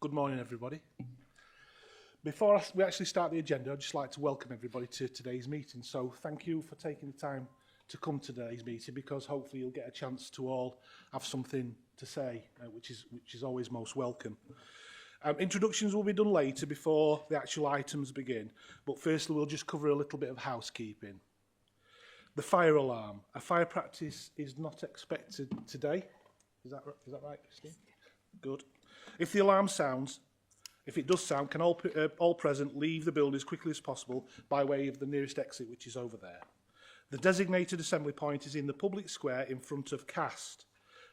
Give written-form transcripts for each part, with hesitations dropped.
Good morning, everybody. Before we actually start the agenda, I'd just like to welcome everybody to today's meeting. So thank you for taking the time to come to today's meeting, because hopefully you'll get a chance to all have something to say, which is always most welcome. Introductions will be done later before the actual items begin, but firstly we'll just cover a little bit of housekeeping. The fire alarm. A fire practice is not expected today. Is that right, Christine? Good. If the alarm sounds, if it does sound, can all present leave the building as quickly as possible by way of the nearest exit, which is over there. The designated assembly point is in the public square in front of CAST,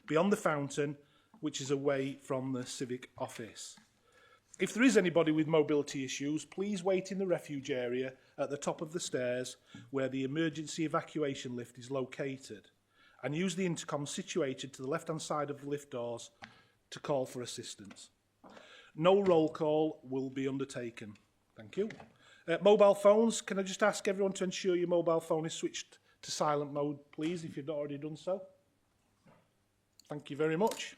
beyond the fountain, which is away from the civic office. If there is anybody with mobility issues, please wait in the refuge area at the top of the stairs where the emergency evacuation lift is located, and use the intercom situated to the left-hand side of the lift doors to call for assistance. No roll call will be undertaken. Thank you. Mobile phones, can I just ask everyone to ensure your mobile phone is switched to silent mode, please, if you've not already done so. Thank you very much.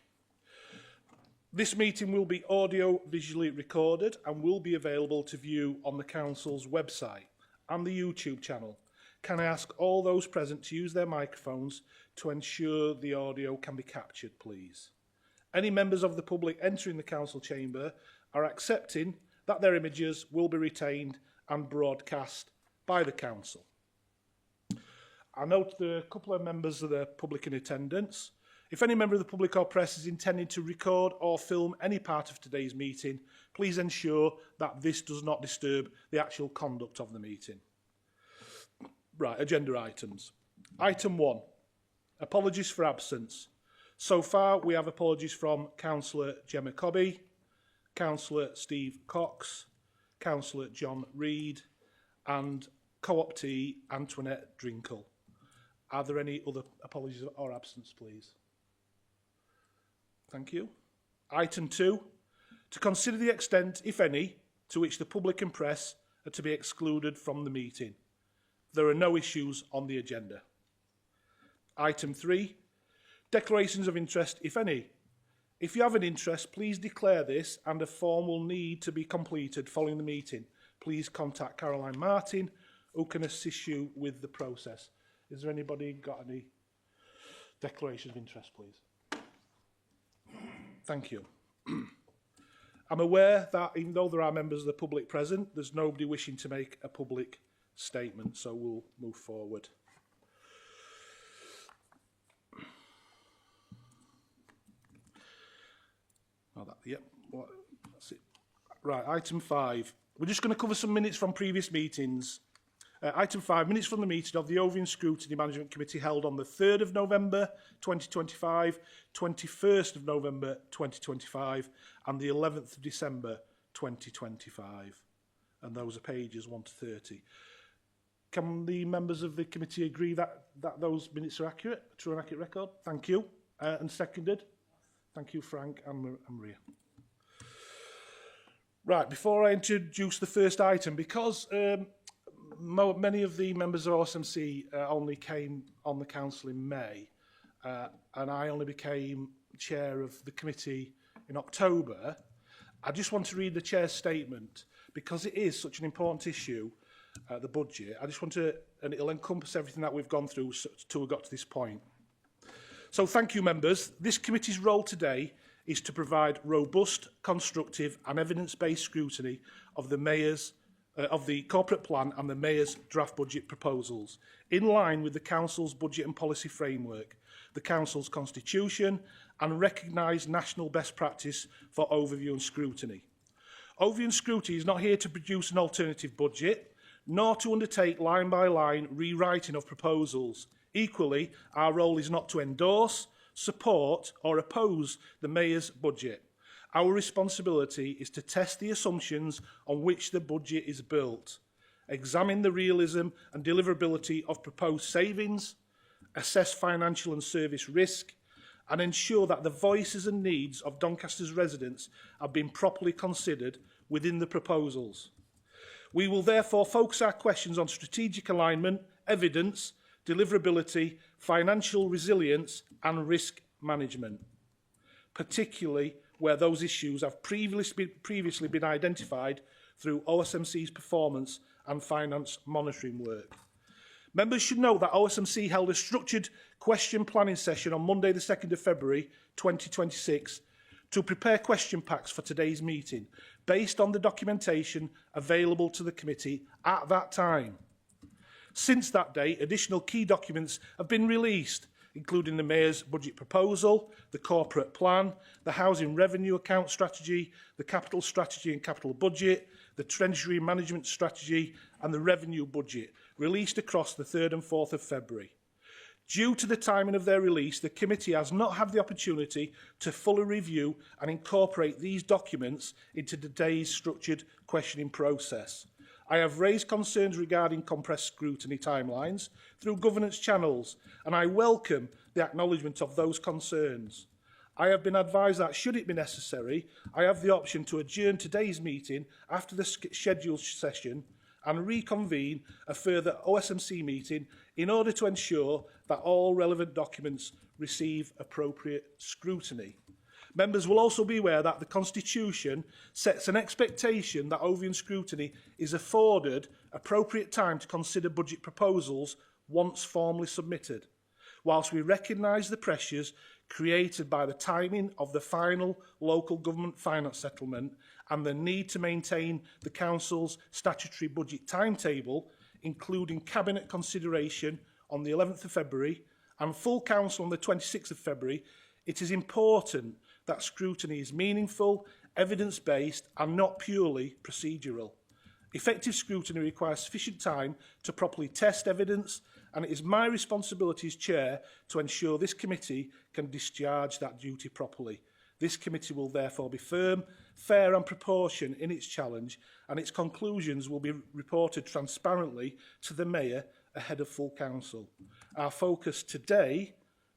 This meeting will be audio-visually recorded and will be available to view on the Council's website and the YouTube channel. Can I ask all those present to use their microphones to ensure the audio can be captured, please? Any members of the public entering the Council chamber are accepting that their images will be retained and broadcast by the Council. I note there are a couple of members of the public in attendance. If any member of the public or press is intending to record or film any part of today's meeting, please ensure that this does not disturb the actual conduct of the meeting. Right, agenda items. Item 1, apologies for absence. So far, we have apologies from Councillor Gemma Cobby, Councillor Steve Cox, Councillor John Reid, and co-optee Antoinette Drinkle. Are there any other apologies or absence, please? Thank you. Item 2, to consider the extent, if any, to which the public and press are to be excluded from the meeting. There are no issues on the agenda. Item 3, declarations of interest, if any. If you have an interest, please declare this, and a form will need to be completed following the meeting. Please contact Caroline Martin, who can assist you with the process. Is there anybody got any declarations of interest, please? Thank you. I'm aware that even though there are members of the public present, there's nobody wishing to make a public statement, so we'll move forward. That's it. Right, item 5. We're just going to cover some minutes from previous meetings. Item 5, minutes from the meeting of the Ovian Scrutiny Management Committee held on the 3rd of November 2025, 21st of November 2025 and the 11th of December 2025. And those are pages 1 to 30. Can the members of the committee agree that those minutes are accurate, a true and accurate record? Thank you. And seconded? Thank you, Frank and Maria. Right, before I introduce the first item, because many of the members of OSMC only came on the council in May, and I only became chair of the committee in October, I just want to read the chair's statement, because it is such an important issue, the budget. I just want to, and it'll encompass everything that we've gone through till we got to this point. So thank you, members. This committee's role today is to provide robust, constructive and evidence-based scrutiny of the Mayor's of the corporate plan and the Mayor's draft budget proposals, in line with the Council's budget and policy framework, the Council's constitution and recognised national best practice for overview and scrutiny. Overview and scrutiny is not here to produce an alternative budget, nor to undertake line-by-line rewriting of proposals. Equally, our role is not to endorse, support or oppose the Mayor's budget. Our responsibility is to test the assumptions on which the budget is built, examine the realism and deliverability of proposed savings, assess financial and service risk, and ensure that the voices and needs of Doncaster's residents have been properly considered within the proposals. We will therefore focus our questions on strategic alignment, evidence, deliverability, financial resilience and risk management, particularly where those issues have previously been identified through OSMC's performance and finance monitoring work. Members should note that OSMC held a structured question planning session on Monday the 2nd of February 2026 to prepare question packs for today's meeting based on the documentation available to the committee at that time. Since that date, additional key documents have been released, including the Mayor's budget proposal, the corporate plan, the housing revenue account strategy, the capital strategy and capital budget, the treasury management strategy and the revenue budget, released across the 3rd and 4th of February. Due to the timing of their release, the committee has not had the opportunity to fully review and incorporate these documents into today's structured questioning process. I have raised concerns regarding compressed scrutiny timelines through governance channels, and I welcome the acknowledgement of those concerns. I have been advised that, should it be necessary, I have the option to adjourn today's meeting after the scheduled session and reconvene a further OSMC meeting in order to ensure that all relevant documents receive appropriate scrutiny. Members will also be aware that the Constitution sets an expectation that Ovian scrutiny is afforded appropriate time to consider budget proposals once formally submitted. Whilst we recognise the pressures created by the timing of the final local government finance settlement and the need to maintain the Council's statutory budget timetable, including Cabinet consideration on the 11th of February and full Council on the 26th of February, it is important that scrutiny is meaningful, evidence-based and not purely procedural. Effective scrutiny requires sufficient time to properly test evidence, and it is my responsibility as Chair to ensure this committee can discharge that duty properly. This committee will therefore be firm, fair and proportionate in its challenge, and its conclusions will be reported transparently to the Mayor ahead of full Council. Our focus today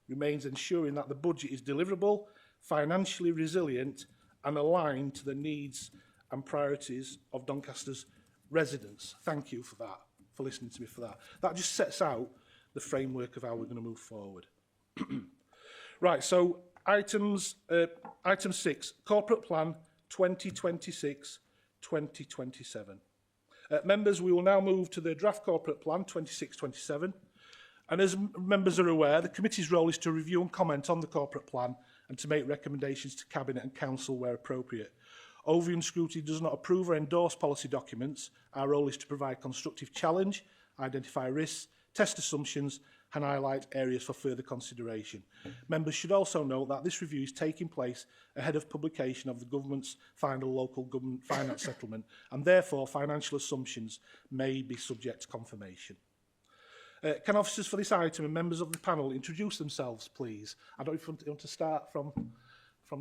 remains ensuring that the budget is deliverable, financially resilient and aligned to the needs and priorities of Doncaster's residents. Thank you for that, for listening to me for that. That just sets out the framework of how we're going to move forward. Right, so item 6, Corporate Plan 2026-2027. Members, we will now move to the Draft Corporate Plan 26-27. And as members are aware, the committee's role is to review and comment on the corporate plan and to make recommendations to Cabinet and Council where appropriate. Ovian scrutiny does not approve or endorse policy documents. Our role is to provide constructive challenge, identify risks, test assumptions and highlight areas for further consideration. Members should also note that this review is taking place ahead of publication of the government's final local government finance settlement, and therefore financial assumptions may be subject to confirmation. Can officers for this item and members of the panel introduce themselves, please? I don't know if you want to start from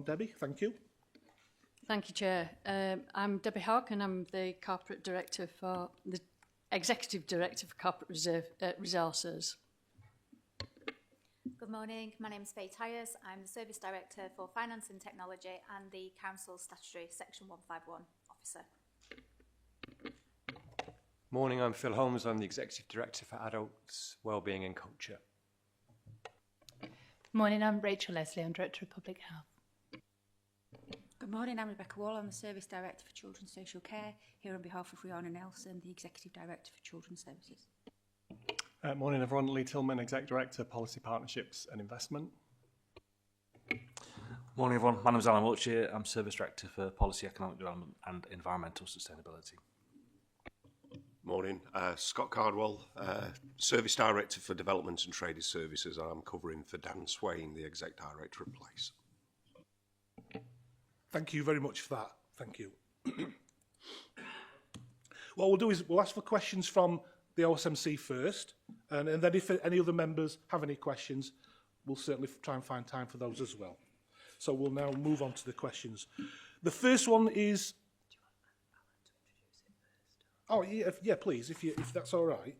Debbie. Thank you. Thank you, Chair. I'm Debbie Hogg, and I'm the Corporate Director for the Executive Director for Corporate Resources. Good morning. My name is Faye Tyers. I'm the Service Director for Finance and Technology and the Council's Statutory Section 151 Officer. Morning, I'm Phil Holmes. I'm the Executive Director for Adults, Wellbeing and Culture. Morning, I'm Rachel Leslie. I'm Director of Public Health. Good morning, I'm Rebecca Wall. I'm the Service Director for Children's Social Care, here on behalf of Rihanna Nelson, the Executive Director for Children's Services. Morning everyone, Lee Tillman, Exec Director, Policy Partnerships and Investment. Morning everyone, my name is Alan Wiltshire. I'm Service Director for Policy, Economic Development and Environmental Sustainability. Morning, Scott Cardwell, Service Director for Development and Traders Services. I'm covering for Dan Swain, the Exec Director of Place. Thank you very much for that. Thank you. What we'll do is we'll ask for questions from the OSMC first, and then if any other members have any questions, we'll certainly try and find time for those as well. So we'll now move on to the questions. The first one is... Oh, yeah, please, if that's all right.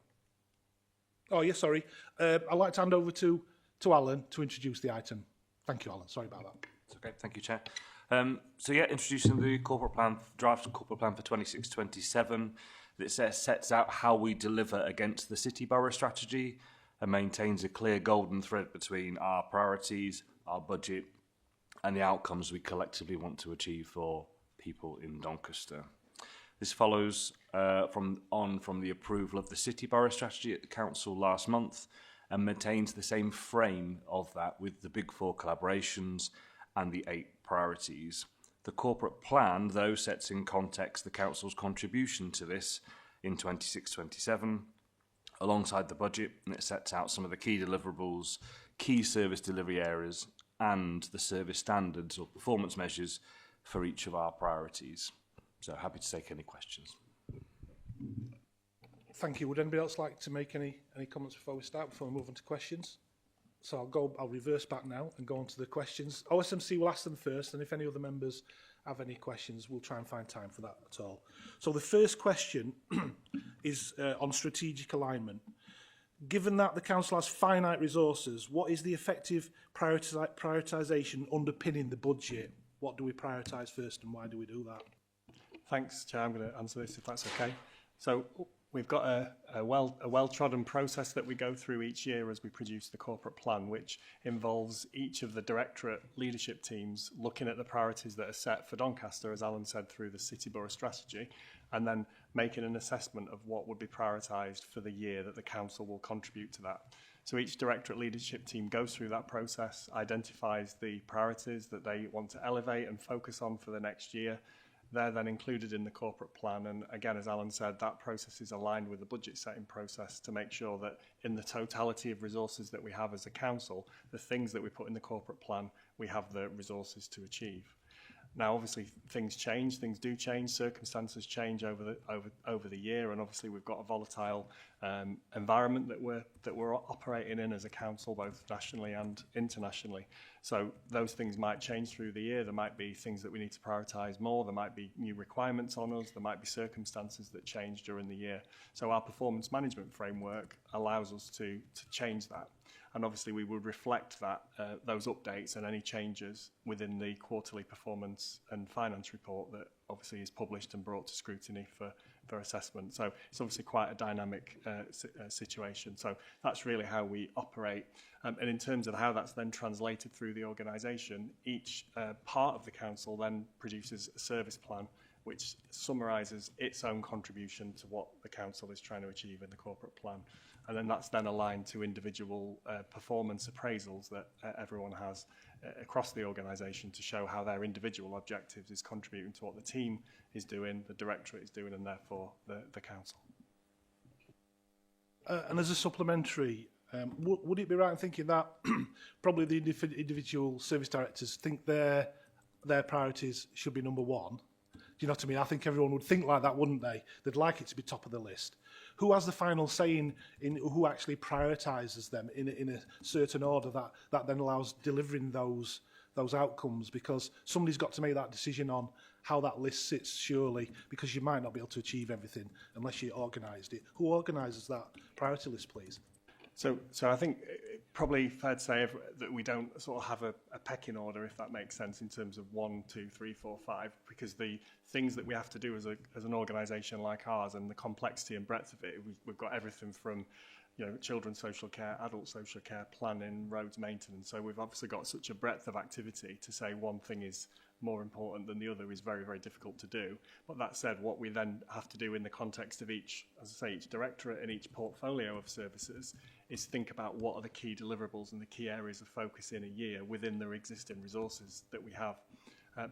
Oh, yeah, sorry. I'd like to hand over to Alan to introduce the item. Thank you, Alan. Sorry about that. It's okay. Thank you, Chair. Introducing the corporate plan, draft corporate plan for 26-27. That sets out how we deliver against the city borough strategy and maintains a clear golden thread between our priorities, our budget, and the outcomes we collectively want to achieve for people in Doncaster. This follows from the approval of the City Borough Strategy at the Council last month and maintains the same frame of that with the Big Four collaborations and the 8 priorities. The corporate plan, though, sets in context the Council's contribution to this in 26-27 alongside the budget, and it sets out some of the key deliverables, key service delivery areas and the service standards or performance measures for each of our priorities. So happy to take any questions. Thank you. Would anybody else like to make any comments before we start, before we move on to questions? So I'll reverse back now and go on to the questions. OSMC will ask them first, and if any other members have any questions, we'll try and find time for that at all. So the first question is on strategic alignment. Given that the council has finite resources, what is the effective prioritisation underpinning the budget? What do we prioritise first, and why do we do that? Thanks, Chair. I'm going to answer this if that's okay. So we've got a well-trodden process that we go through each year as we produce the corporate plan, which involves each of the directorate leadership teams looking at the priorities that are set for Doncaster, as Alan said, through the City Borough Strategy, and then making an assessment of what would be prioritised for the year that the council will contribute to that. So each directorate leadership team goes through that process, identifies the priorities that they want to elevate and focus on for the next year. They're then included in the corporate plan, and again, as Alan said, that process is aligned with the budget setting process to make sure that in the totality of resources that we have as a council, the things that we put in the corporate plan, we have the resources to achieve. Now, obviously, things do change, circumstances change over the year, and obviously we've got a volatile environment that we're operating in as a council, both nationally and internationally. So those things might change through the year. There might be things that we need to prioritise more. There might be new requirements on us. There might be circumstances that change during the year. So our performance management framework allows us to change that. And obviously we would reflect that those updates and any changes within the quarterly performance and finance report that obviously is published and brought to scrutiny for assessment. So it's obviously quite a dynamic situation. So that's really how we operate. And in terms of how that's then translated through the organisation, each part of the council then produces a service plan which summarises its own contribution to what the council is trying to achieve in the corporate plan. And then that's then aligned to individual performance appraisals that everyone has across the organisation to show how their individual objectives is contributing to what the team is doing, the directorate is doing, and therefore the council. And as a supplementary, would it be right in thinking that probably the individual service directors think their priorities should be number one? Do you know what I mean? I think everyone would think like that, wouldn't they? They'd like it to be top of the list. Who has the final say in who actually prioritises them in a certain order that then allows delivering those outcomes? Because somebody's got to make that decision on how that list sits, surely, because you might not be able to achieve everything unless you organised it. Who organises that priority list, please? So I think probably fair to say that we don't sort of have a pecking order, if that makes sense, in terms of 1, 2, 3, 4, 5, because the things that we have to do as an organisation like ours and the complexity and breadth of it, we've got everything from children's social care, adult social care, planning, roads maintenance. So we've obviously got such a breadth of activity to say one thing is more important than the other is very, very difficult to do. But that said, what we then have to do in the context of each directorate and each portfolio of services is think about what are the key deliverables and the key areas of focus in a year within their existing resources that we have.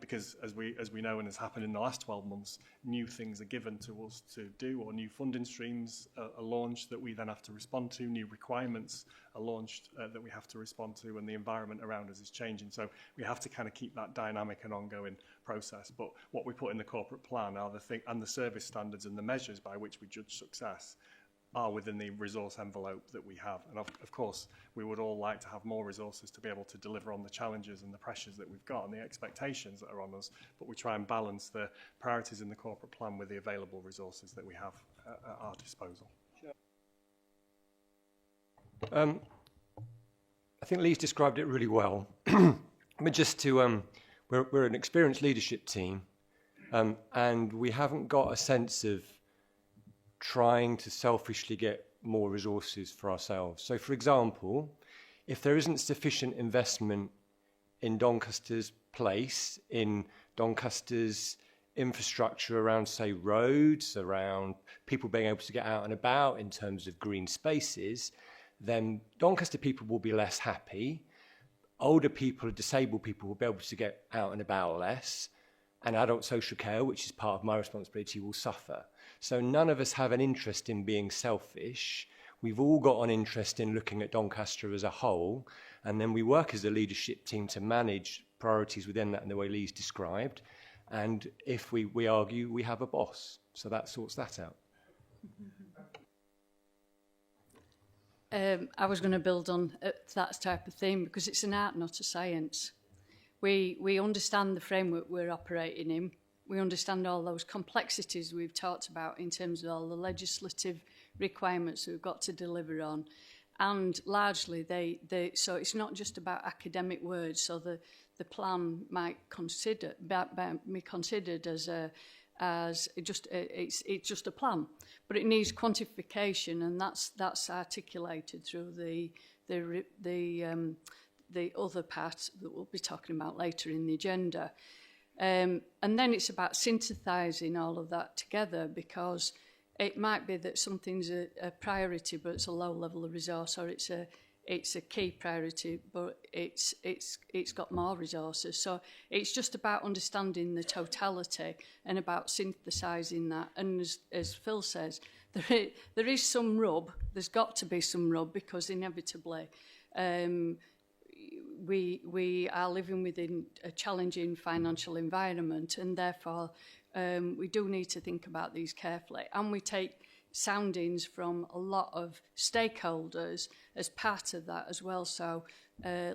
Because as we know and has happened in the last 12 months, new things are given to us to do, or new funding streams are launched that we then have to respond to, new requirements are launched that we have to respond to, and the environment around us is changing. So we have to kind of keep that dynamic and ongoing process. But what we put in the corporate plan are and the service standards and the measures by which we judge success are within the resource envelope that we have. And of course, we would all like to have more resources to be able to deliver on the challenges and the pressures that we've got and the expectations that are on us, but we try and balance the priorities in the corporate plan with the available resources that we have at our disposal. I think Lee's described it really well. But just to, we're an experienced leadership team, and we haven't got a sense of trying to selfishly get more resources for ourselves. So, for example, if there isn't sufficient investment in Doncaster's place, in Doncaster's infrastructure around, say, roads, around people being able to get out and about in terms of green spaces, then Doncaster people will be less happy. Older people, disabled people will be able to get out and about less. And adult social care, which is part of my responsibility, will suffer. So none of us have an interest in being selfish. We've all got an interest in looking at Doncaster as a whole, and then we work as a leadership team to manage priorities within that in the way Lee's described. And if we argue, we have a boss. So that sorts that out. I was going to build on that type of theme because it's an art, not a science. We understand the framework we're operating in. We understand all those complexities we've talked about in terms of all the legislative requirements we've got to deliver on. And largely, so it's not just about academic words. So the plan might be considered as it's just a plan, but it needs quantification, and that's articulated through the other part that we'll be talking about later in the agenda. And then it's about synthesising all of that together, because it might be that something's a priority but it's a low level of resource, or it's a key priority but it's got more resources. So it's just about understanding the totality and about synthesising that. And as Phil says, there is some rub. There's got to be some rub, because inevitably we are living within a challenging financial environment, and therefore we do need to think about these carefully. And we take soundings from a lot of stakeholders as part of that as well. So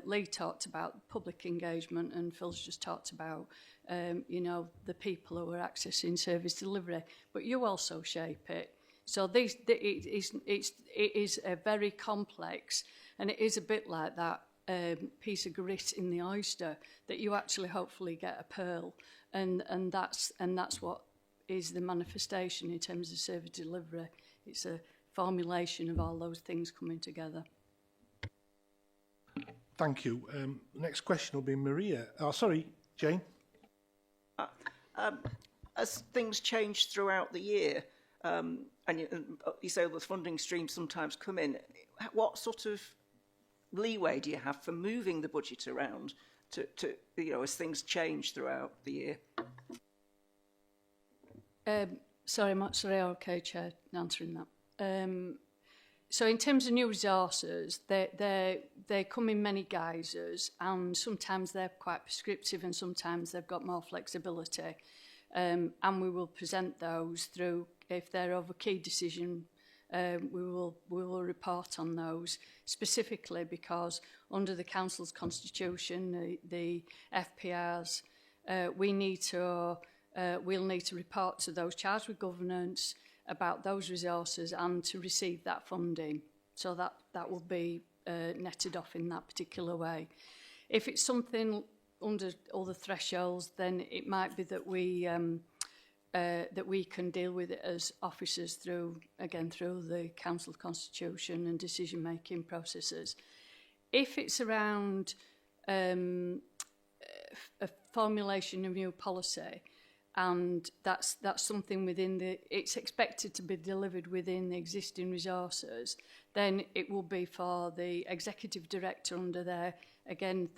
Lee talked about public engagement, and Phil's just talked about the people who are accessing service delivery, but you also shape it. So it is a very complex, and it is a bit like that piece of grit in the oyster that you actually hopefully get a pearl, and that's what is the manifestation in terms of service delivery. It's a formulation of all those things coming together. Thank you. Next question will be Maria. Oh, sorry, Jane. As things change throughout the year, and you say the funding streams sometimes come in, what sort of leeway do you have for moving the budget around to as things change throughout the year? Sorry, okay, Chair, answering that. So in terms of new resources, they come in many guises, and sometimes they're quite prescriptive and sometimes they've got more flexibility. And we will present those through, if they're of a key decision, we will report on those specifically, because under the Council's constitution, the FPRs, we'll need to report to those charged with governance about those resources and to receive that funding. So that will be netted off in that particular way. If it's something under other thresholds, then it might be that we can deal with it as officers through the Council Constitution and decision-making processes. If it's around a formulation of new policy, and that's something it's expected to be delivered within the existing resources, then it will be for the executive director under the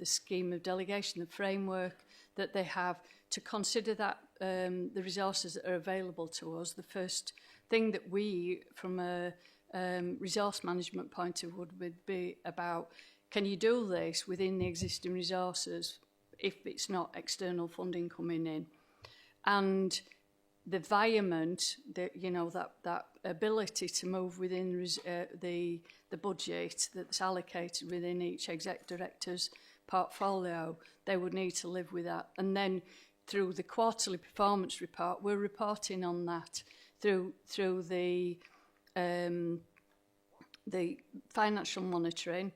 scheme of delegation, the framework that they have, to consider that the resources that are available to us. The first thing that we, from a resource management point of view, would be about, can you do this within the existing resources if it's not external funding coming in? And the environment, that ability to move within the budget that's allocated within each exec director's portfolio, they would need to live with that. And then through the quarterly performance report, we're reporting on that through the financial monitoring,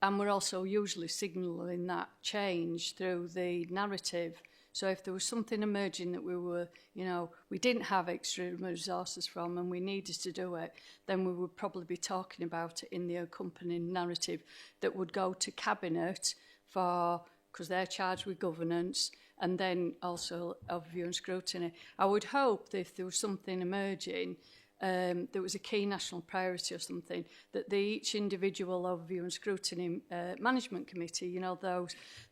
and we're also usually signalling that change through the narrative. So if there was something emerging that we didn't have extra resources from and we needed to do it, then we would probably be talking about it in the accompanying narrative that would go to Cabinet for because they're charged with governance and then also overview and scrutiny. I would hope that if there was something emerging, there was a key national priority or something, that each individual overview and scrutiny management committee, you know,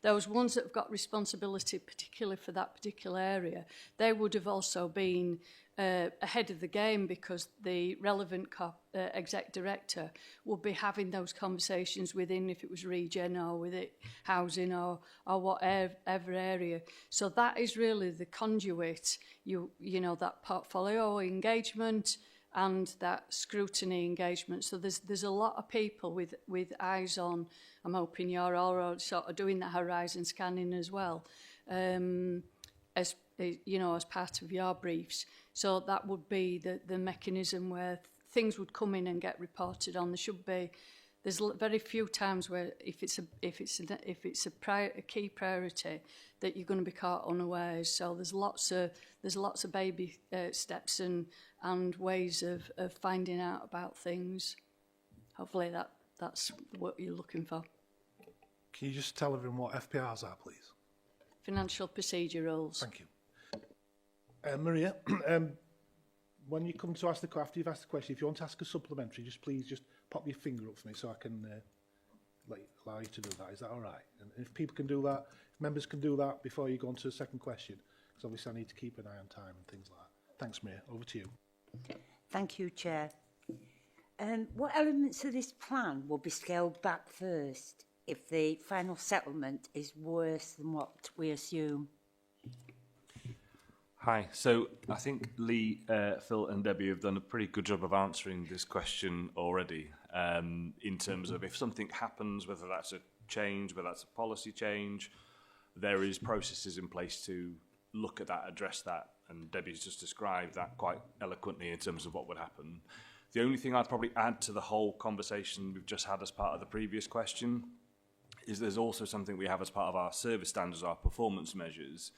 those ones that have got responsibility particularly for that particular area, they would have also been ahead of the game, because the relevant exec director would be having those conversations within, if it was regen or with it housing or whatever area. So that is really the conduit, you know, that portfolio engagement and that scrutiny engagement. So there's a lot of people with eyes on. I'm hoping you're all sort of doing that horizon scanning as well, as you know, as part of your briefs. So that would be the mechanism where things would come in and get reported on. There's very few times where if it's a key priority that you're going to be caught unawares. So there's lots of baby steps and ways of finding out about things. Hopefully that's what you're looking for. Can you just tell everyone what FPRs are, please? Financial procedure rules. Thank you. Maria, when you come to ask after you've asked the question, if you want to ask a supplementary, please pop your finger up for me so I can allow you to do that. Is that all right? And if people can do that, if members can do that before you go on to the second question, because obviously I need to keep an eye on time and things like that. Thanks, Maria. Over to you. Thank you, Chair. What elements of this plan will be scaled back first if the final settlement is worse than what we assume? Hi. So I think Lee, Phil and Debbie have done a pretty good job of answering this question already, in terms of if something happens, whether that's a change, whether that's a policy change, there is processes in place to look at that, address that, and Debbie's just described that quite eloquently in terms of what would happen. The only thing I'd probably add to the whole conversation we've just had as part of the previous question is there's also something we have as part of our service standards, our performance measures,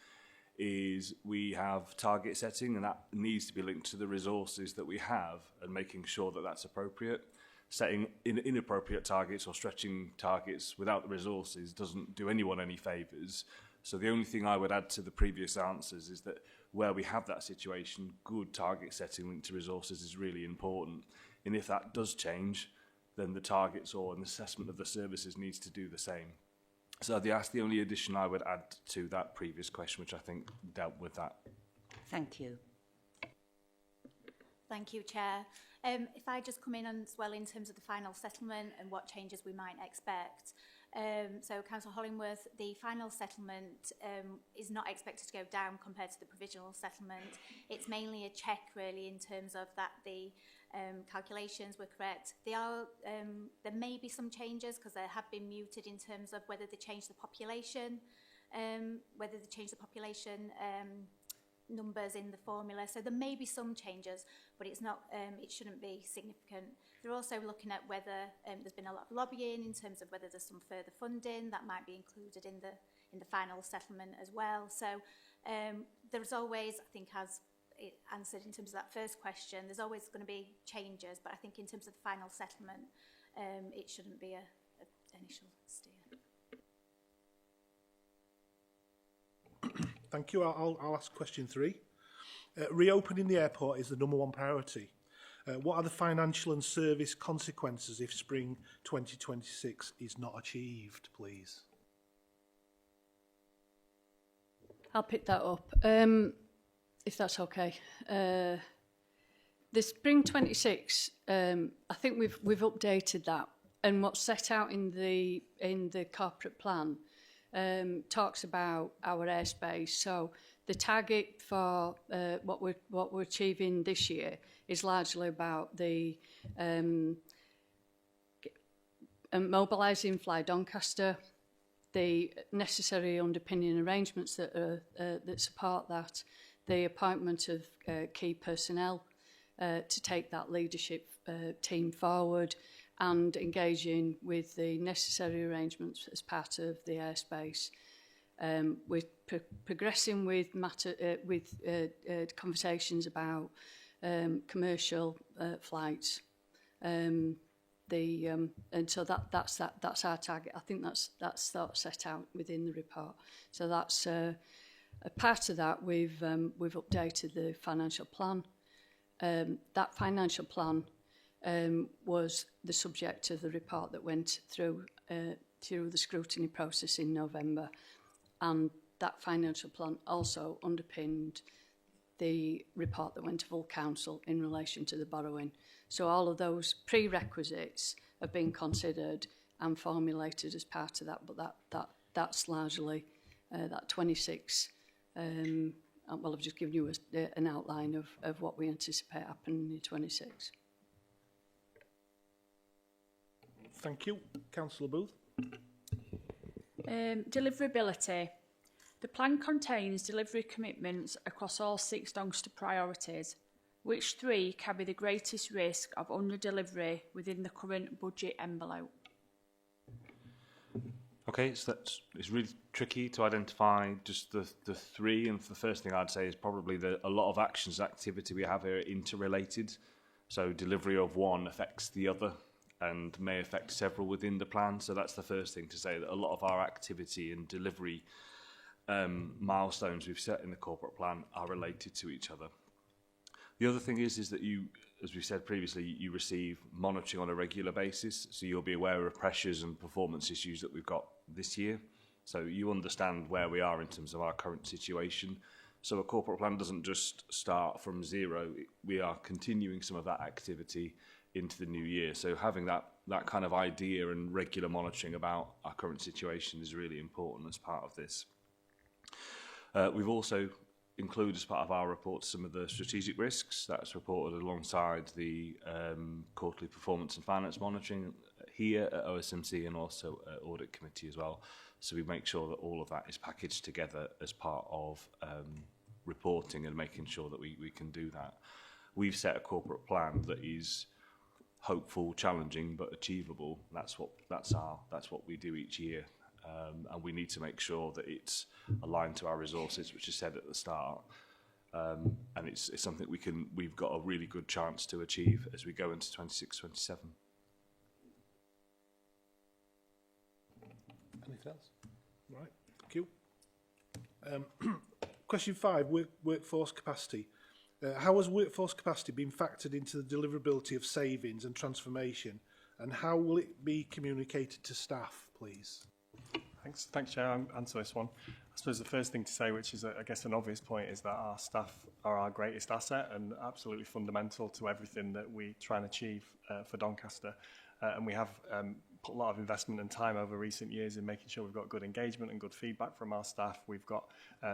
is we have target setting, and that needs to be linked to the resources that we have and making sure that that's appropriate. Setting inappropriate targets or stretching targets without the resources doesn't do anyone any favours. So the only thing I would add to the previous answers is that where we have that situation, good target setting linked to resources is really important. And if that does change, then the targets or an assessment of the services needs to do the same. So that's the only addition I would add to that previous question, which I think dealt with that. Thank you. Thank you, Chair. If I just come in as well in terms of the final settlement and what changes we might expect. So, Councillor Hollingworth, the final settlement is not expected to go down compared to the provisional settlement. It's mainly a check, really, in terms of that the calculations were correct. There may be some changes because they have been muted in terms of whether they change the population, numbers in the formula. So there may be some changes, but it's not. It shouldn't be significant. They're also looking at whether there's been a lot of lobbying in terms of whether there's some further funding that might be included in the final settlement as well. So there's always, I think, as it answered in terms of that first question, there's always going to be changes, but I think in terms of the final settlement, it shouldn't be an initial steer. Thank you. I'll ask question 3. Reopening the airport is the number one priority. What are the financial and service consequences if spring 2026 is not achieved, please? I'll pick that up, if that's okay. The spring 26, I think we've updated that, and what's set out in the corporate plan talks about our airspace. So the target for what we're achieving this year is largely about the mobilising Fly Doncaster, the necessary underpinning arrangements that support that, the appointment of key personnel to take that leadership team forward, and engaging with the necessary arrangements as part of the airspace. We're progressing with conversations about commercial flights. And so that's our target. I think that's sort of set out within the report. So that's a part of that. We've updated the financial plan. That financial plan was the subject of the report that went through the scrutiny process in November, and that financial plan also underpinned the report that went to full council in relation to the borrowing. So all of those prerequisites have been considered and formulated as part of that, but that's largely that 26. Well, I've just given you an outline of what we anticipate happening in 26. Thank you. Councillor Booth. Deliverability. The plan contains delivery commitments across all 6 Doncaster priorities. Which 3 carry the greatest risk of under-delivery within the current budget envelope? Okay, so it's really tricky to identify just the 3, and the first thing I'd say is probably a lot of actions and activity we have here are interrelated. So delivery of one affects the other and may affect several within the plan. So that's the first thing to say, that a lot of our activity and delivery milestones we've set in the corporate plan are related to each other. The other thing is that you, as we said previously, you receive monitoring on a regular basis, so you'll be aware of pressures and performance issues that we've got this year. So you understand where we are in terms of our current situation. So a corporate plan doesn't just start from zero. We are continuing some of that activity into the new year. So having that kind of idea and regular monitoring about our current situation is really important as part of this. We've also include as part of our report some of the strategic risks that's reported alongside the quarterly performance and finance monitoring here at OSMC and also at Audit Committee as well. So we make sure that all of that is packaged together as part of reporting and making sure that we can do that. We've set a corporate plan that is hopeful, challenging, but achievable. That's what we do each year. And we need to make sure that it's aligned to our resources, which is said at the start. And it's something we've got a really good chance to achieve as we go into 26-27. Anything else? Right, thank you. Question 5, workforce capacity. How has workforce capacity been factored into the deliverability of savings and transformation, and how will it be communicated to staff, please? Thanks, Chair. I'll answer this one. I suppose the first thing to say, which is, I guess, an obvious point, is that our staff are our greatest asset and absolutely fundamental to everything that we try and achieve for Doncaster. And we have put a lot of investment and time over recent years in making sure we've got good engagement and good feedback from our staff. We've got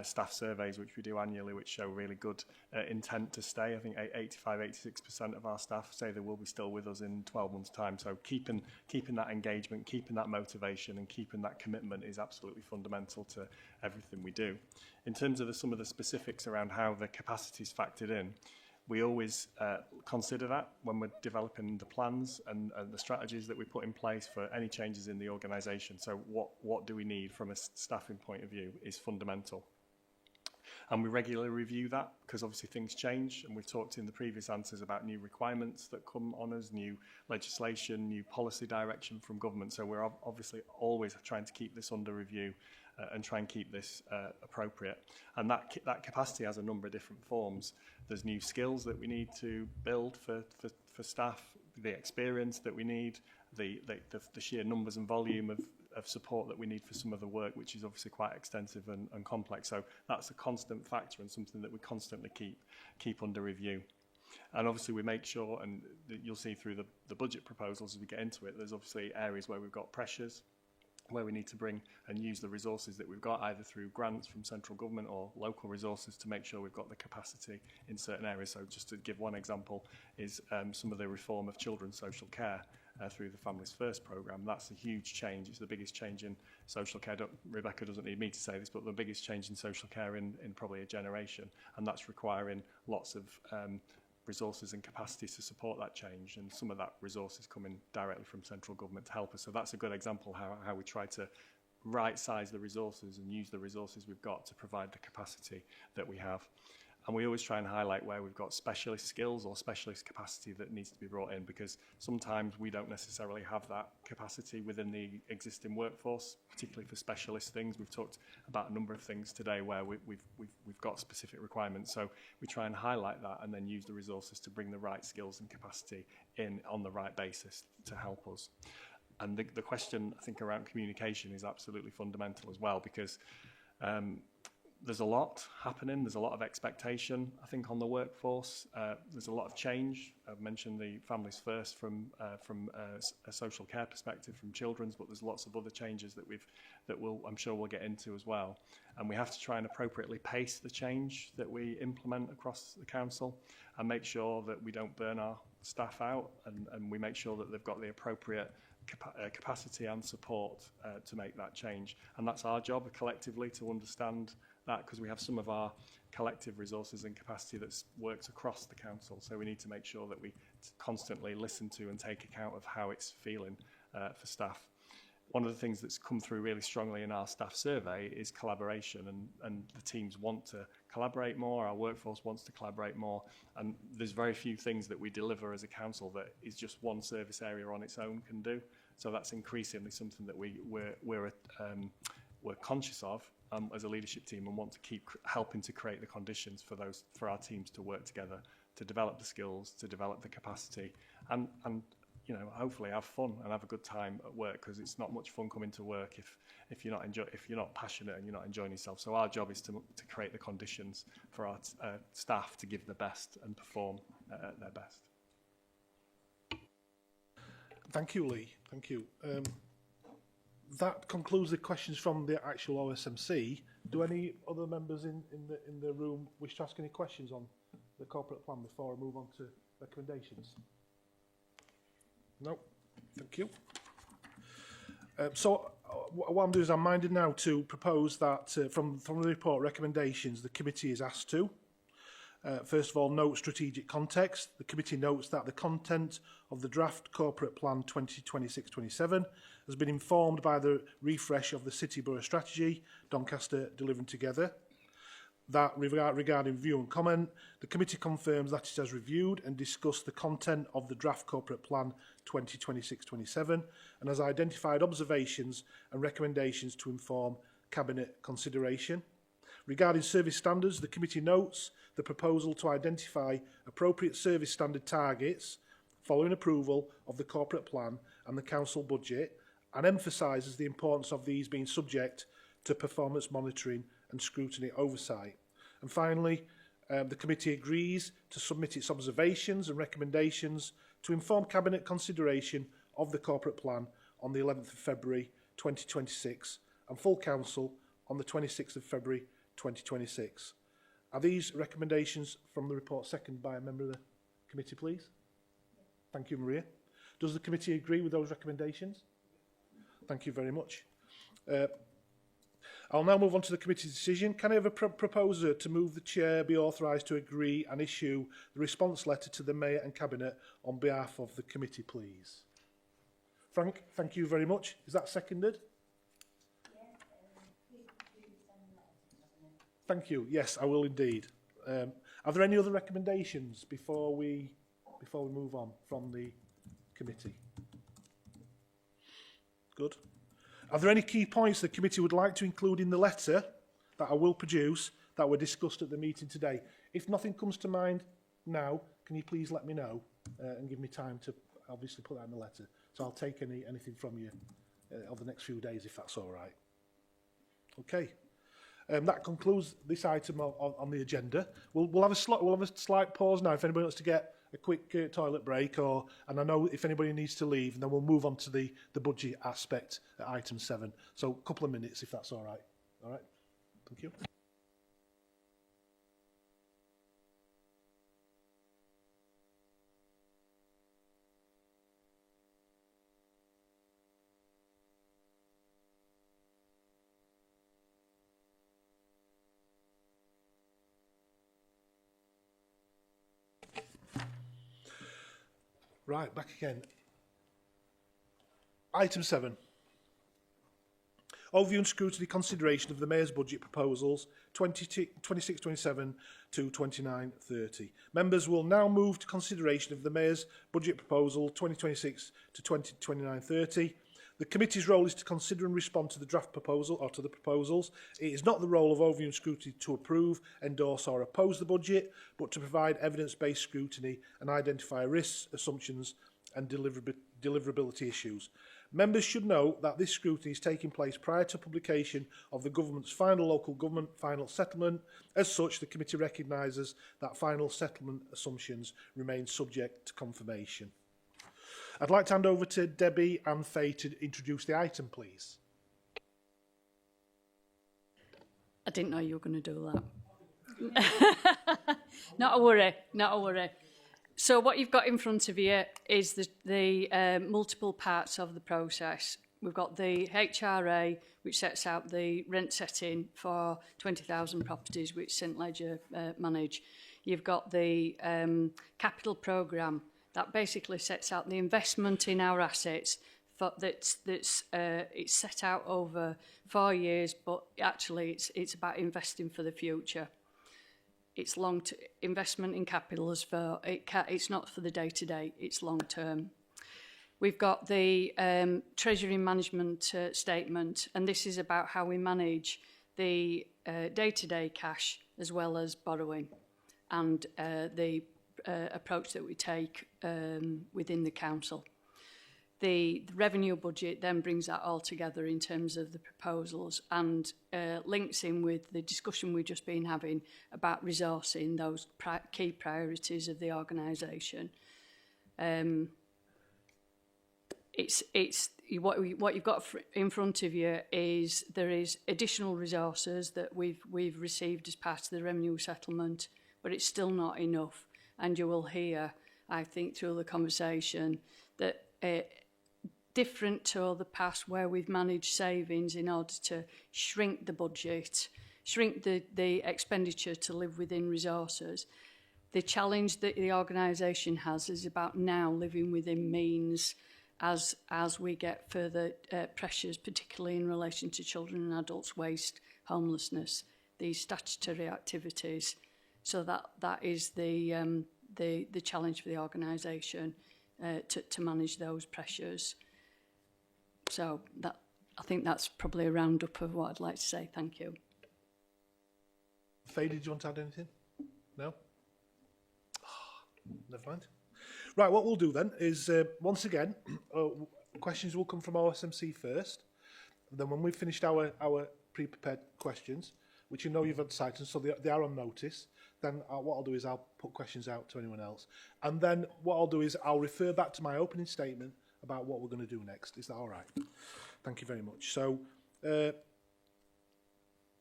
staff surveys, which we do annually, which show really good intent to stay. I think 85-86% of our staff say they will be still with us in 12 months' time. So keeping that engagement, keeping that motivation and keeping that commitment is absolutely fundamental to everything we do. In terms of some of the specifics around how the capacity is factored in, we always consider that when we're developing the plans and the strategies that we put in place for any changes in the organisation. So what do we need from a staffing point of view is fundamental. And we regularly review that because obviously things change, and we've talked in the previous answers about new requirements that come on us, new legislation, new policy direction from government. So we're obviously always trying to keep this under review and try and keep this appropriate. And that capacity has a number of different forms. There's new skills that we need to build for staff, the experience that we need, the sheer numbers and volume of support that we need for some of the work, which is obviously quite extensive and complex. So that's a constant factor and something that we constantly keep under review. And obviously we make sure, and you'll see through the budget proposals as we get into it, there's obviously areas where we've got pressures, where we need to bring and use the resources that we've got, either through grants from central government or local resources, to make sure we've got the capacity in certain areas. So just to give one example is some of the reform of children's social care through the Families First programme. That's a huge change. It's the biggest change in social care. Rebecca doesn't need me to say this, but the biggest change in social care in probably a generation. And that's requiring lots of resources and capacities to support that change, and some of that resources coming directly from central government to help us. So that's a good example how we try to right size the resources and use the resources we've got to provide the capacity that we have. And we always try and highlight where we've got specialist skills or specialist capacity that needs to be brought in, because sometimes we don't necessarily have that capacity within the existing workforce, particularly for specialist things. We've talked about a number of things today where we've got specific requirements. So we try and highlight that and then use the resources to bring the right skills and capacity in on the right basis to help us. And the question, I think, around communication is absolutely fundamental as well, because there's a lot happening. There's a lot of expectation, I think, on the workforce. There's a lot of change. I've mentioned the Families First from a social care perspective, from children's, but there's lots of other changes that I'm sure we'll get into as well. And we have to try and appropriately pace the change that we implement across the council and make sure that we don't burn our staff out, and we make sure that they've got the appropriate capacity and support to make that change. And that's our job collectively to understand that, because we have some of our collective resources and capacity that's worked across the council. So we need to make sure that we constantly listen to and take account of how it's feeling for staff. One of the things that's come through really strongly in our staff survey is collaboration, and the teams want to collaborate more, our workforce wants to collaborate more, and there's very few things that we deliver as a council that is just one service area on its own can do. So that's increasingly something that we're conscious of as a leadership team, and want to keep helping to create the conditions for our teams to work together, to develop the skills, to develop the capacity, and you know, hopefully have fun and have a good time at work, because it's not much fun coming to work if you're not passionate and you're not enjoying yourself. So our job is to create the conditions for our staff to give the best and perform at their best. Thank you, Lee. Thank you. That concludes the questions from the actual OSMC. Do any other members in the room wish to ask any questions on the corporate plan before I move on to recommendations? No, thank you. So what I'm doing is I'm minded now to propose that from the report recommendations, the committee is asked to. First of all, note strategic context. The committee notes that the content of the draft corporate plan 2026-27 has been informed by the refresh of the City Borough strategy, Doncaster Delivering Together. That regarding view and comment, the committee confirms that it has reviewed and discussed the content of the draft corporate plan 2026-27 and has identified observations and recommendations to inform cabinet consideration. Regarding service standards, the committee notes the proposal to identify appropriate service standard targets following approval of the corporate plan and the council budget, and emphasises the importance of these being subject to performance monitoring and scrutiny oversight. And finally, the committee agrees to submit its observations and recommendations to inform cabinet consideration of the corporate plan on the 11th of February 2026 and full council on the 26th of February 2026. Are these recommendations from the report seconded by a member of the committee, please? Thank you, Maria. Does the committee agree with those recommendations? Thank you very much. I'll now move on to the committee's decision. Can I have a proposer to move the chair be authorised to agree and issue the response letter to the Mayor and Cabinet on behalf of the committee, please? Frank, thank you very much. Is that seconded? Thank you. Yes, I will indeed. Are there any other recommendations before we move on from the committee? Good. Are there any key points the committee would like to include in the letter that I will produce that were discussed at the meeting today? If nothing comes to mind now, can you please let me know and give me time to obviously put that in the letter? So I'll take anything from you over the next few days, if that's all right. Okay. That concludes this item on the agenda. We'll have a slight pause now if anybody wants to get a quick toilet break, and I know if anybody needs to leave, and then we'll move on to the budget aspect at item 7. So a couple of minutes, if that's all right. All right. Thank you. Right, back again. Item 7. Overview and scrutiny consideration of the Mayor's budget proposals 26-27 to 29-30. Members will now move to consideration of the Mayor's budget proposal 2026 to 29-30. The committee's role is to consider and respond to the draft proposal or to the proposals. It is not the role of overview and scrutiny to approve, endorse or oppose the budget, but to provide evidence-based scrutiny and identify risks, assumptions and deliverability issues. Members should note that this scrutiny is taking place prior to publication of the government's final local government final settlement. As such, the committee recognises that final settlement assumptions remain subject to confirmation. I'd like to hand over to Debbie and Faye to introduce the item, please. I didn't know you were going to do that. Not a worry, not a worry. So what you've got in front of you is the multiple parts of the process. We've got the HRA, which sets out the rent setting for 20,000 properties, which St Ledger manage. You've got the capital programme, that basically sets out the investment in our assets it's set out over 4 years, but actually it's about investing for the future. It's investment in capital it's not for the day-to-day, it's long-term. We've got the Treasury Management Statement, and this is about how we manage the day-to-day cash as well as borrowing, and the approach that we take within the council. The revenue budget then brings that all together in terms of the proposals and links in with the discussion we've just been having about resourcing those key priorities of the organisation. What you've got in front of you is there is additional resources that we've received as part of the revenue settlement, but it's still not enough. And you will hear, I think, through the conversation that different to the past where we've managed savings in order to shrink the budget, shrink the expenditure to live within resources. The challenge that the organisation has is about now living within means as we get further pressures, particularly in relation to children and adults waste, homelessness, these statutory activities. So that is the challenge for the organisation to manage those pressures. So I think that's probably a roundup of what I'd like to say. Thank you. Faye, did you want to add anything? No? Never mind. Right, what we'll do then is, once again, questions will come from OSMC first. And then when we've finished our pre-prepared questions, which you know you've had sight, and so they are on notice, then what I'll do is I'll put questions out to anyone else. And then what I'll do is I'll refer back to my opening statement about what we're going to do next. Is that all right? Thank you very much. So,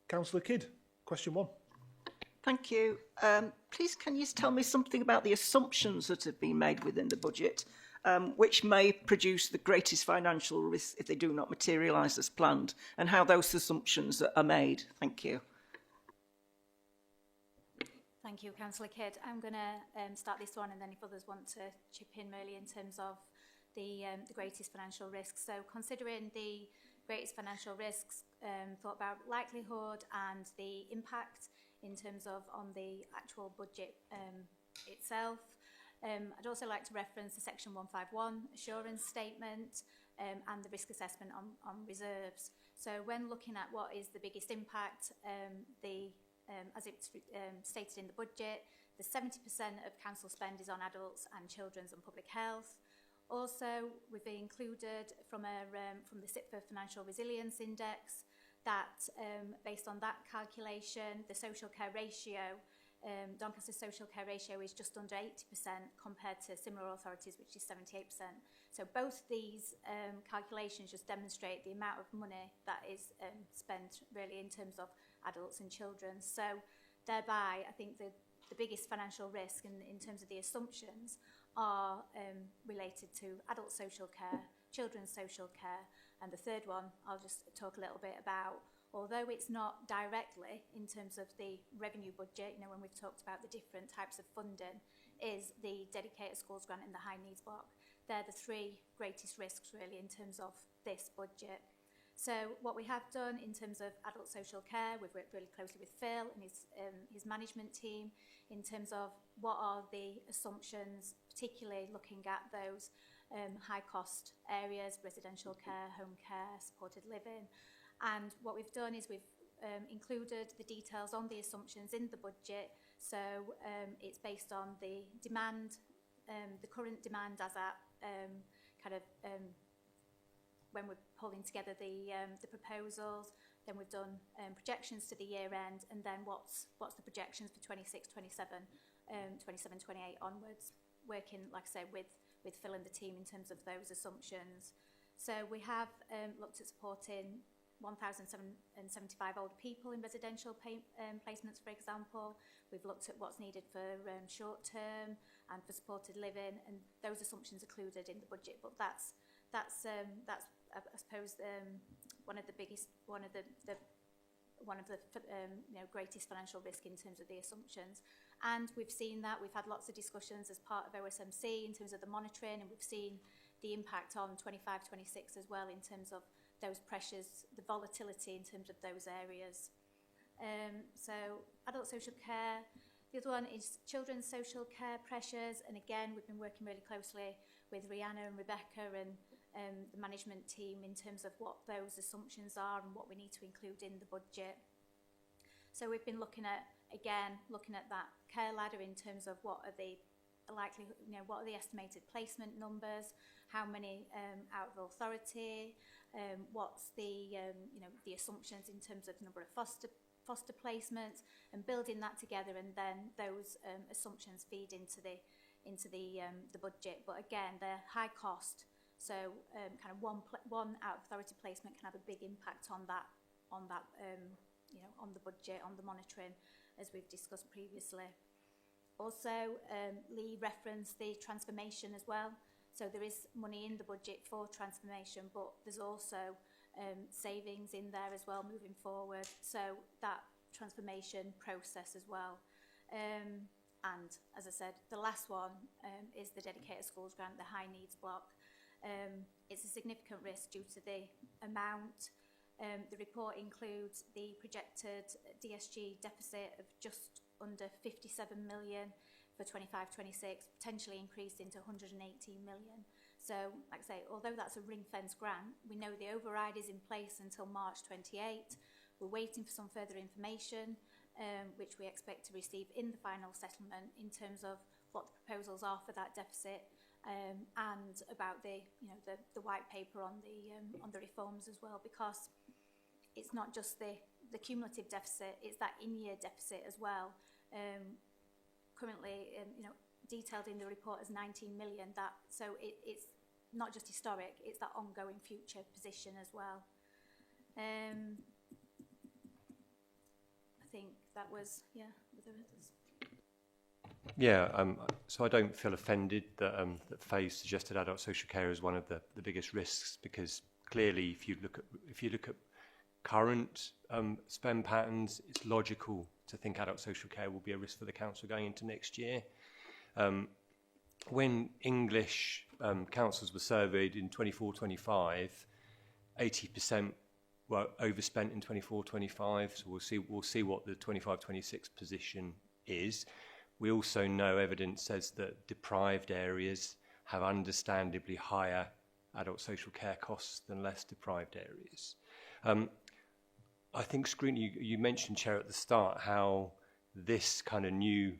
Councillor Kidd, question 1. Thank you. Please, can you tell me something about the assumptions that have been made within the budget, which may produce the greatest financial risk if they do not materialise as planned, and how those assumptions are made? Thank you. Thank you, Councillor Kidd. I'm going to start this one, and then if others want to chip in really in terms of the greatest financial risks. So considering the greatest financial risks, thought about likelihood and the impact in terms of on the actual budget itself. I'd also like to reference the Section 151 assurance statement and the risk assessment on reserves. So when looking at what is the biggest impact, as it's stated in the budget, the 70% of council spend is on adults and children's and public health. Also, we've included from the SIPFA Financial Resilience Index that based on that calculation, the social care ratio, Doncaster's social care ratio is just under 80% compared to similar authorities, which is 78%. So both these calculations just demonstrate the amount of money that is spent really in terms of adults and children. So thereby, I think the biggest financial risk in terms of the assumptions are related to adult social care, children's social care, and the third one I'll just talk a little bit about. Although it's not directly in terms of the revenue budget, when we've talked about the different types of funding, is the dedicated schools grant and the high needs block. They're the three greatest risks really in terms of this budget. So what we have done in terms of adult social care, we've worked really closely with Phil and his management team in terms of what are the assumptions, particularly looking at those high cost areas, residential care, home care, supported living. And what we've done is we've included the details on the assumptions in the budget. So it's based on the demand, the current demand as at when we're pulling together the proposals. Then we've done projections to the year end, and then what's the projections for 26, 27, 27, 28 onwards, working, like I say, with Phil and the team in terms of those assumptions. So we have looked at supporting 1,775 older people in residential placements, for example. We've looked at what's needed for short term and for supported living, and those assumptions are included in the budget. But that's I suppose one of the greatest financial risk in terms of the assumptions. And we've seen that. We've had lots of discussions as part of OSMC in terms of the monitoring, and we've seen the impact on 25, 26 as well in terms of those pressures, the volatility in terms of those areas. So adult social care. The other one is children's social care pressures, and again we've been working really closely with Rihanna and Rebecca and the management team in terms of what those assumptions are and what we need to include in the budget. So we've been looking at that care ladder in terms of what are the likely, what are the estimated placement numbers, how many out of authority, what's the the assumptions in terms of number of foster placements, and building that together, and then those assumptions feed into the budget. But again, they're high cost. So one out of authority placement can have a big impact on that on the budget, on the monitoring, as we've discussed previously. Also, Lee referenced the transformation as well. So there is money in the budget for transformation, but there's also savings in there as well moving forward. So that transformation process as well. And as I said, the last one is the dedicated schools grant, the high needs block. It's a significant risk due to the amount. The report includes the projected DSG deficit of just under 57 million for 25-26, potentially increased into 118 million. So, like I say, although that's a ring-fence grant, we know the override is in place until March 28. We're waiting for some further information, which we expect to receive in the final settlement in terms of what the proposals are for that deficit. And about the white paper on the reforms as well, because it's not just the cumulative deficit, it's that in-year deficit as well. Currently, detailed in the report as 19 million. So it's not just historic; it's that ongoing future position as well. I think that was Were there others? Yeah, so I don't feel offended that Faye suggested adult social care is one of the biggest risks, because clearly, if you look at current spend patterns, it's logical to think adult social care will be a risk for the council going into next year. When English councils were surveyed in 24-25, 80% were overspent in 24-25. So we'll see what the 25-26 position is. We also know evidence says that deprived areas have understandably higher adult social care costs than less deprived areas. I think Scrutiny, you mentioned, Chair, at the start, how this kind of new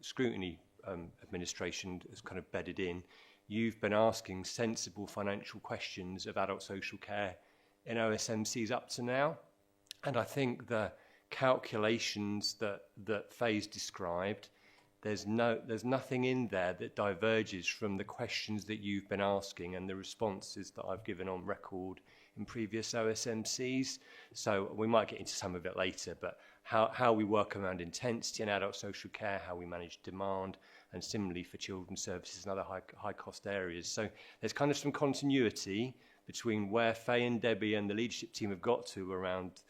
Scrutiny administration has kind of bedded in. You've been asking sensible financial questions of adult social care in OSMCs up to now. And I think the calculations that Faye's described, there's nothing in there that diverges from the questions that you've been asking and the responses that I've given on record in previous OSMCs. So we might get into some of it later, but how we work around intensity in adult social care, how we manage demand, and similarly for children's services and other high cost areas. So there's kind of some continuity between where Faye and Debbie and the leadership team have got to around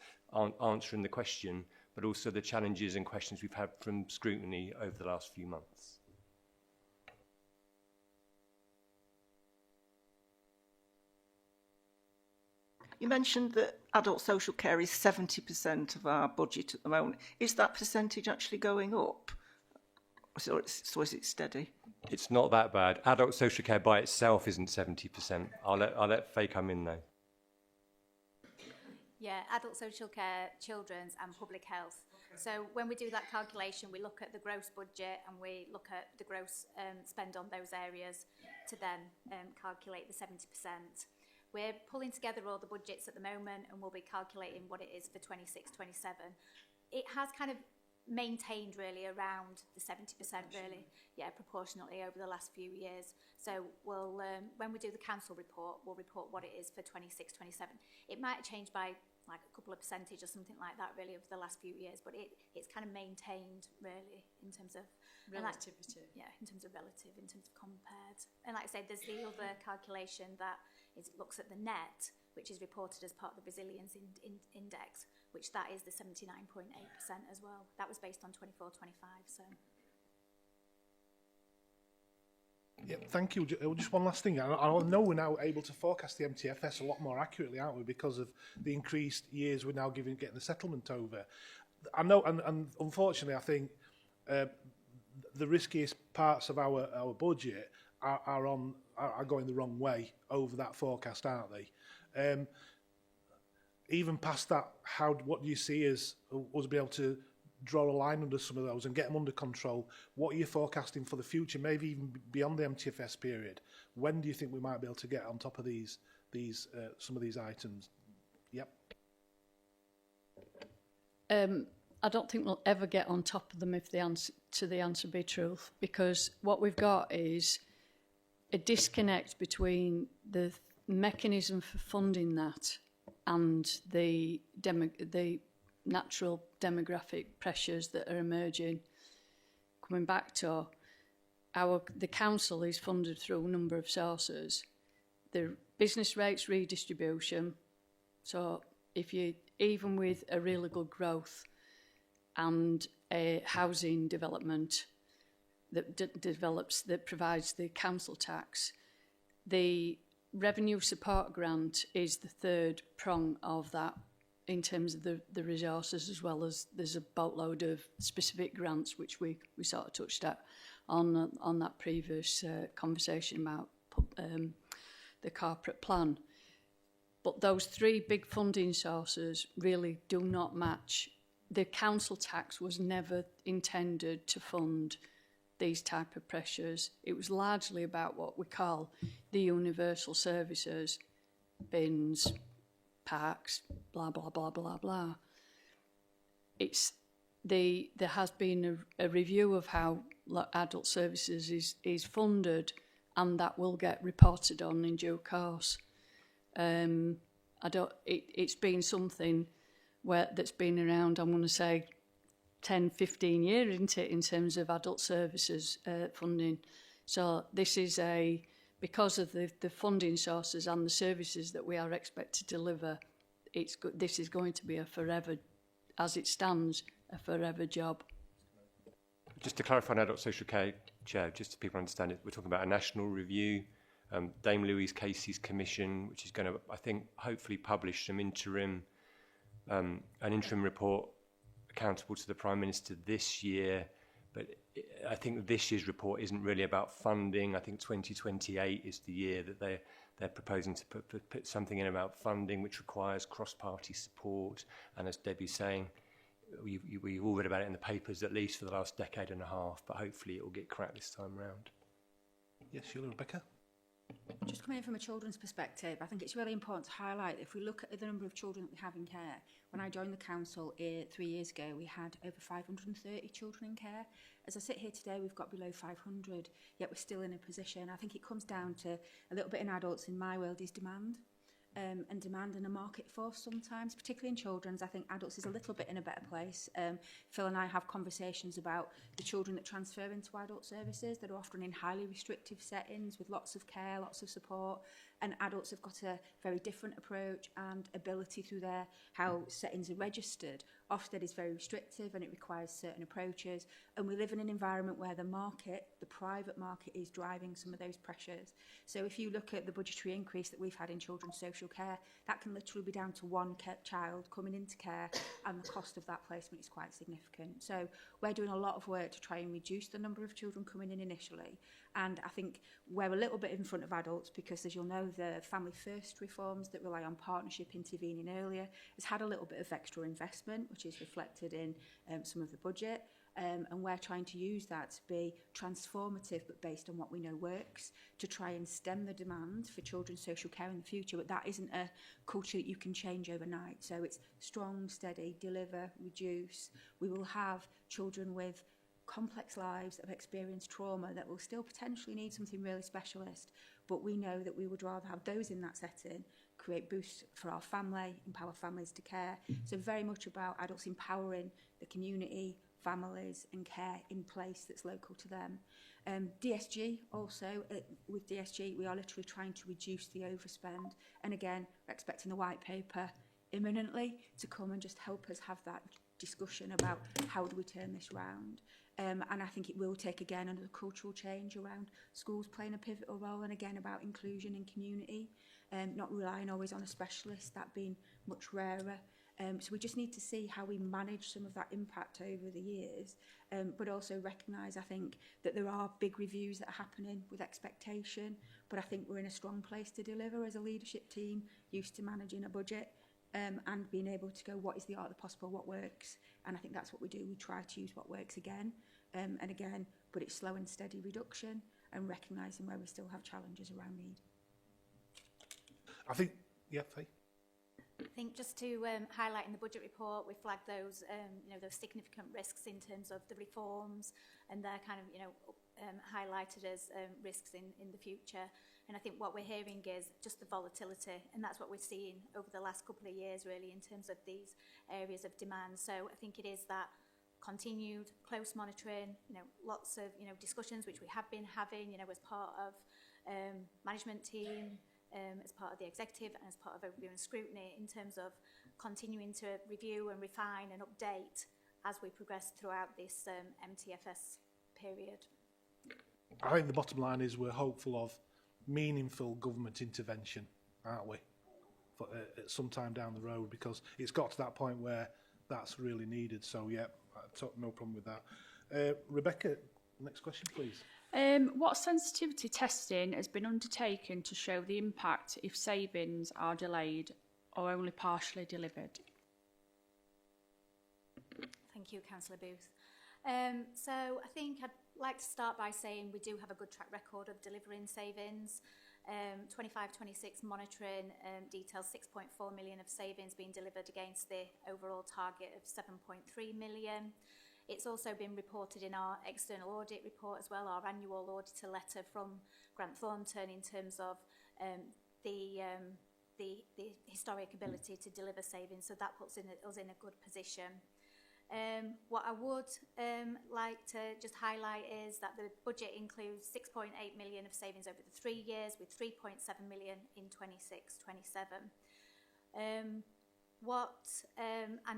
answering the question, but also the challenges and questions we've had from Scrutiny over the last few months. You mentioned that adult social care is 70% of our budget at the moment. Is that percentage actually going up? So is it steady? It's not that bad. Adult social care by itself isn't 70%. I'll let Faye come in though. Yeah, adult social care, children's and public health. So when we do that calculation, we look at the gross budget and we look at the gross spend on those areas to then calculate the 70%. We're pulling together all the budgets at the moment and we'll be calculating what it is for 26-27. It has kind of maintained really around the 70% really, yeah, proportionately over the last few years. So we'll, when we do the council report, we'll report what it is for 26-27. It might change by like a couple of percentage or something like that really over the last few years, but it's kind of maintained really in terms of Relativity. yeah, in terms of relative, in terms of compared. And like I said, there's the other calculation that looks at the net, which is reported as part of the resilience index, which that is the 79.8% as well. That was based on 24-25, so. Yeah, thank you. Just one last thing. I know we're now able to forecast the MTFS a lot more accurately, aren't we, because of the increased years we're now getting the settlement over. I know, and unfortunately, I think the riskiest parts of our budget are going the wrong way over that forecast, aren't they? Even past that, what do you see as us be able to draw a line under some of those and get them under control? What are you forecasting for the future, maybe even beyond the MTFS period? When do you think we might be able to get on top of these some of these items? Yep. I don't think we'll ever get on top of them if the answer be truth, because what we've got is a disconnect between the mechanism for funding that and the natural demographic pressures that are emerging. Coming back to the council is funded through a number of sources. The business rates redistribution. So if you, even with a really good growth and a housing development that provides the council tax, the revenue support grant is the third prong of that in terms of the resources, as well as there's a boatload of specific grants which we sort of touched at on that previous conversation about the corporate plan. But those three big funding sources really do not match. The council tax was never intended to fund these type of pressures. It was largely about what we call the universal services, bins, parks, blah, blah, blah, blah, blah. There has been a review of how adult services is funded, and that will get reported on in due course. It's been something that's been around, I'm going to say, 10, 15 years into it in terms of adult services funding. So this is because of the funding sources and the services that we are expected to deliver, this is going to be a forever, as it stands, a forever job. Just to clarify on adult social care, Chair, just so people understand it, we're talking about a national review, Dame Louise Casey's commission, which is going to, I think, hopefully publish some an interim report accountable to the Prime Minister this year, but I think this year's report isn't really about funding. I think 2028 is the year that they're proposing to put something in about funding, which requires cross-party support. And as Debbie's saying, we've all read about it in the papers at least for the last decade and a half, but hopefully it will get cracked this time round. Yes, Sheila, Rebecca? Just coming in from a children's perspective, I think it's really important to highlight, if we look at the number of children that we have in care, when I joined the council 3 years ago, we had over 530 children in care. As I sit here today, we've got below 500, yet we're still in a position. I think it comes down to a little bit in adults, in my world, is demand. And demand and a market force sometimes, particularly in children's. I think adults is a little bit in a better place. Phil and I have conversations about the children that transfer into adult services that are often in highly restrictive settings with lots of care, lots of support. And adults have got a very different approach and ability through their how settings are registered. Ofsted is very restrictive and it requires certain approaches. And we live in an environment where the market, the private market, is driving some of those pressures. So if you look at the budgetary increase that we've had in children's social care, that can literally be down to one child coming into care, and the cost of that placement is quite significant. So we're doing a lot of work to try and reduce the number of children coming in initially. And I think we're a little bit in front of adults because, as you'll know, the Family First reforms that rely on partnership intervening earlier has had a little bit of extra investment, which is reflected in some of the budget. And we're trying to use that to be transformative, but based on what we know works, to try and stem the demand for children's social care in the future. But that isn't a culture that you can change overnight. So it's strong, steady, deliver, reduce. We will have children with complex lives of experienced trauma that will still potentially need something really specialist, but we know that we would rather have those in that setting, create boosts for our family, empower families to care. So very much about adults empowering the community, families and care in place that's local to them. DSG also, with DSG we are literally trying to reduce the overspend, and again we're expecting the white paper imminently to come and just help us have that discussion about how do we turn this round. And I think it will take, again, another cultural change around schools playing a pivotal role, and again about inclusion in community, not relying always on a specialist, that being much rarer. So we just need to see how we manage some of that impact over the years, but also recognise, I think, that there are big reviews that are happening with expectation, but I think we're in a strong place to deliver as a leadership team, used to managing a budget, and being able to go, what is the art of the possible, what works? And I think that's what we do. We try to use what works again and again, but it's slow and steady reduction and recognising where we still have challenges around need. I think, yeah, Faye. I think just to highlight in the budget report, we flagged those, those significant risks in terms of the reforms, and they're kind of, highlighted as risks in the future. And I think what we're hearing is just the volatility, and that's what we're seeing over the last couple of years, really, in terms of these areas of demand. So I think it is that continued close monitoring, lots of, discussions which we have been having, as part of management team, as part of the executive and as part of overview and scrutiny, in terms of continuing to review and refine and update as we progress throughout this MTFS period. I think the bottom line is we're hopeful of meaningful government intervention, aren't we, for, at some time down the road, because it's got to that point where that's really needed. So, yeah, no problem with that. Rebecca, next question, please. What sensitivity testing has been undertaken to show the impact if savings are delayed or only partially delivered? Thank you, Councillor Booth. So I think I'd like to start by saying we do have a good track record of delivering savings. 25-26 monitoring details 6.4 million of savings being delivered against the overall target of 7.3 million. It's also been reported in our external audit report as well, our annual auditor letter from Grant Thornton, in terms of the historic ability to deliver savings. So that puts us in a good position. What I would like to just highlight is that the budget includes 6.8 million of savings over the 3 years, with 3.7 million in 26-27. And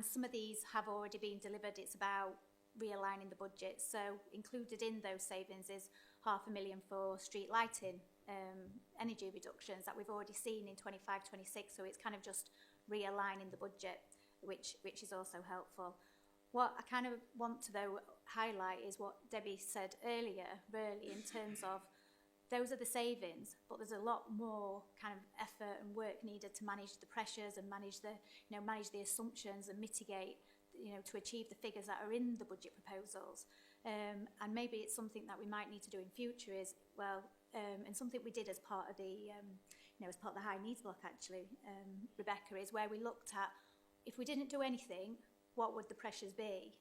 some of these have already been delivered. It's about realigning the budget. So included in those savings is $500,000 for street lighting, energy reductions that we've already seen in 25-26. So it's kind of just realigning the budget, which is also helpful. What I kind of want to, though, highlight is what Debbie said earlier, really, in terms of those are the savings, but there's a lot more kind of effort and work needed to manage the pressures and manage the assumptions and mitigate, to achieve the figures that are in the budget proposals. And maybe it's something that we might need to do in future is, and something we did as part of the, as part of the high needs block, actually, Rebecca, is where we looked at, if we didn't do anything, what would the pressures be?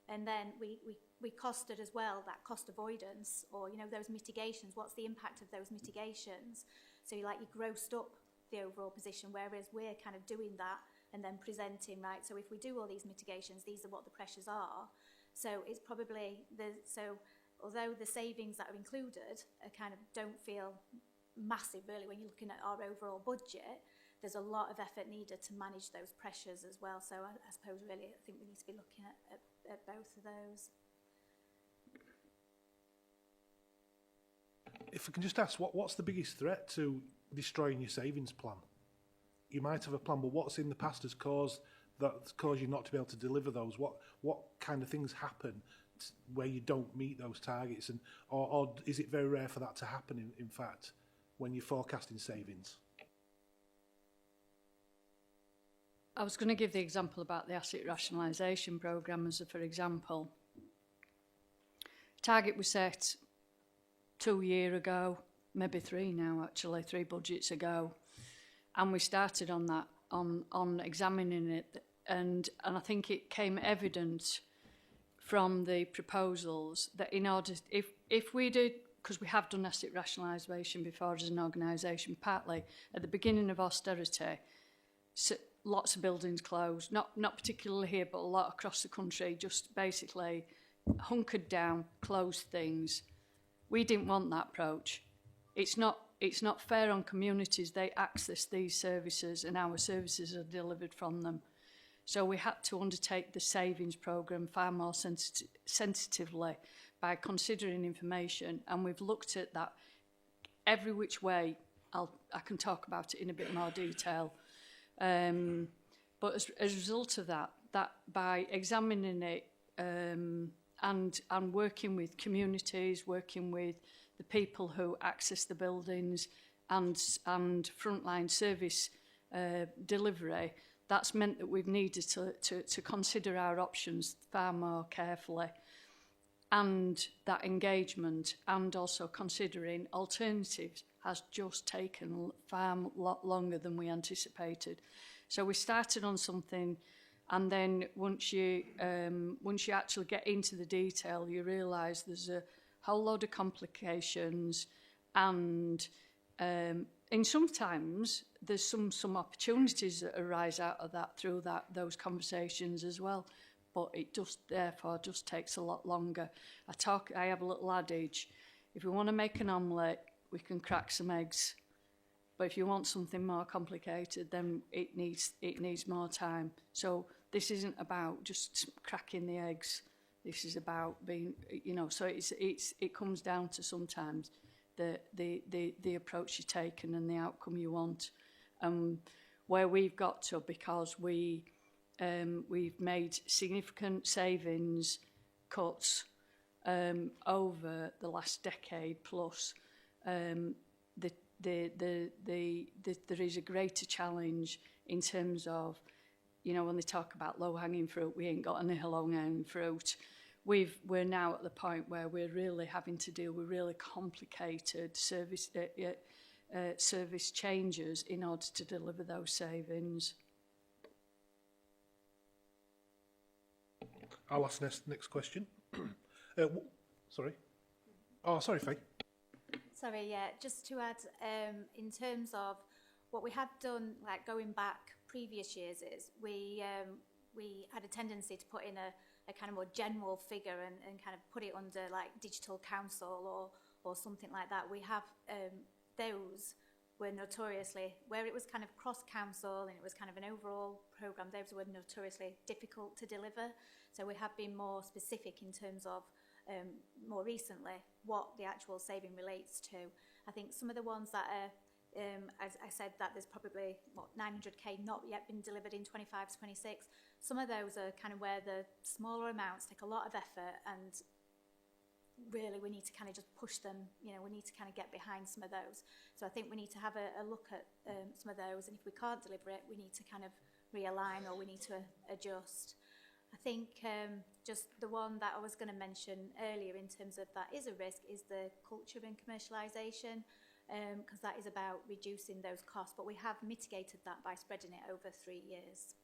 And then we costed as well that cost avoidance, or those mitigations. What's the impact of those mitigations? So you grossed up the overall position, whereas we're kind of doing that and then presenting, right? So if we do all these mitigations, these are what the pressures are. So it's probably although the savings that are included are kind of don't feel massive, really, when you're looking at our overall budget. There's a lot of effort needed to manage those pressures as well. So I suppose really I think we need to be looking at both of those. If I can just ask, what's the biggest threat to destroying your savings plan? You might have a plan, but what's in the past has caused you not to be able to deliver those? What kind of things happen where you don't meet those targets, and or is it very rare for that to happen? In fact, when you're forecasting savings. I was going to give the example about the asset rationalisation programme as for example. Target was set 2 years ago, maybe 3 now actually, 3 budgets ago, and we started on that, on examining it, and I think it came evident from the proposals that in order, if we did, because we have done asset rationalisation before as an organisation, partly at the beginning of austerity, so lots of buildings closed, not particularly here, but a lot across the country, just basically hunkered down, closed things. We didn't want that approach. It's not fair on communities. They access these services and our services are delivered from them. So we had to undertake the savings programme far more sensitively by considering information, and we've looked at that every which way. I can talk about it in a bit more detail. But as a result of that by examining it and working with communities, working with the people who access the buildings and frontline service delivery, that's meant that we've needed to consider our options far more carefully, and that engagement and also considering alternatives has just taken far longer than we anticipated. So we started on something, and then once you actually get into the detail, you realise there's a whole load of complications, and in sometimes there's some opportunities that arise out of that through those conversations as well. But it therefore takes a lot longer. I have a little adage: if we want to make an omelette, we can crack some eggs. But if you want something more complicated, then it needs more time. So this isn't about just cracking the eggs. This is about being, so it comes down to sometimes the approach you take and the outcome you want. Where we've got to, because we've made significant savings cuts over the last decade plus. There is a greater challenge in terms of, when they talk about low-hanging fruit, we ain't got any low-hanging fruit. We're now at the point where we're really having to deal with really complicated service changes in order to deliver those savings. I'll ask next question. Sorry. Oh, sorry, Faye. Sorry, yeah, just to add, in terms of what we have done, like going back previous years, is we had a tendency to put in a kind of more general figure and kind of put it under like digital council or something like that. We have those were notoriously, where it was kind of cross-council and it was kind of an overall programme, those were notoriously difficult to deliver. So we have been more specific in terms of more recently what the actual saving relates to. I think some of the ones that are, as I said, that there's probably 900k not yet been delivered in 25 to 26. Some of those are kind of where the smaller amounts take a lot of effort, and really we need to kind of just push them, we need to kind of get behind some of those. So I think we need to have a look at some of those, and if we can't deliver it, we need to kind of realign or we need to adjust. I think just the one that I was going to mention earlier in terms of that is a risk is the culture and commercialisation, because that is about reducing those costs, but we have mitigated that by spreading it over 3 years.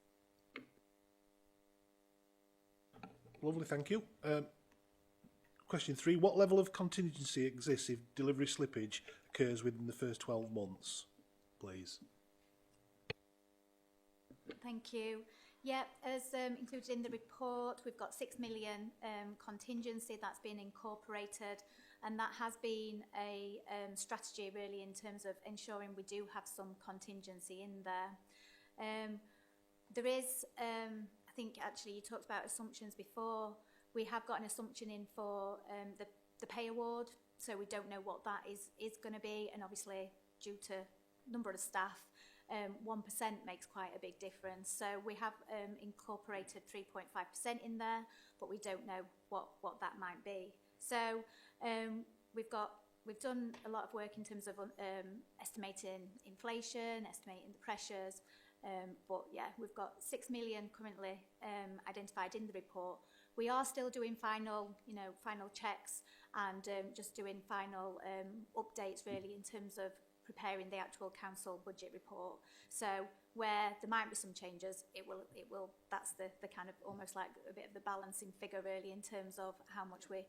Lovely, thank you. Question 3, what level of contingency exists if delivery slippage occurs within the first 12 months, please? Thank you. Yeah, as included in the report, we've got 6 million contingency that's been incorporated. and that has been a strategy really in terms of ensuring we do have some contingency in there. There is, I think actually you talked about assumptions before. We have got an assumption in for the pay award, so we don't know what that is going to be, and obviously due to number of staff, 1% makes quite a big difference. So we have incorporated 3.5% in there, but we don't know what that might be. So we've done a lot of work in terms of estimating inflation, estimating the pressures, but yeah, we've got 6 million currently identified in the report. We are still doing final checks and just doing final updates really in terms of preparing the actual council budget report. So where there might be some changes, it will. That's the kind of almost like a bit of the balancing figure really in terms of how much we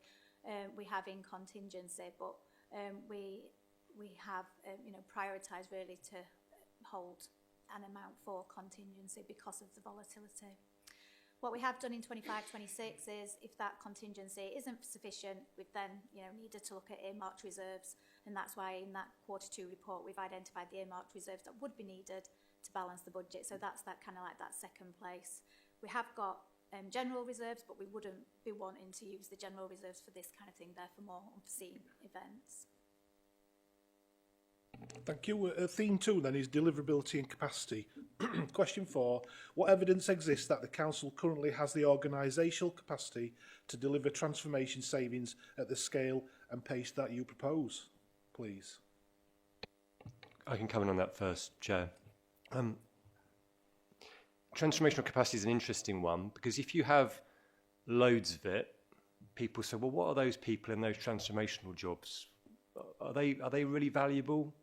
have in contingency. But we have prioritised really to hold an amount for contingency because of the volatility. What we have done in 25-26 is if that contingency isn't sufficient, we've then needed to look at earmarked reserves, and that's why in that Q2 report we've identified the earmarked reserves that would be needed to balance the budget. So that's that kind of like that second place. We have got general reserves, but we wouldn't be wanting to use the general reserves for this kind of thing. They're for more unforeseen events. Thank you. Theme 2 then is deliverability and capacity. Question 4. What evidence exists that the council currently has the organisational capacity to deliver transformation savings at the scale and pace that you propose? Please. I can come in on that first, Chair. Transformational capacity is an interesting one because if you have loads of it, people say, well, what are those people in those transformational jobs? Are they really valuable?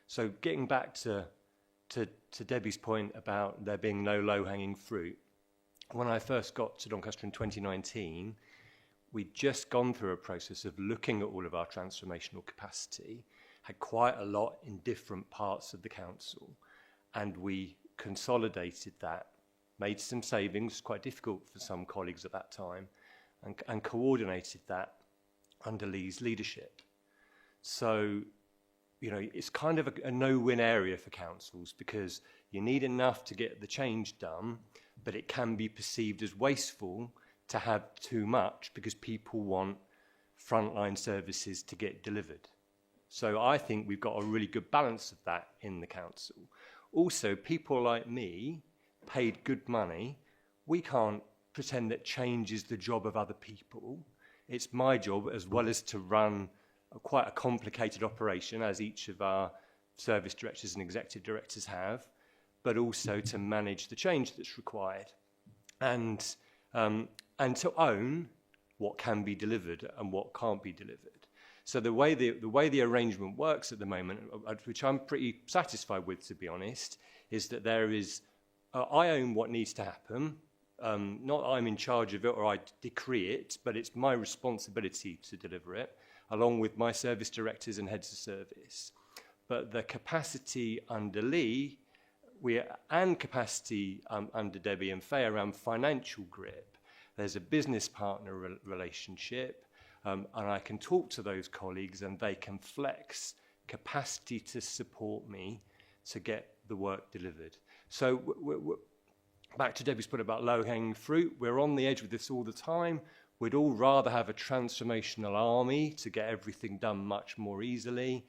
So getting back to Debbie's point about there being no low-hanging fruit, when I first got to Doncaster in 2019, we'd just gone through a process of looking at all of our transformational capacity, had quite a lot in different parts of the council, and we consolidated that, made some savings, quite difficult for some colleagues at that time, and coordinated that under Lee's leadership. So, it's kind of a no-win area for councils because you need enough to get the change done, but it can be perceived as wasteful to have too much because people want frontline services to get delivered. So I think we've got a really good balance of that in the council. Also, people like me paid good money. We can't pretend that change is the job of other people. It's my job as well as to run quite a complicated operation, as each of our service directors and executive directors have, but also to manage the change that's required and to own what can be delivered and what can't be delivered. So the way the arrangement works at the moment, which I'm pretty satisfied with, to be honest, is that there is I own what needs to happen. Not I'm in charge of it or I decree it, but it's my responsibility to deliver it, along with my service directors and heads of service. But the capacity under Lee and capacity under Debbie and Faye around financial grip, there's a business partner relationship, and I can talk to those colleagues and they can flex capacity to support me to get the work delivered. So we're back to Debbie's point about low-hanging fruit. We're on the edge with this all the time. We'd all rather have a transformational army to get everything done much more easily,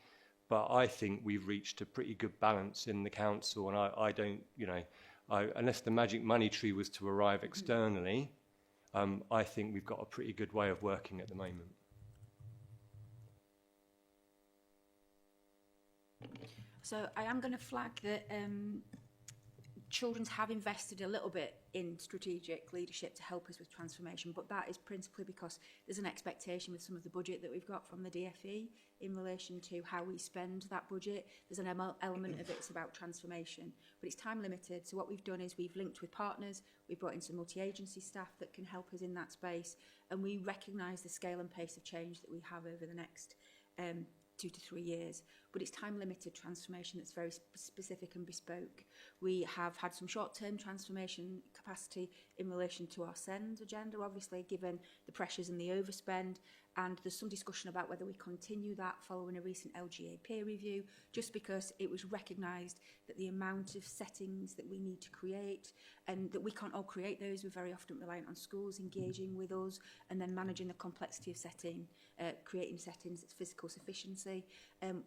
but I think we've reached a pretty good balance in the council, and I don't, unless the magic money tree was to arrive externally, I think we've got a pretty good way of working at the moment. So I am going to flag that Children's have invested a little bit in strategic leadership to help us with transformation, but that is principally because there's an expectation with some of the budget that we've got from the DFE in relation to how we spend that budget. There's an element of it's about transformation, but it's time limited. So what we've done is we've linked with partners, we've brought in some multi-agency staff that can help us in that space, and we recognise the scale and pace of change that we have over the next 2 to 3 years. but it's time-limited transformation that's very specific and bespoke. We have had some short-term transformation capacity in relation to our SEND agenda, obviously, given the pressures and the overspend, and there's some discussion about whether we continue that following a recent LGA peer review, just because it was recognised that the amount of settings that we need to create, and that we can't all create those, we're very often reliant on schools engaging with us, and then managing the complexity of creating settings, its physical sufficiency.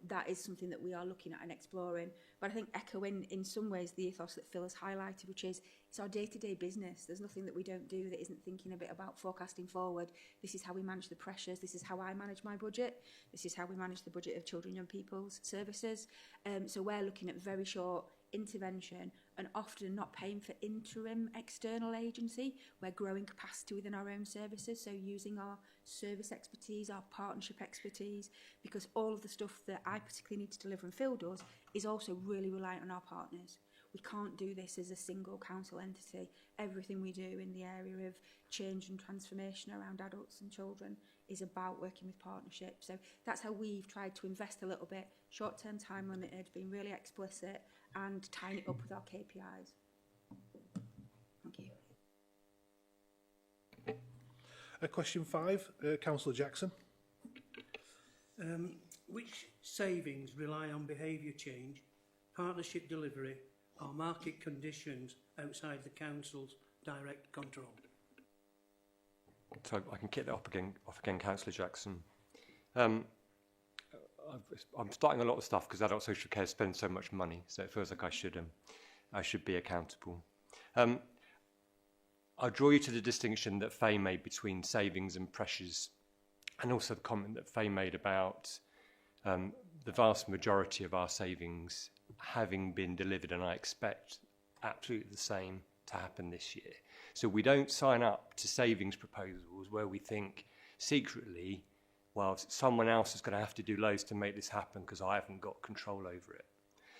That is something that we are looking at and exploring. But I think echoing in some ways the ethos that Phil has highlighted, which is it's our day-to-day business. There's nothing that we don't do that isn't thinking a bit about forecasting forward. This is how we manage the pressures. This is how I manage my budget. This is how we manage the budget of children and young people's services. So we're looking at very short intervention and often not paying for interim external agency. We're growing capacity within our own services, so using our service expertise, our partnership expertise, because all of the stuff that I particularly need to deliver and Phil does is also really reliant on our partners. We can't do this as a single council entity. Everything we do in the area of change and transformation around adults and children is about working with partnerships. So that's how we've tried to invest a little bit, short-term, time limited, being really explicit and tying it up with our KPIs. Thank you. Question 5, Councillor Jackson. Which savings rely on behaviour change, partnership delivery or market conditions outside the council's direct control? So I can kick that off again, Councillor Jackson. I'm starting a lot of stuff because adult social care spends so much money, so it feels like I should be accountable. I'll draw you to the distinction that Faye made between savings and pressures, and also the comment that Faye made about the vast majority of our savings having been delivered, and I expect absolutely the same to happen this year. So we don't sign up to savings proposals where we think secretly, well, someone else is going to have to do loads to make this happen because I haven't got control over it.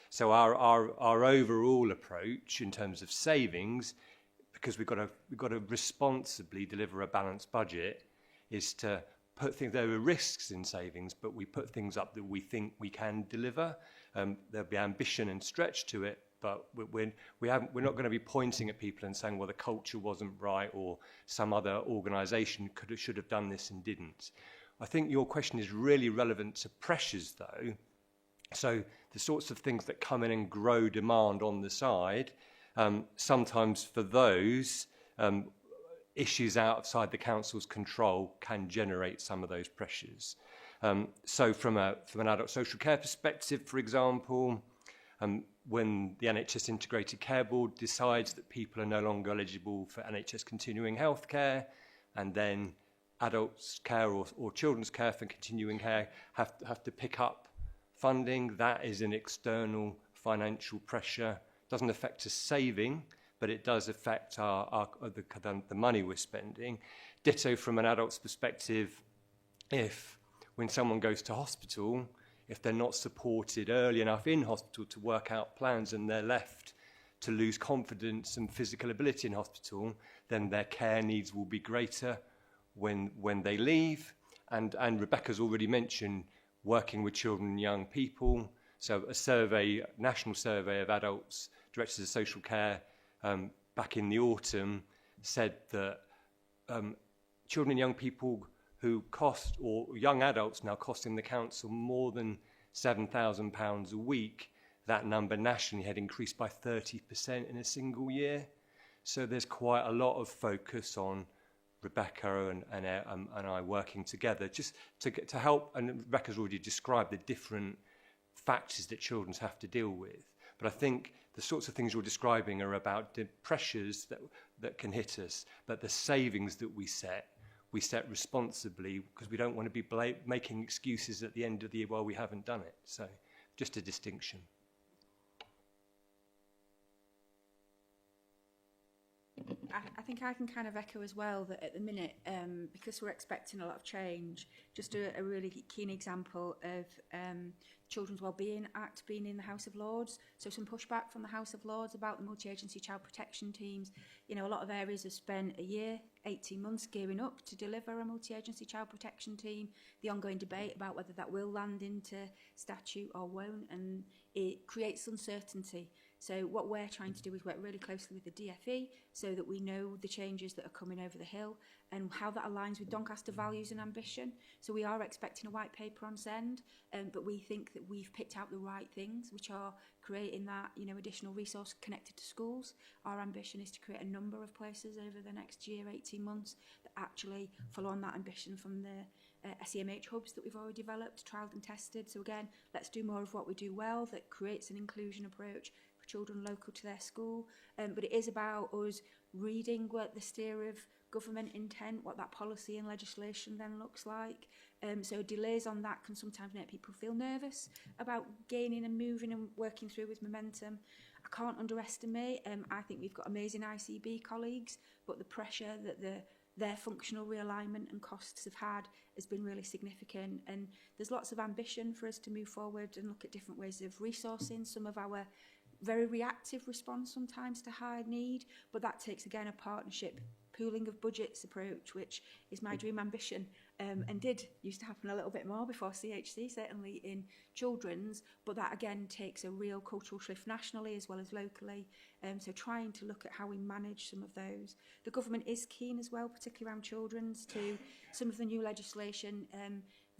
So our overall approach in terms of savings, because we've got to responsibly deliver a balanced budget, is to put things, there are risks in savings, but we put things up that we think we can deliver. There'll be ambition and stretch to it, but we're not going to be pointing at people and saying, well, the culture wasn't right or some other organisation should have done this and didn't. I think your question is really relevant to pressures, though. So the sorts of things that come in and grow demand on the side, sometimes for those, issues outside the council's control can generate some of those pressures. So from an adult social care perspective, for example, when the NHS Integrated Care Board decides that people are no longer eligible for NHS continuing health care, and then adults care or children's care for continuing care have to pick up funding, that is an external financial pressure. Doesn't affect us saving, but it does affect the money we're spending. Ditto from an adult's perspective, if when someone goes to hospital, if they're not supported early enough in hospital to work out plans and they're left to lose confidence and physical ability in hospital, then their care needs will be greater when they leave. And Rebecca's already mentioned working with children and young people. So a national survey of adults, directors of social care, back in the autumn said that children and young people who cost, or young adults now costing the council more than £7,000 a week, that number nationally had increased by 30% in a single year. So there's quite a lot of focus on Rebecca and I working together just to help, and Rebecca's already described the different factors that children have to deal with. But I think the sorts of things you're describing are about the pressures that can hit us, but the savings that we set responsibly, because we don't want to be making excuses at the end of the year while we haven't done it. So just a distinction. I think I can kind of echo as well that at the minute, because we're expecting a lot of change, just a really keen example of Children's Wellbeing Act being in the House of Lords. So some pushback from the House of Lords about the multi-agency child protection teams. You know, a lot of areas have spent a year, 18 months gearing up to deliver a multi-agency child protection team. The ongoing debate about whether that will land into statute or won't, and it creates uncertainty. So what we're trying to do is work really closely with the DFE so that we know the changes that are coming over the hill and how that aligns with Doncaster values and ambition. So we are expecting a white paper on Send, but we think that we've picked out the right things, which are creating that, you know, additional resource connected to schools. Our ambition is to create a number of places over the next year, 18 months, that actually follow on that ambition from the SEMH hubs that we've already developed, trialled and tested. So again, let's do more of what we do well that creates an inclusion approach for children local to their school. But it is about us reading what the steer of government intent, what that policy and legislation then looks like. So delays on that can sometimes make people feel nervous about gaining and moving and working through with momentum. I can't underestimate, I think we've got amazing ICB colleagues, but the pressure that their functional realignment and costs have had has been really significant, and there's lots of ambition for us to move forward and look at different ways of resourcing some of our very reactive response sometimes to high need, but that takes again a partnership pooling of budgets approach, which is my dream ambition, and used to happen a little bit more before CHC, certainly in children's, but that again takes a real cultural shift nationally as well as locally. So trying to look at how we manage some of those. The government is keen as well, particularly around children's, to some of the new legislation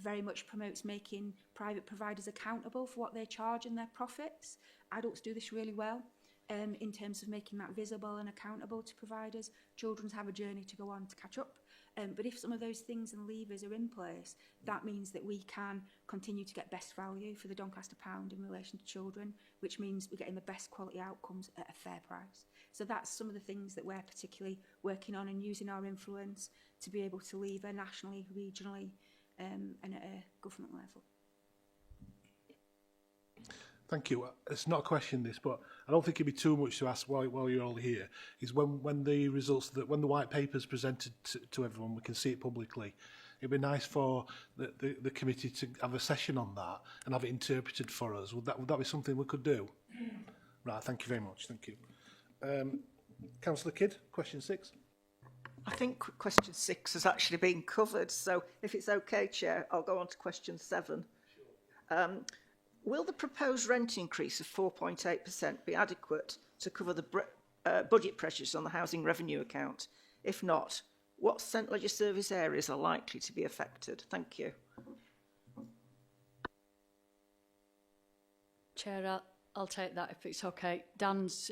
very much promotes making private providers accountable for what they charge and their profits. Adults do this really well in terms of making that visible and accountable to providers. Children's have a journey to go on to catch up. But if some of those things and levers are in place, that means that we can continue to get best value for the Doncaster pound in relation to children, which means we're getting the best quality outcomes at a fair price. So that's some of the things that we're particularly working on and using our influence to be able to lever nationally, regionally, and at a government level. Thank you. It's not a question, this, but I don't think it'd be too much to ask while you're all here. Is when the results, when the white paper's presented to everyone, we can see it publicly. It'd be nice for the committee to have a session on that and have it interpreted for us. Would that be something we could do? Right. Thank you very much. Thank you. Councillor Kidd, question 6. I think question 6 has actually been covered, so if it's okay, Chair, I'll go on to question 7. Will the proposed rent increase of 4.8% be adequate to cover the budget pressures on the housing revenue account? If not, what St Leger service areas are likely to be affected? Thank you. Chair, I'll take that if it's okay. Dan's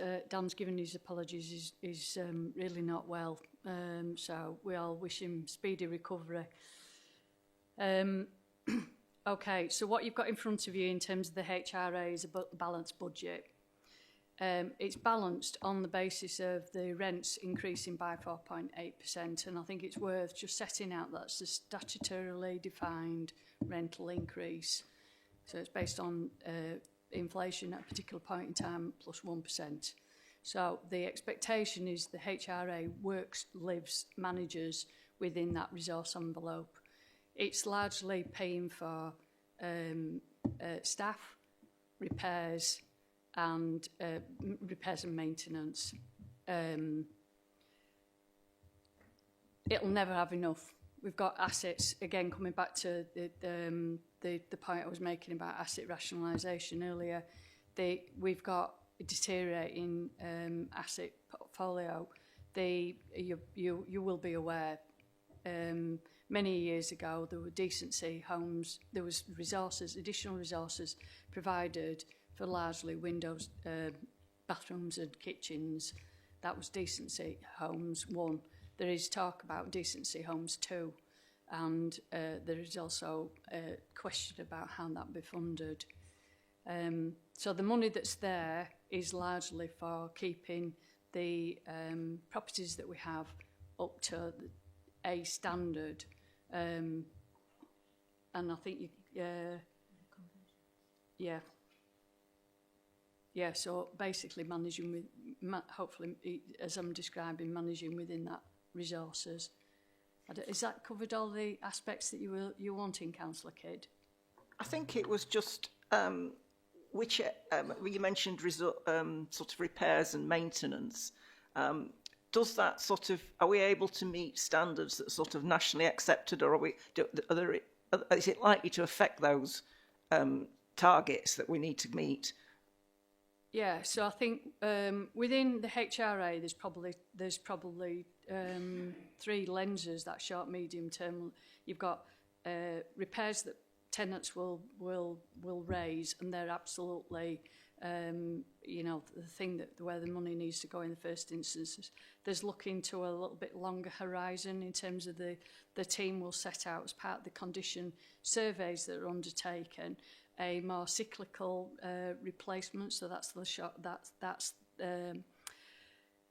given his apologies. He's really not well, so we all wish him speedy recovery. Okay, so what you've got in front of you in terms of the HRA is a balanced budget. It's balanced on the basis of the rents increasing by 4.8%, and I think it's worth just setting out that's a statutorily defined rental increase. So it's based on inflation at a particular point in time plus 1%. So the expectation is the HRA works, lives, manages within that resource envelope. It's largely paying for staff, repairs and maintenance. It'll never have enough. We've got assets, again, coming back to the point I was making about asset rationalisation earlier. We've got a deteriorating asset portfolio. You will be aware, many years ago, there were decency homes. There was additional resources provided for largely windows, bathrooms and kitchens. That was decency homes 1. There is talk about decency homes 2. And there is also a question about how that be funded. So the money that's there is largely for keeping the properties that we have up to a standard. And I think so basically managing hopefully, as I'm describing, managing within that resources. Is that covered all the aspects that you want in, Councillor Kidd? I think it was just which you mentioned sort of repairs and maintenance. Does that sort of, are we able to meet standards that are sort of nationally accepted, or is it likely to affect those targets that we need to meet? Yeah, so I think within the HRA, there's probably 3 lenses, that short, medium term. You've got repairs that tenants will raise, and they're absolutely, the thing that where the money needs to go in the first instance. There's looking to a little bit longer horizon in terms of the team will set out as part of the condition surveys that are undertaken a more cyclical replacement. So that's the short, that's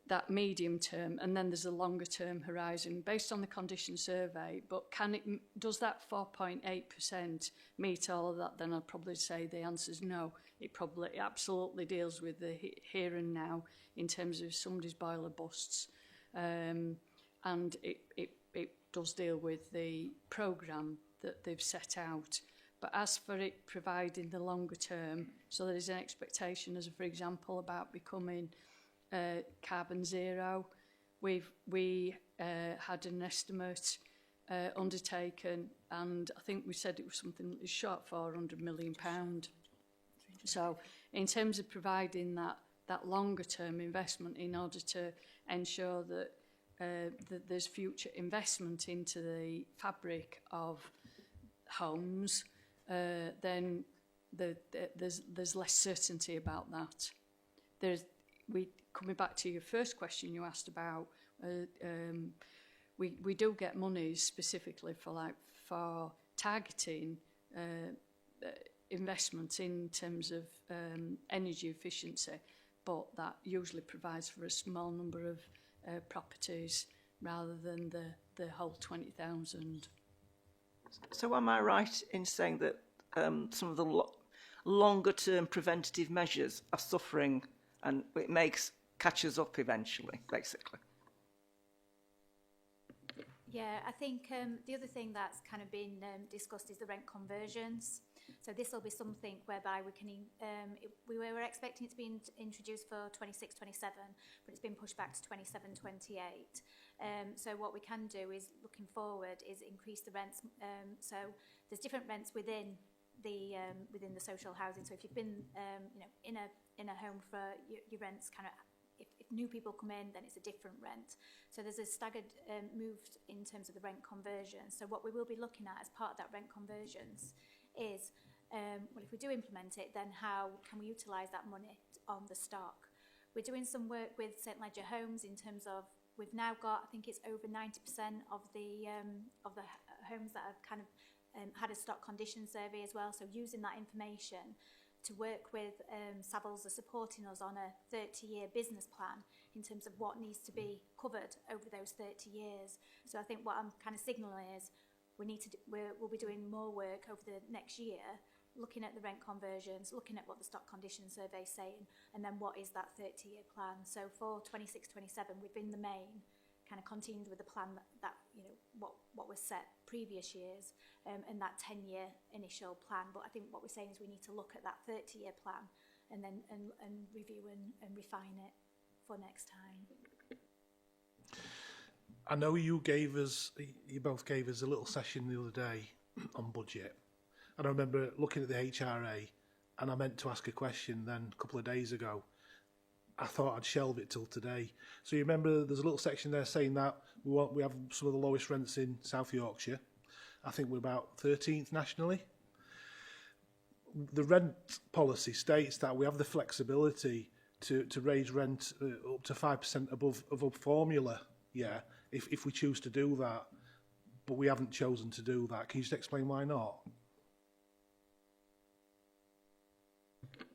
that medium term, and then there's a longer term horizon based on the condition survey. But does that 4.8% meet all of that? Then I'd probably say the answer is no. It absolutely deals with the here and now in terms of if somebody's boiler busts, and it does deal with the programme that they've set out. But as for it providing the longer term, so there is an expectation, as for example, about becoming carbon zero. We had an estimate undertaken, and I think we said it was something that was short £400 million. So in terms of providing that longer term investment in order to ensure that there's future investment into the fabric of homes, then there's less certainty about that. Coming back to your first question you asked about, we do get money specifically for targeting investment in terms of energy efficiency, but that usually provides for a small number of properties rather than the whole 20,000. So am I right in saying that some of the longer term preventative measures are suffering, and it catches up eventually, basically? Yeah, I think the other thing that's kind of been discussed is the rent conversions. So this will be something whereby we can, we were expecting it to be introduced for 26-27, but it's been pushed back to 27-28. So what we can do is, looking forward, is increase the rents. So there's different rents within the social housing. So if you've been in a home for your rents kind of, if new people come in, then it's a different rent. So there's a staggered move in terms of the rent conversion. So what we will be looking at as part of that rent conversions is, well, if we do implement it, then how can we utilise that money on the stock? We're doing some work with St Ledger Homes in terms of, we've now got, I think it's over 90% of the homes that have kind of had a stock condition survey as well. So using that information to work with Savills are supporting us on a 30-year business plan in terms of what needs to be covered over those 30 years. So I think what I'm kind of signalling is we'll be doing more work over the next year, looking at the rent conversions, looking at what the stock condition survey is saying, and then what is that 30-year plan. So for 26-27, we've in the main kind of continued with the plan that what was set previous years, and that 10-year initial plan. But I think what we're saying is we need to look at that 30-year plan and then and review and refine it for next time. I know you both gave us a little session the other day on budget, and I remember looking at the HRA, and I meant to ask a question then a couple of days ago. I thought I'd shelve it till today. So you remember there's a little section there saying that we have some of the lowest rents in South Yorkshire. I think we're about 13th nationally. The rent policy states that we have the flexibility to raise rent up to 5% above formula, if we choose to do that. But we haven't chosen to do that. Can you just explain why not?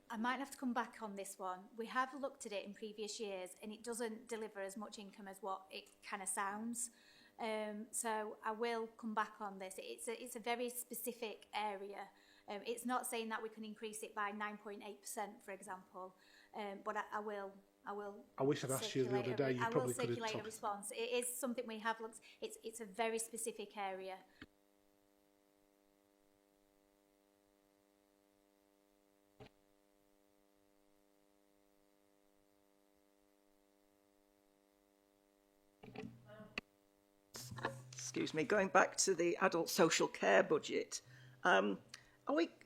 I might have to come back on this one. We have looked at it in previous years, and it doesn't deliver as much income as what it kind of sounds. So I will come back on this. It's a very specific area. It's not saying that we can increase it by 9.8%, for example, but I will I will. I wish I'd asked you the other day. You I will probably could have circulate a talked. response. It is something we have looked. It's a very specific area. Excuse me, going back to the adult social care budget,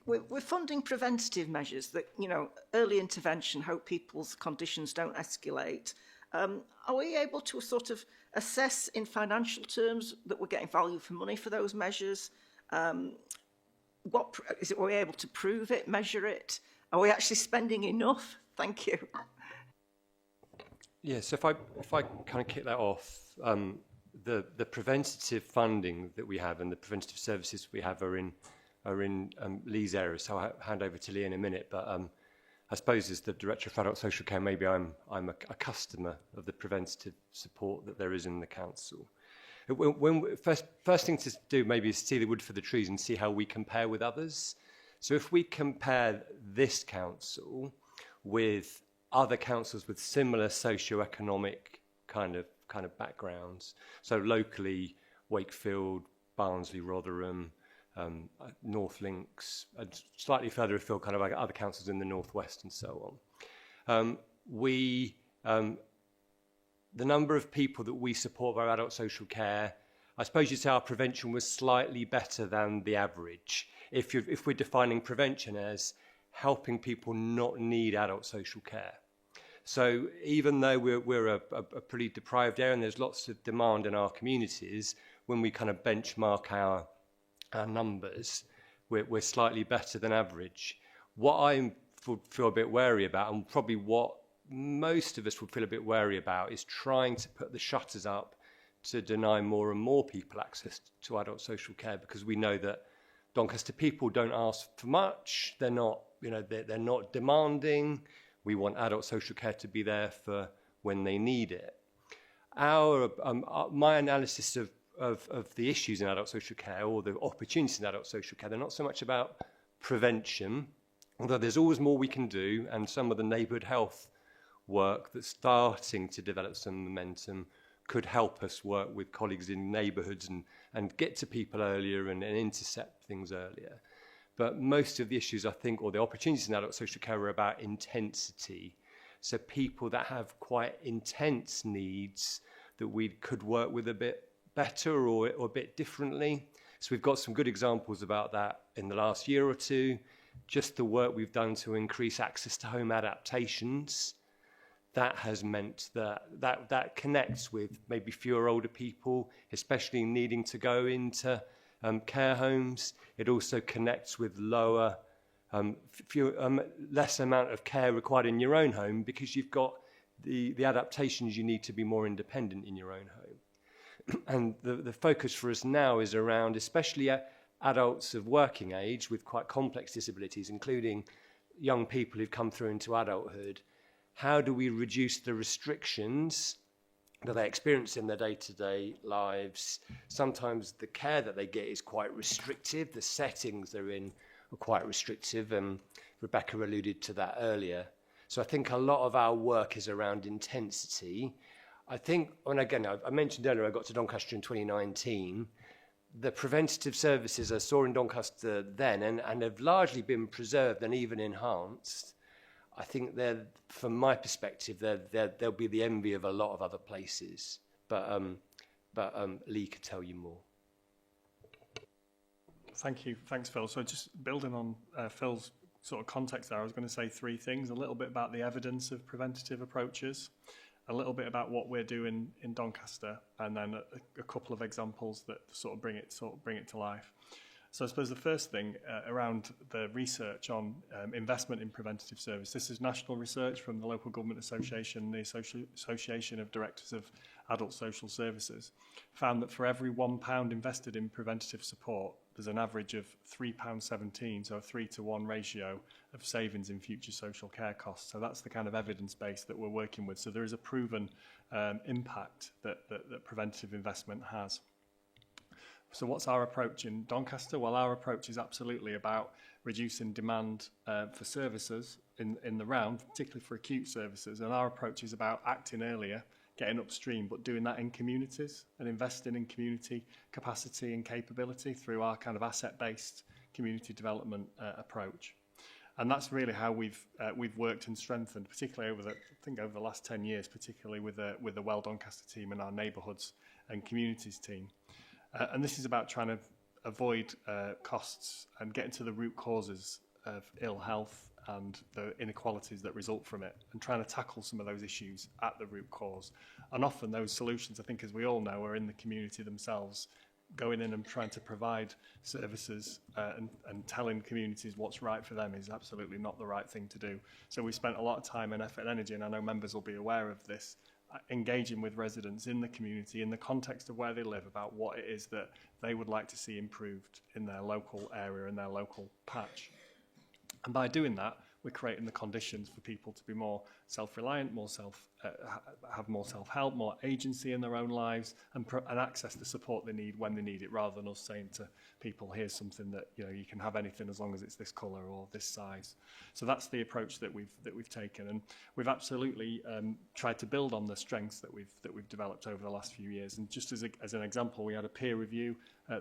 we're funding preventative measures that, you know, early intervention, hope people's conditions don't escalate. Are we able to sort of assess in financial terms that we're getting value for money for those measures? Are we able to prove it, measure it? Are we actually spending enough? Thank you. Yeah, so if I kind of kick that off, the preventative funding that we have and the preventative services we have are in Lee's area. So I'll hand over to Lee in a minute. But I suppose as the Director of Adult Social Care, maybe I'm a customer of the preventative support that there is in the council. First thing to do maybe is see the wood for the trees and see how we compare with others. So if we compare this council with other councils with similar socio-economic kind of backgrounds, so locally Wakefield, Barnsley, Rotherham, North Links, and slightly further afield, kind of like other councils in the northwest and so on. The number of people that we support by adult social care, I suppose you'd say our prevention was slightly better than the average. If we're defining prevention as helping people not need adult social care. So even though we're a pretty deprived area and there's lots of demand in our communities, when we kind of benchmark our numbers, we're slightly better than average. What I would feel a bit wary about, and probably what most of us would feel a bit wary about, is trying to put the shutters up to deny more and more people access to adult social care, because we know that Doncaster people don't ask for much. They're not, they're not demanding. We want adult social care to be there for when they need it. My analysis of the issues in adult social care, or the opportunities in adult social care, they're not so much about prevention, although there's always more we can do, and some of the neighbourhood health work that's starting to develop some momentum could help us work with colleagues in neighbourhoods and get to people earlier and intercept things earlier. But most of the issues, I think, or the opportunities in adult social care are about intensity. So people that have quite intense needs that we could work with a bit better or a bit differently. So we've got some good examples about that in the last year or two. Just the work we've done to increase access to home adaptations, that has meant that connects with maybe fewer older people, especially needing to go into care homes. It also connects with lower, less amount of care required in your own home, because you've got the adaptations you need to be more independent in your own home. And the focus for us now is around, especially adults of working age with quite complex disabilities, including young people who've come through into adulthood. How do we reduce the restrictions that they experience in their day-to-day lives? Sometimes the care that they get is quite restrictive. The settings they're in are quite restrictive, and Rebecca alluded to that earlier. So I think a lot of our work is around intensity. I think, and again, I mentioned earlier I got to Doncaster in 2019. The preventative services I saw in Doncaster then and have largely been preserved and even enhanced. I think they're, from my perspective, they'll be the envy of a lot of other places. But Lee could tell you more. Thank you. Thanks, Phil. So just building on Phil's sort of context there, I was going to say three things: a little bit about the evidence of preventative approaches, a little bit about what we're doing in Doncaster, and then a couple of examples that sort of bring it to life. So I suppose the first thing around the research on investment in preventative service, this is national research from the Local Government Association, the Association of Directors of Adult Social Services, found that for every £1 invested in preventative support, there's an average of £3.17, so a 3-to-1 ratio of savings in future social care costs. So that's the kind of evidence base that we're working with. So there is a proven impact that preventative investment has. So what's our approach in Doncaster? Well, our approach is absolutely about reducing demand for services in the round, particularly for acute services. And our approach is about acting earlier, getting upstream, but doing that in communities and investing in community capacity and capability through our kind of asset-based community development approach. And that's really how we've worked and strengthened, particularly over the last 10 years, particularly with the Well Doncaster team and our neighbourhoods and communities team. And this is about trying to avoid costs and getting to the root causes of ill health and the inequalities that result from it, and trying to tackle some of those issues at the root cause. And often those solutions, I think, as we all know, are in the community themselves, going in and trying to provide services and telling communities what's right for them is absolutely not the right thing to do. So we spent a lot of time and effort and energy, and I know members will be aware of this, engaging with residents in the community in the context of where they live about what it is that they would like to see improved in their local area, in their local patch. And by doing that, we're creating the conditions for people to be more self-reliant, have more self-help, more agency in their own lives, and access the support they need when they need it, rather than us saying to people, here's something that you can have anything as long as it's this colour or this size. So that's the approach that we've taken, and we've absolutely tried to build on the strengths that we've developed over the last few years. And just as an example, we had a peer review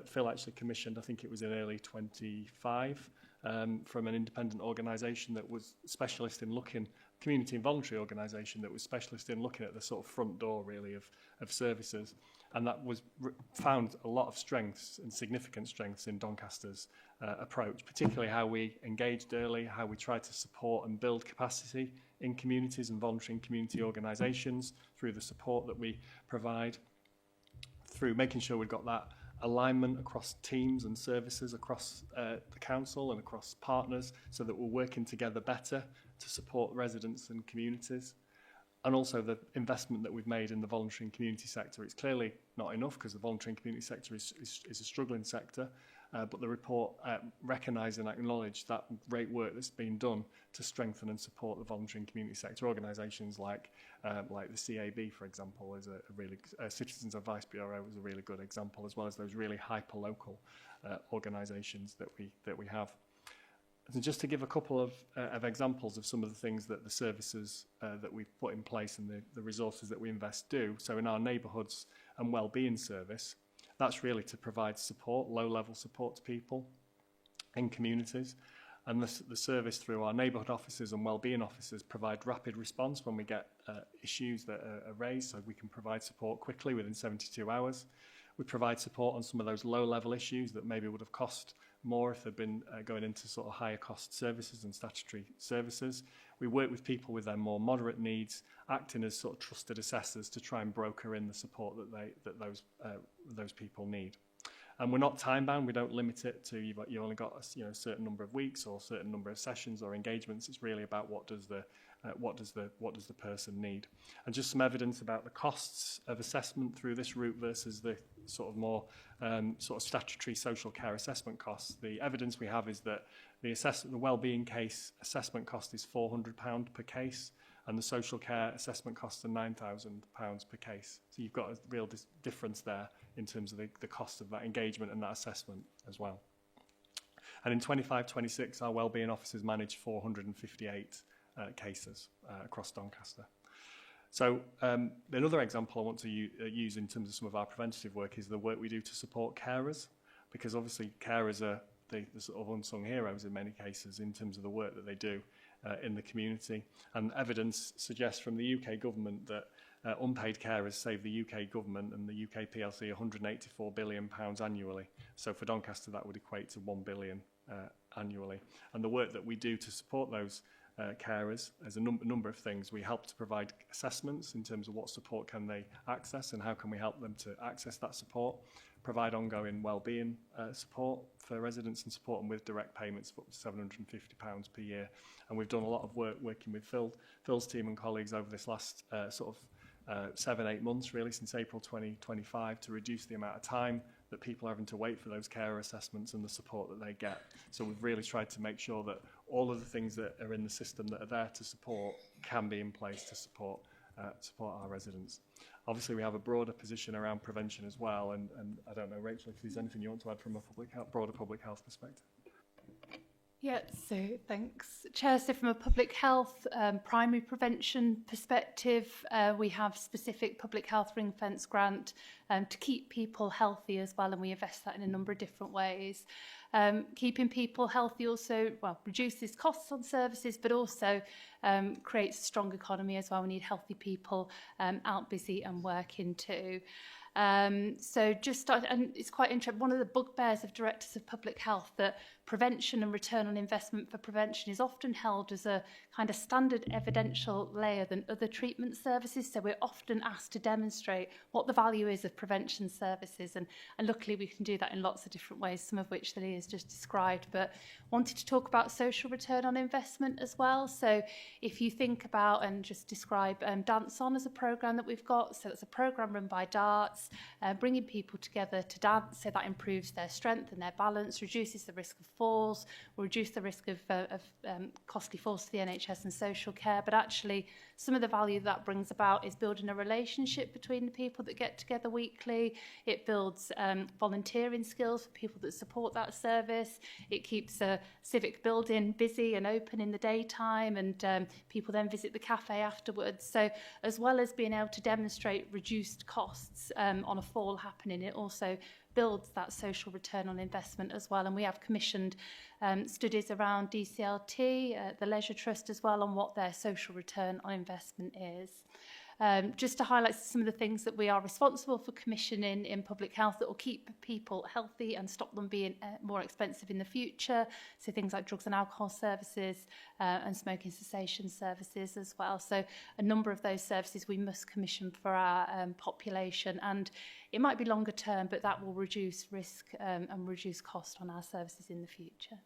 Phil actually commissioned, I think it was in early 25. From an independent organisation that was specialist in looking, community and voluntary organisation that was specialist in looking at the sort of front door really of services, and that was found a lot of strengths and significant strengths in Doncaster's approach, particularly how we engaged early, how we tried to support and build capacity in communities and voluntary and community organisations through the support that we provide, through making sure we've got that alignment across teams and services across the council and across partners, so that we're working together better to support residents and communities. And also the investment that we've made in the voluntary and community sector. It's clearly not enough because the voluntary and community sector is a struggling sector, but the report recognised and acknowledged that great work that's been done to strengthen and support the voluntary and community sector organisations like the CAB, for example, is a really Citizens Advice Bureau is a really good example, as well as those really hyper-local organisations that we have. And just to give a couple of examples of some of the things that the services that we've put in place and the resources that we invest do. So in our neighbourhoods and wellbeing service, that's really to provide support, low-level support to people in communities. And the service through our neighbourhood officers and wellbeing officers provide rapid response when we get issues that are raised, so we can provide support quickly within 72 hours. We provide support on some of those low-level issues that maybe would have cost more if they'd been going into sort of higher cost services and statutory services. We work with people with their more moderate needs, acting as sort of trusted assessors to try and broker in the support that those people need. And we're not time bound. We don't limit it to you only got a certain number of weeks or a certain number of sessions or engagements. It's really about what does the person need. And just some evidence about the costs of assessment through this route versus the sort of more sort of statutory social care assessment costs. The evidence we have is that the wellbeing case assessment cost is £400 per case, and the social care assessment costs are £9,000 per case. So you've got a real difference there in terms of the cost of that engagement and that assessment as well. And in 25-26, our wellbeing officers manage 458 cases across Doncaster. So another example I want to use in terms of some of our preventative work is the work we do to support carers, because obviously carers are the sort of unsung heroes in many cases in terms of the work that they do in the community. And evidence suggests from the UK government that unpaid carers save the UK government and the UK PLC £184 billion annually. So for Doncaster that would equate to £1 billion annually. And the work that we do to support those carers as a number of things. We help to provide assessments in terms of what support can they access and how can we help them to access that support, provide ongoing wellbeing support for residents and support them with direct payments of up to £750 per year. And we've done a lot of work working with Phil's team and colleagues over this last 7-8 months really, since April 2025, to reduce the amount of time that people are having to wait for those carer assessments and the support that they get. So we've really tried to make sure that all of the things that are in the system that are there to support can be in place to support our residents. obviously we have a broader position around prevention as well, and I don't know, Rachel, if there's anything you want to add from a broader public health perspective. Yeah, so thanks, Chair. So from a public health primary prevention perspective, we have specific public health ring fence grant to keep people healthy as well, and we invest that in a number of different ways. Keeping people healthy also, well, reduces costs on services, but also creates a strong economy as well. We need healthy people out busy and working too. So and it's quite interesting, one of the bugbears of directors of public health, that prevention and return on investment for prevention is often held as a kind of standard evidential layer than other treatment services. So we're often asked to demonstrate what the value is of prevention services, and luckily we can do that in lots of different ways, some of which Lee has just described, but wanted to talk about social return on investment as well. So if you think about and just describe Dance On as a programme that we've got, so it's a programme run by Darts, bringing people together to dance, so that improves their strength and their balance, reduces the risk of falls, will reduce the risk of costly falls to the NHS and social care. But actually, some of the value that brings about is building a relationship between the people that get together weekly. It builds volunteering skills for people that support that service. It keeps a civic building busy and open in the daytime, and people then visit the cafe afterwards. So as well as being able to demonstrate reduced costs on a fall happening, it also builds that social return on investment as well. And we have commissioned studies around DCLT, the Leisure Trust as well, on what their social return on investment is. Just to highlight some of the things that we are responsible for commissioning in public health that will keep people healthy and stop them being more expensive in the future. So things like drugs and alcohol services and smoking cessation services as well. So a number of those services we must commission for our population, and it might be longer term, but that will reduce risk and reduce cost on our services in the future.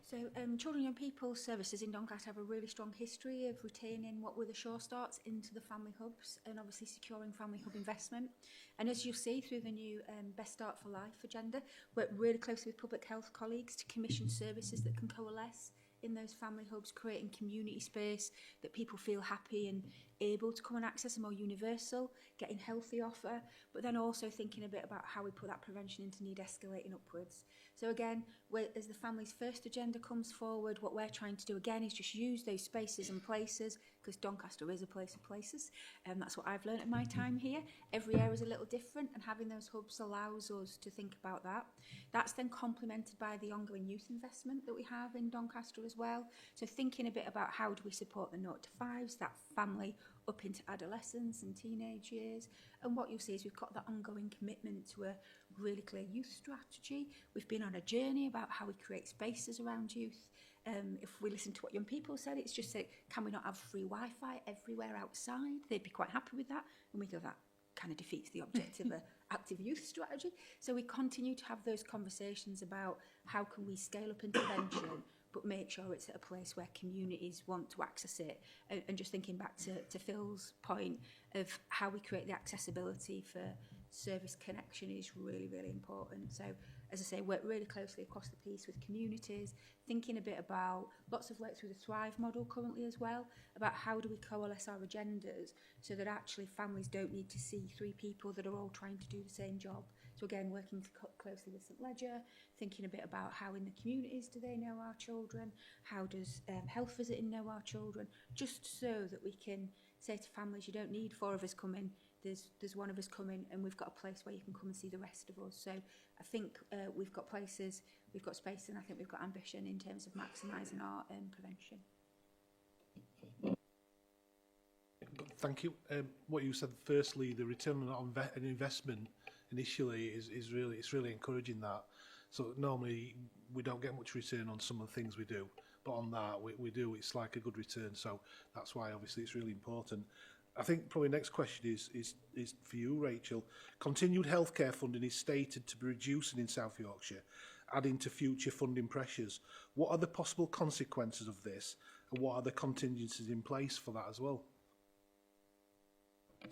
So Children and Young People Services in Doncaster have a really strong history of retaining what were the sure starts into the family hubs, and obviously securing family hub investment. And as you'll see through the new Best Start for Life agenda, work really closely with public health colleagues to commission services that can coalesce in those family hubs, creating community space that people feel happy and able to come and access, a more universal, getting healthy offer, but then also thinking a bit about how we put that prevention into need escalating upwards. So again, as the family's first agenda comes forward, what we're trying to do again is just use those spaces and places, because Doncaster is a place of places, and that's what I've learned in my time here. Every area is a little different, and having those hubs allows us to think about that. That's then complemented by the ongoing youth investment that we have in Doncaster as well. So thinking a bit about how do we support the 0 to 5s, that family up into adolescence and teenage years. And what you'll see is we've got that ongoing commitment to a really clear youth strategy. We've been on a journey about how we create spaces around youth. If we listen to what young people said, it's just say, can we not have free Wi-Fi everywhere outside? They'd be quite happy with that. And we go, that kind of defeats the objective of an active youth strategy. So we continue to have those conversations about how can we scale up intervention, but make sure it's at a place where communities want to access it. And just thinking back to Phil's point of how we create the accessibility for service connection is really, really important. So, as I say, work really closely across the piece with communities, thinking a bit about lots of work through the Thrive model currently as well, about how do we coalesce our agendas so that actually families don't need to see 3 people that are all trying to do the same job. So again, working closely with St Ledger, thinking a bit about how in the communities do they know our children, how does health visiting know our children, just so that we can say to families, you don't need 4 of us coming, there's 1 of us coming, and we've got a place where you can come and see the rest of us. So I think we've got places, we've got space, and I think we've got ambition in terms of maximising our prevention. Thank you. What you said firstly, the return on investment initially is really encouraging that. So normally we don't get much return on some of the things we do, but on that we do. It's like a good return. So that's why obviously it's really important. I think probably next question is for you, Rachel. Continued healthcare funding is stated to be reducing in South Yorkshire, adding to future funding pressures. What are the possible consequences of this, and what are the contingencies in place for that as well?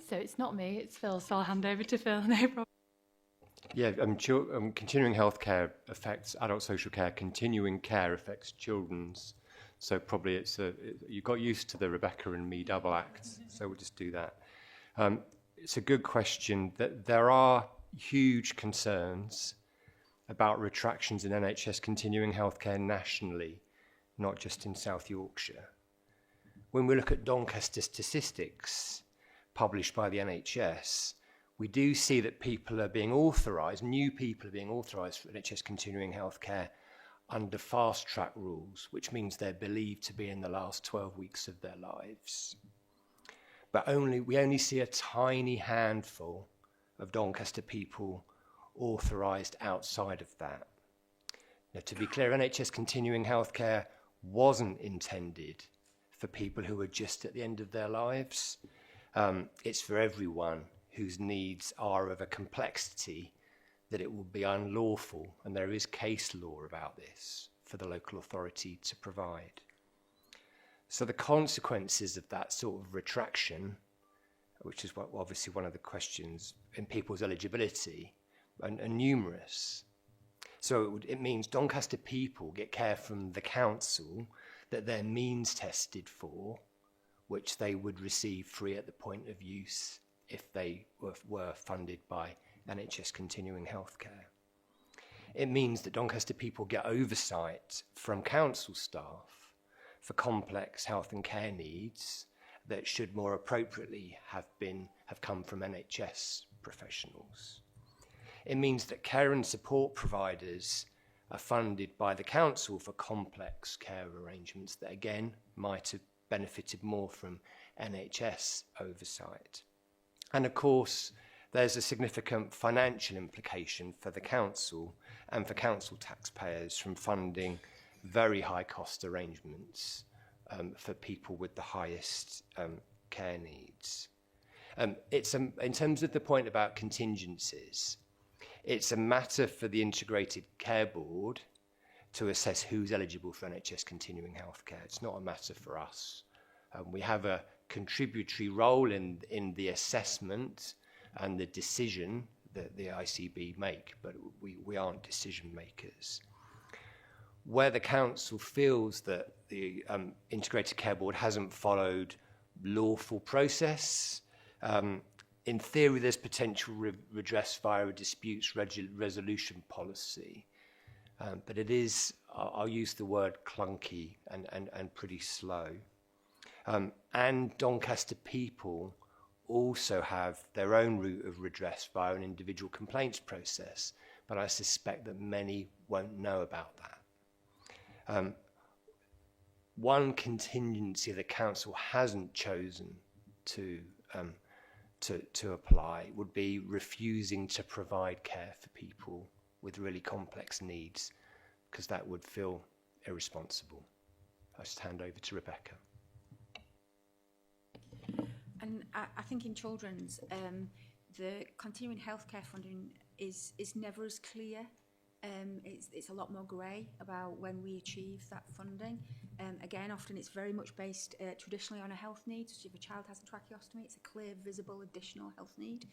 So it's not me, it's Phil, so I'll hand over to Phil. No problem. Yeah, continuing healthcare affects adult social care. Continuing care affects children's So probably you got used to the Rebecca and me double act, so we'll just do that. It's a good question. That there are huge concerns about retractions in NHS continuing healthcare nationally, not just in South Yorkshire. When we look at Doncaster statistics published by the NHS, we do see that people are being authorised, new people are being authorised for NHS continuing healthcare under fast track rules, which means they're believed to be in the last 12 weeks of their lives. But we only see a tiny handful of Doncaster people authorised outside of that. Now, to be clear, NHS continuing healthcare wasn't intended for people who are just at the end of their lives. It's for everyone whose needs are of a complexity that it will be unlawful, and there is case law about this, for the local authority to provide. So the consequences of that sort of retraction, which is obviously one of the questions in people's eligibility, are numerous. So it means Doncaster people get care from the council that they're means tested for, which they would receive free at the point of use if they were funded by NHS continuing healthcare. It means that Doncaster people get oversight from council staff for complex health and care needs that should more appropriately have come from NHS professionals. It means that care and support providers are funded by the council for complex care arrangements that again might have benefited more from NHS oversight. And of course, there's a significant financial implication for the council and for council taxpayers from funding very high cost arrangements for people with the highest care needs. In terms of the point about contingencies, it's a matter for the Integrated Care Board to assess who's eligible for NHS continuing healthcare. It's not a matter for us. We have a contributory role in the assessment and the decision that the ICB make, but we aren't decision makers. Where the council feels that the Integrated Care Board hasn't followed lawful process, in theory there's potential redress via a disputes resolution policy, but it is, I'll use the word clunky and pretty slow. And Doncaster people also have their own route of redress via an individual complaints process, but I suspect that many won't know about that. One contingency the council hasn't chosen to apply would be refusing to provide care for people with really complex needs, because that would feel irresponsible. I'll just hand over to Rebecca. And I think in children's, the continuing healthcare funding is never as clear. It's a lot more grey about when we achieve that funding. Again, often it's very much based traditionally on a health need. So if a child has a tracheostomy, it's a clear, visible, additional health need.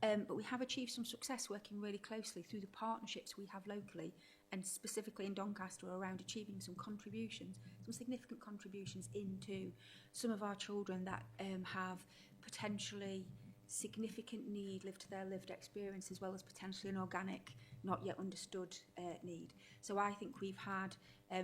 But we have achieved some success working really closely through the partnerships we have locally, and specifically in Doncaster, around achieving some contributions, some significant contributions into some of our children that have potentially significant need, lived their lived experience, as well as potentially an organic, not yet understood need. So I think we've had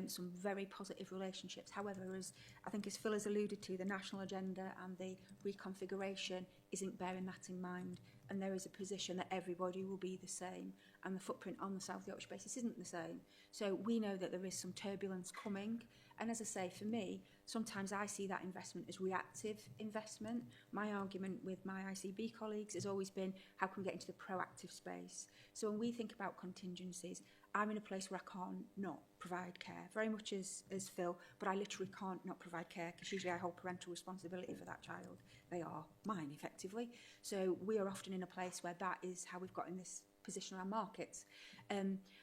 some very positive relationships. However, as I think as Phil has alluded to, the national agenda and the reconfiguration isn't bearing that in mind, and there is a position that everybody will be the same, and the footprint on the South Yorkshire basis isn't the same. So we know that there is some turbulence coming, and as I say, for me, sometimes I see that investment as reactive investment. My argument with my ICB colleagues has always been, how can we get into the proactive space? So when we think about contingencies, I'm in a place where I can't not provide care, very much as Phil, but I literally can't not provide care, because usually I hold parental responsibility for that child. They are mine, effectively. So we are often in a place where that is how we've got in this position around markets.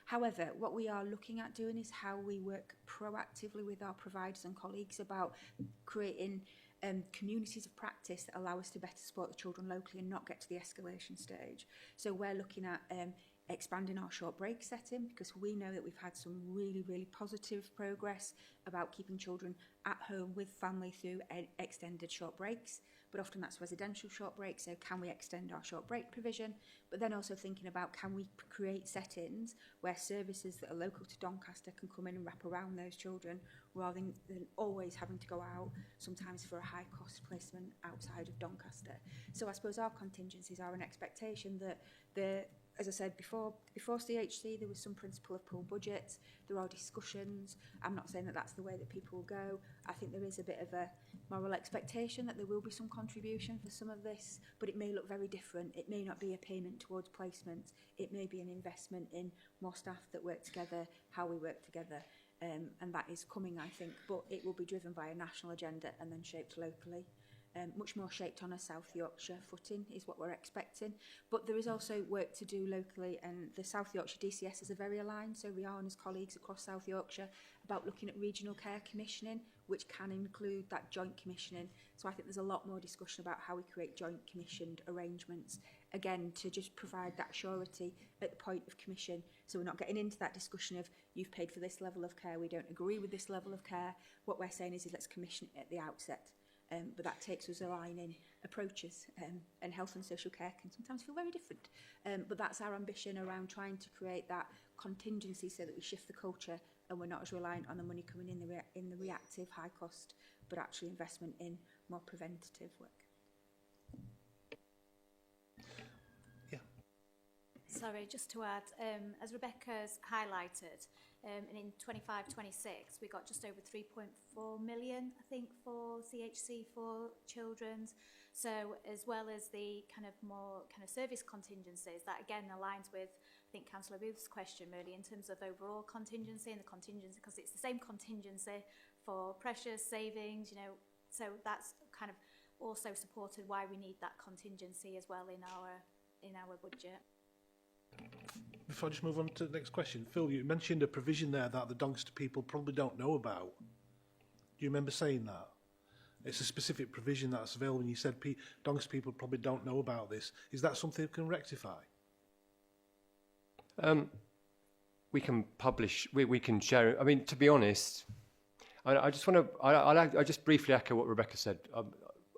However, what we are looking at doing is how we work proactively with our providers and colleagues about creating communities of practice that allow us to better support the children locally and not get to the escalation stage. So we're looking at expanding our short break setting, because we know that we've had some really, really positive progress about keeping children at home with family through extended short breaks. But often that's residential short breaks, so can we extend our short break provision? But then also thinking about, can we create settings where services that are local to Doncaster can come in and wrap around those children, rather than always having to go out, sometimes for a high cost placement outside of Doncaster. So I suppose our contingencies are an expectation that as I said before CHC, there was some principle of pool budgets. There are discussions. I'm not saying that that's the way that people will go. I think there is a bit of a moral expectation that there will be some contribution for some of this, but it may look very different. It may not be a payment towards placements. It may be an investment in more staff that work together, how we work together, and that is coming, I think. But it will be driven by a national agenda and then shaped locally. Much more shaped on a South Yorkshire footing is what we're expecting. But there is also work to do locally, and the South Yorkshire DCS are very aligned, so Rihanna's colleagues across South Yorkshire, about looking at regional care commissioning, which can include that joint commissioning. So I think there's a lot more discussion about how we create joint commissioned arrangements, again, to just provide that surety at the point of commission. So we're not getting into that discussion of, you've paid for this level of care, we don't agree with this level of care. What we're saying is let's commission it at the outset. But that takes us aligning approaches, and health and social care can sometimes feel very different. But that's our ambition around trying to create that contingency so that we shift the culture and we're not as reliant on the money coming in the reactive high cost, but actually investment in more preventative work. Sorry, just to add, as Rebecca's highlighted, and in 25-26 we got just over 3.4 million, I think, for CHC for children's. So as well as the kind of more kind of service contingencies, that again aligns with, I think, Councillor Booth's question really in terms of overall contingency, and the contingency, because it's the same contingency for pressures, savings, you know, so that's kind of also supported why we need that contingency as well in our budget. Before I just move on to the next question, Phil, you mentioned a provision there that the Doncaster people probably don't know about. Do you remember saying that? It's a specific provision that's available, and you said Doncaster people probably don't know about this. Is that something we can rectify? We can publish, we can share it. I mean, to be honest, I just want to, I just briefly echo what Rebecca said.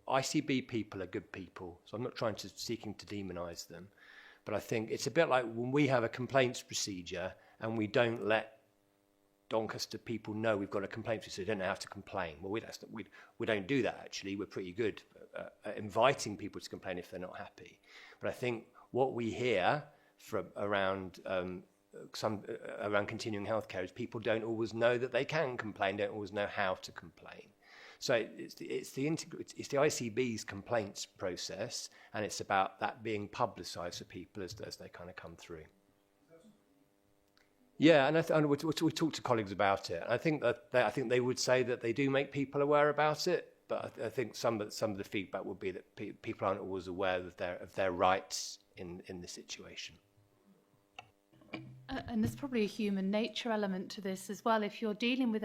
ICB people are good people, so I'm not seeking to demonise them. But I think it's a bit like when we have a complaints procedure and we don't let Doncaster people know we've got a complaints procedure, they don't know how to complain. Well, we don't do that, actually. We're pretty good at inviting people to complain if they're not happy. But I think what we hear from around around continuing healthcare is people don't always know that they can complain, don't always know how to complain. So it's the ICB's complaints process, and it's about that being publicised for people as they kind of come through. Yeah, and we talk to colleagues about it. I think that they would say that they do make people aware about it, but I think some of the feedback would be that people aren't always aware of their rights in the situation. And there's probably a human nature element to this as well. If you're dealing with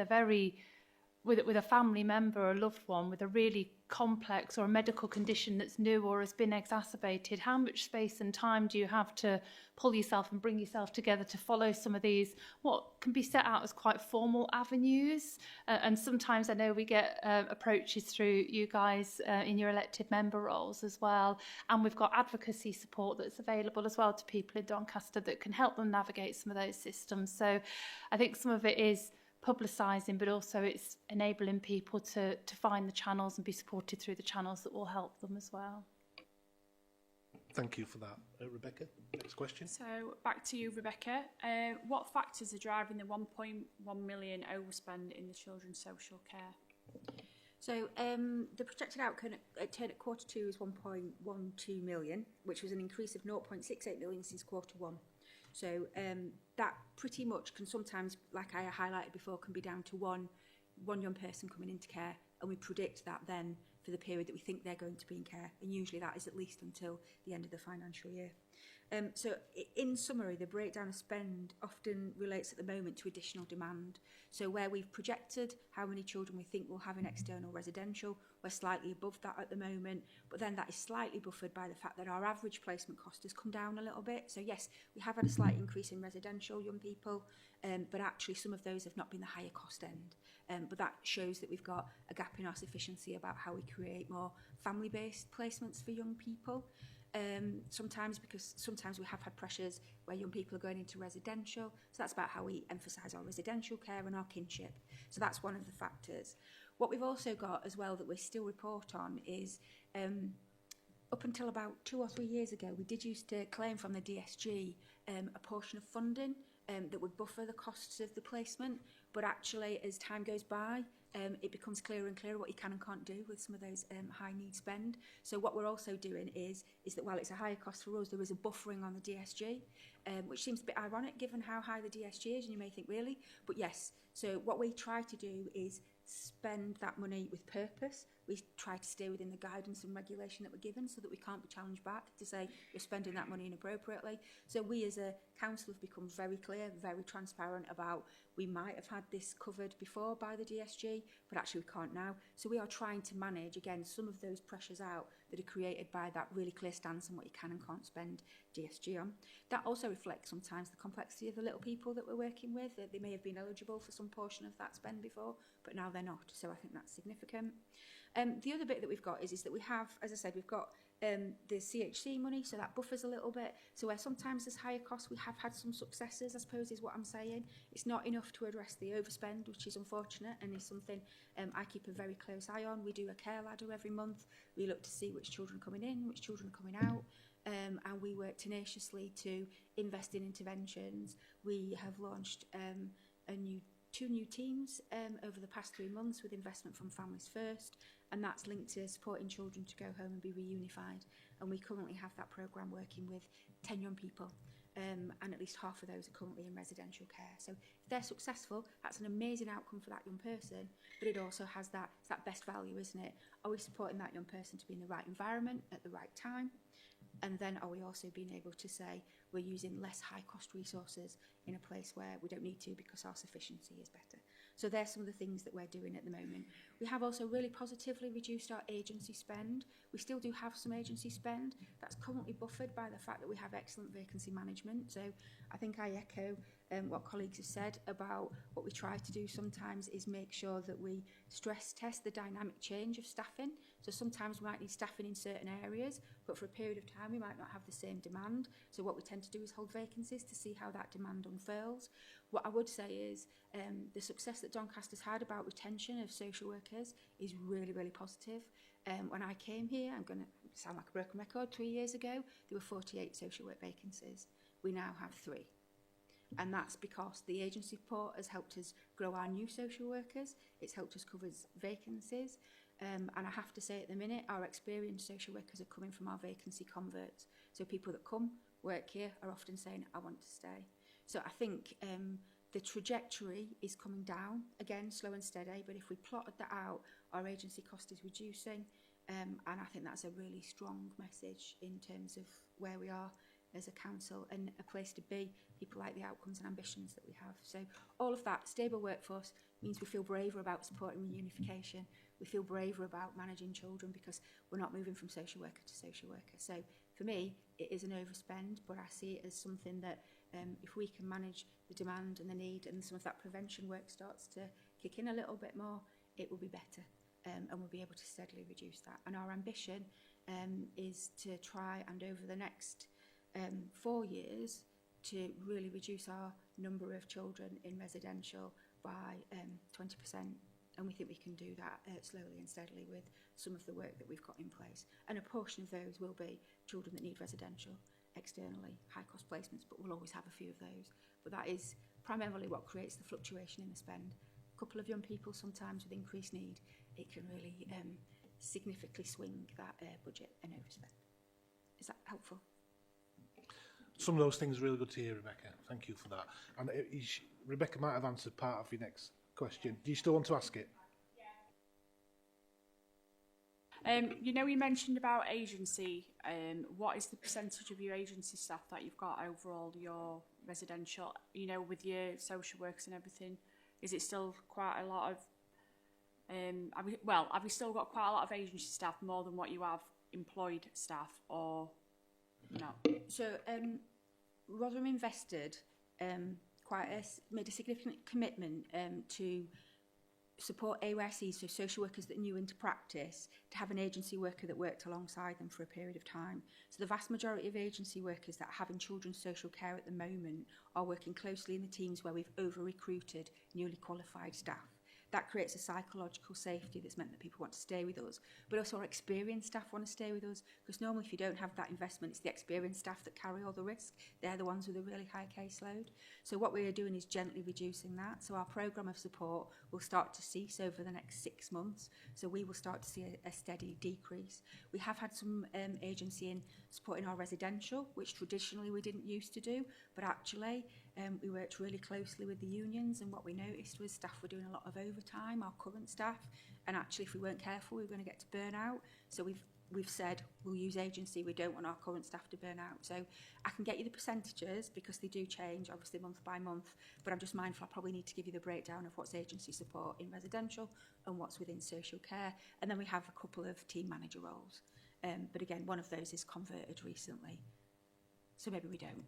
with a family member or a loved one with a really complex or a medical condition that's new or has been exacerbated, how much space and time do you have to pull yourself and bring yourself together to follow some of these, what can be set out as quite formal avenues? And sometimes I know we get approaches through you guys in your elected member roles as well. And we've got advocacy support that's available as well to people in Doncaster that can help them navigate some of those systems. So I think some of it is publicising, but also it's enabling people to find the channels and be supported through the channels that will help them as well. Thank you for that. Rebecca, next question. So back to you, Rebecca. What factors are driving the 1.1 million overspend in the children's social care? So the projected outcome at Q2 is 1.12 million, which was an increase of 0.68 million since Q1. So that pretty much can sometimes, like I highlighted before, can be down to one young person coming into care, and we predict that then for the period that we think they're going to be in care, and usually that is at least until the end of the financial year. So in summary, the breakdown of spend often relates at the moment to additional demand. So where we've projected how many children we think we'll have in external residential, we're slightly above that at the moment, but then that is slightly buffered by the fact that our average placement cost has come down a little bit. So yes, we have had a slight increase in residential young people, but actually some of those have not been the higher cost end. But that shows that we've got a gap in our sufficiency about how we create more family-based placements for young people. Sometimes we have had pressures where young people are going into residential, so that's about how we emphasise our residential care and our kinship. So that's one of the factors. What we've also got as well that we still report on is up until about 2 or 3 years ago, we did used to claim from the DSG a portion of funding that would buffer the costs of the placement, but actually as time goes by, it becomes clearer and clearer what you can and can't do with some of those high need spend. So what we're also doing is that while it's a higher cost for us, there is a buffering on the DSG, which seems a bit ironic given how high the DSG is, and you may think, really? But yes, so what we try to do is spend that money with purpose. We try to stay within the guidance and regulation that we're given so that we can't be challenged back to say you're spending that money inappropriately. So we as a council have become very clear, very transparent about we might have had this covered before by the DSG, but actually we can't now. So we are trying to manage, again, some of those pressures out that are created by that really clear stance on what you can and can't spend DSG on. That also reflects sometimes the complexity of the little people that we're working with. They may have been eligible for some portion of that spend before, but now they're not. So I think that's significant. The other bit that we've got is that we have, as I said, we've got the CHC money, so that buffers a little bit. So where sometimes there's higher costs, we have had some successes, I suppose is what I'm saying. It's not enough to address the overspend, which is unfortunate and is something I keep a very close eye on. We do a care ladder every month. We look to see which children are coming in, which children are coming out. And we work tenaciously to invest in interventions. We have launched two new teams over the past 3 months with investment from Families First, and that's linked to supporting children to go home and be reunified. And we currently have that programme working with 10 young people, and at least half of those are currently in residential care. So if they're successful, that's an amazing outcome for that young person, but it also has that best value, isn't it? Are we supporting that young person to be in the right environment at the right time? And then are we also being able to say we're using less high cost resources in a place where we don't need to because our sufficiency is better? So there's some of the things that we're doing at the moment. We have also really positively reduced our agency spend. We still do have some agency spend. That's currently buffered by the fact that we have excellent vacancy management. So I think I echo what colleagues have said about what we try to do sometimes is make sure that we stress test the dynamic change of staffing. So sometimes we might need staffing in certain areas, but for a period of time we might not have the same demand. So what we tend to do is hold vacancies to see how that demand unfurls. What I would say is the success that Doncaster's had about retention of social workers is really, really positive. When I came here, I'm going to sound like a broken record, 3 years ago, there were 48 social work vacancies. We now have 3. And that's because the agency support has helped us grow our new social workers. It's helped us cover vacancies. And I have to say at the minute, our experienced social workers are coming from our vacancy converts. So people that come, work here, are often saying, I want to stay. So I think the trajectory is coming down, again, slow and steady. But if we plotted that out, our agency cost is reducing. And I think that's a really strong message in terms of where we are as a council and a place to be, people like the outcomes and ambitions that we have. So all of that, stable workforce, means we feel braver about supporting reunification. We feel braver about managing children because we're not moving from social worker to social worker. So for me, it is an overspend, but I see it as something that if we can manage the demand and the need and some of that prevention work starts to kick in a little bit more, it will be better. And we'll be able to steadily reduce that. And our ambition is to try and over the next 4 years to really reduce our number of children in residential by 20%. And we think we can do that slowly and steadily with some of the work that we've got in place. And a portion of those will be children that need residential, externally, high cost placements, but we'll always have a few of those. But that is primarily what creates the fluctuation in the spend. A couple of young people, sometimes with increased need, it can really significantly swing that budget and overspend. Is that helpful? Some of those things are really good to hear, Rebecca. Thank you for that. And Rebecca might have answered part of your next question. Do you still want to ask it? You know, you mentioned about agency. What is the percentage of your agency staff that you've got overall your residential, you know, with your social workers and everything? Is it still quite a lot of, have you still got quite a lot of agency staff, more than what you have employed staff, or no? So, Rotherham invested made a significant commitment to support AYCs, so social workers that are new into practice, to have an agency worker that worked alongside them for a period of time. So the vast majority of agency workers that have in children's social care at the moment are working closely in the teams where we've over-recruited newly qualified staff. That creates a psychological safety that's meant that people want to stay with us, but also our experienced staff want to stay with us, because normally if you don't have that investment, it's the experienced staff that carry all the risk. They're the ones with a really high caseload. So what we're doing is gently reducing that. So our programme of support will start to cease over the next 6 months. So we will start to see a steady decrease. We have had some agency in supporting our residential, which traditionally we didn't used to do, but actually we worked really closely with the unions, and what we noticed was staff were doing a lot of overtime, our current staff, and actually if we weren't careful we were going to get to burnout. So we've said we'll use agency, we don't want our current staff to burn out. So I can get you the percentages because they do change obviously month by month, but I'm just mindful I probably need to give you the breakdown of what's agency support in residential and what's within social care, and then we have a couple of team manager roles, but again one of those is converted recently. So maybe we don't.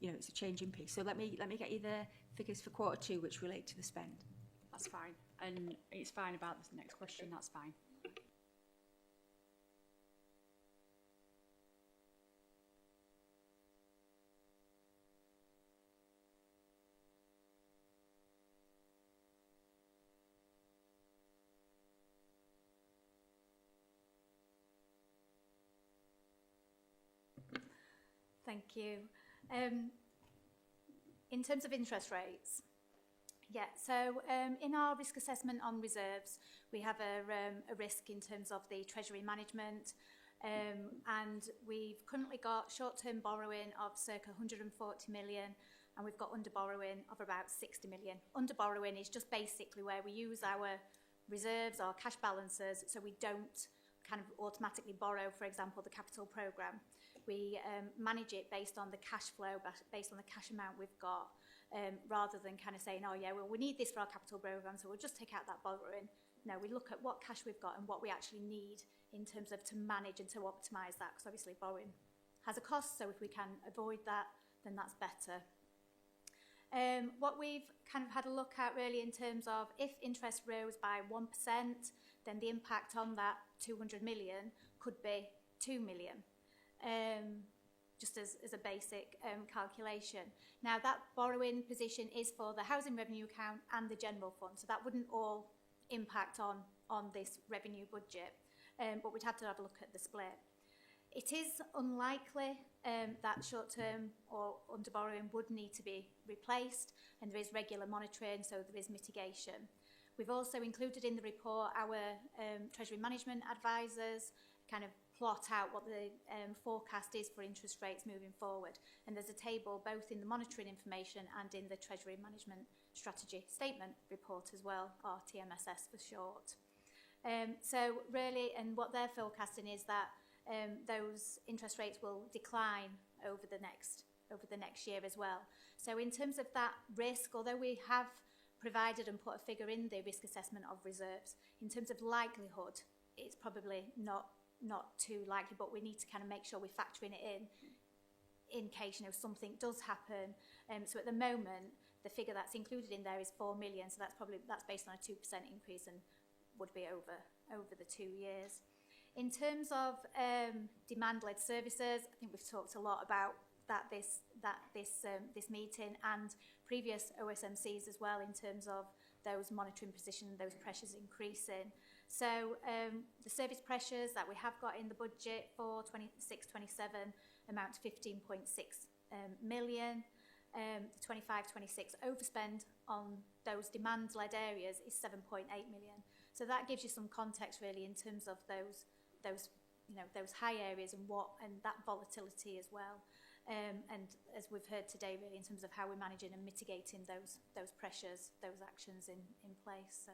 You know, it's a changing piece. So let me get you the figures for Q2, which relate to the spend. That's fine. And it's fine about the next question, that's fine. Thank you. In terms of interest rates, so in our risk assessment on reserves, we have a risk in terms of the treasury management, and we've currently got short-term borrowing of circa 140 million, and we've got under borrowing of about 60 million. Under borrowing is just basically where we use our reserves, our cash balances, so we don't kind of automatically borrow, for example, the capital programme. We manage it based on the cash flow, based on the cash amount we've got, rather than kind of saying, oh yeah, well we need this for our capital programme, so we'll just take out that borrowing. No, we look at what cash we've got and what we actually need in terms of to manage and to optimise that, because obviously borrowing has a cost, so if we can avoid that, then that's better. What we've kind of had a look at really in terms of if interest rose by 1%, then the impact on that 200 million could be 2 million. Just as a basic calculation. Now that borrowing position is for the housing revenue account and the general fund, so that wouldn't all impact on this revenue budget, but we'd have to have a look at the split. It is unlikely that short-term or under borrowing would need to be replaced, and there is regular monitoring, so there is mitigation. We've also included in the report our treasury management advisors kind of plot out what the forecast is for interest rates moving forward, and there's a table both in the monitoring information and in the Treasury Management Strategy Statement report as well, or TMSS for short. So really, and what they're forecasting is that those interest rates will decline over the next year as well. So in terms of that risk, although we have provided and put a figure in the risk assessment of reserves, in terms of likelihood, it's probably not too likely, but we need to kind of make sure we're factoring it in case, you know, something does happen. So at the moment, the figure that's included in there is 4 million, so that's based on a 2% increase and would be over the 2 years. In terms of demand-led services, I think we've talked a lot about this meeting and previous OSMCs as well, in terms of those monitoring positions, those pressures increasing. So the service pressures that we have got in the budget for 26-27 amount to 15.6 million. The 25-26 overspend on those demand-led areas is 7.8 million. So that gives you some context really in terms of those high areas and that volatility as well. And as we've heard today, really in terms of how we're managing and mitigating those pressures, those actions in place. So.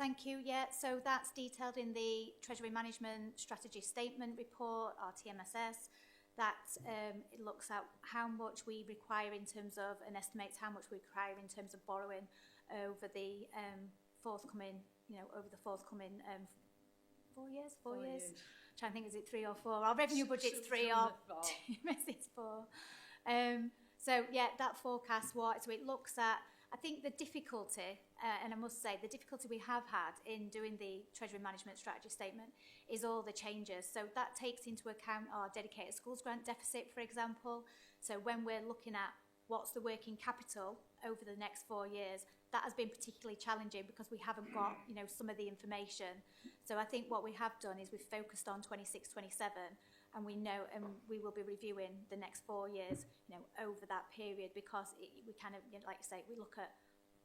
Thank you. Yeah, so that's detailed in the Treasury Management Strategy Statement report, our TMSS. That it looks at how much we require in terms of, and estimates how much we require in terms of borrowing over the forthcoming, over the forthcoming 4 years. Trying to think, is it 3 or 4? Our revenue budget's 3 or it's 4. So yeah, that forecast, so it looks at, I think the difficulty, and I must say, the difficulty we have had in doing the Treasury Management Strategy Statement is all the changes. So that takes into account our dedicated schools grant deficit, for example. So when we're looking at what's the working capital over the next 4 years, that has been particularly challenging because we haven't got, some of the information. So I think what we have done is we've focused on 26, 27, and we know, and we will be reviewing the next 4 years, over that period, because we kind of, like you say, we look at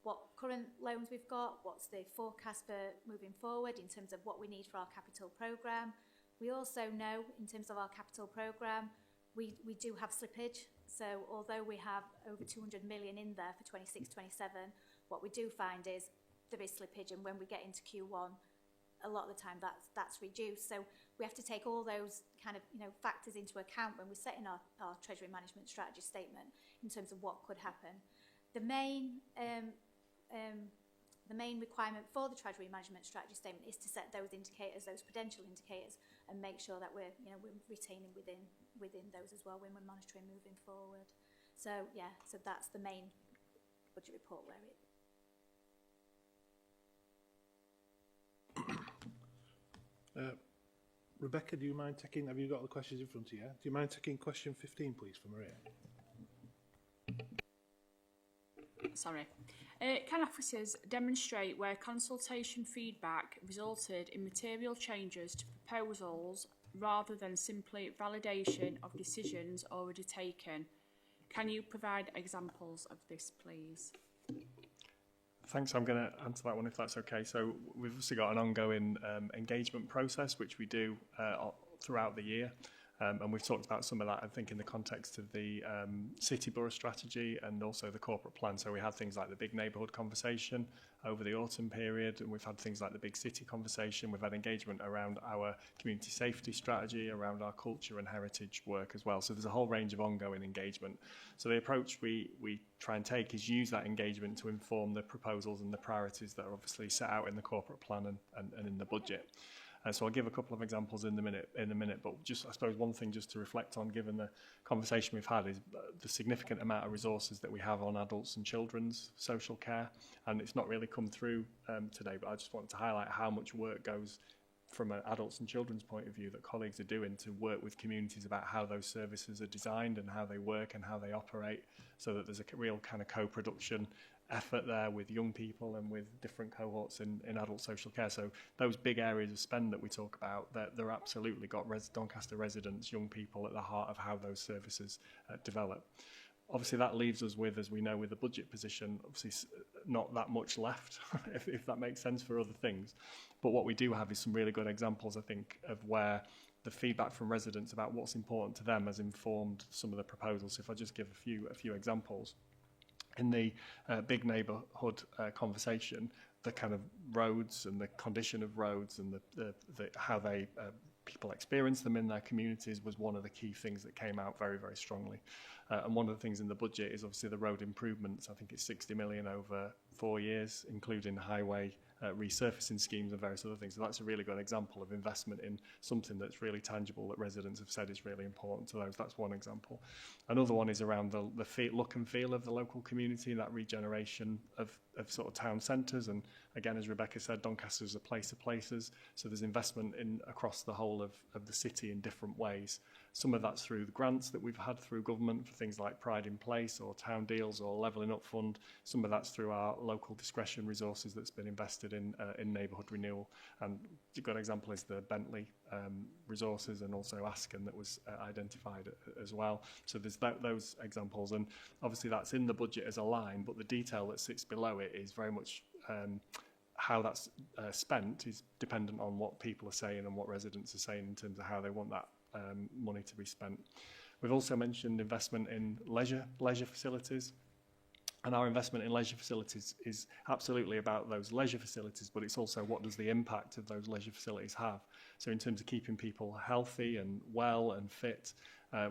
what current loans we've got, what's the forecast for moving forward in terms of what we need for our capital programme. We also know, in terms of our capital programme, we do have slippage. So although we have over 200 million in there for 26, 27, what we do find is there is slippage, and when we get into Q1, a lot of the time that's reduced. So we have to take all those kind of factors into account when we're setting our Treasury Management Strategy Statement in terms of what could happen. The main requirement for the Treasury Management Strategy Statement is to set those indicators, those prudential indicators, and make sure that we're retaining within those as well when we're monitoring moving forward. So yeah, so that's the main budget report where it. Rebecca, do you mind taking, have you got the questions in front of you? Do you mind taking question 15, please, for Maria? Sorry. Can officers demonstrate where consultation feedback resulted in material changes to proposals rather than simply validation of decisions already taken? Can you provide examples of this, please? Thanks. I'm going to answer that one if that's okay. So we've obviously got an ongoing engagement process, which we do throughout the year. And we've talked about some of that, I think, in the context of the city borough strategy and also the corporate plan. So we had things like the big neighbourhood conversation over the autumn period, and we've had things like the big city conversation. We've had engagement around our community safety strategy, around our culture and heritage work as well. So there's a whole range of ongoing engagement. So the approach we try and take is use that engagement to inform the proposals and the priorities that are obviously set out in the corporate plan and in the budget. So I'll give a couple of examples in a minute, but just I suppose one thing just to reflect on, given the conversation we've had, is the significant amount of resources that we have on adults and children's social care, and it's not really come through today, but I just wanted to highlight how much work goes from an adults and children's point of view that colleagues are doing to work with communities about how those services are designed and how they work and how they operate, so that there's a real kind of co-production effort there with young people and with different cohorts in adult social care. So those big areas of spend that we talk about, they're absolutely got Doncaster residents, young people at the heart of how those services develop. Obviously that leaves us with, as we know, with the budget position, obviously not that much left, if that makes sense, for other things. But what we do have is some really good examples, I think, of where the feedback from residents about what's important to them has informed some of the proposals. So if I just give a few examples. In the big neighbourhood conversation, the kind of roads and the condition of roads and the how they people experience them in their communities was one of the key things that came out very, very strongly. And one of the things in the budget is obviously the road improvements. I think it's 60 million over 4 years, including highway resurfacing schemes and various other things. So that's a really good example of investment in something that's really tangible that residents have said is really important to those. That's one example. Another one is around the look and feel of the local community, that regeneration of sort of town centres. And again, as Rebecca said, Doncaster is a place of places. So there's investment in across the whole of the city in different ways. Some of that's through the grants that we've had through government for things like Pride in Place or Town Deals or Levelling Up Fund. Some of that's through our local discretion resources that's been invested in neighbourhood renewal. And a good example is the Bentley resources and also Asken that was identified as well. So there's those examples. And obviously that's in the budget as a line, but the detail that sits below it is very much how that's spent is dependent on what people are saying and what residents are saying in terms of how they want that money to be spent. We've also mentioned investment in leisure facilities. And our investment in leisure facilities is absolutely about those leisure facilities, but it's also what does the impact of those leisure facilities have. So in terms of keeping people healthy and well and fit,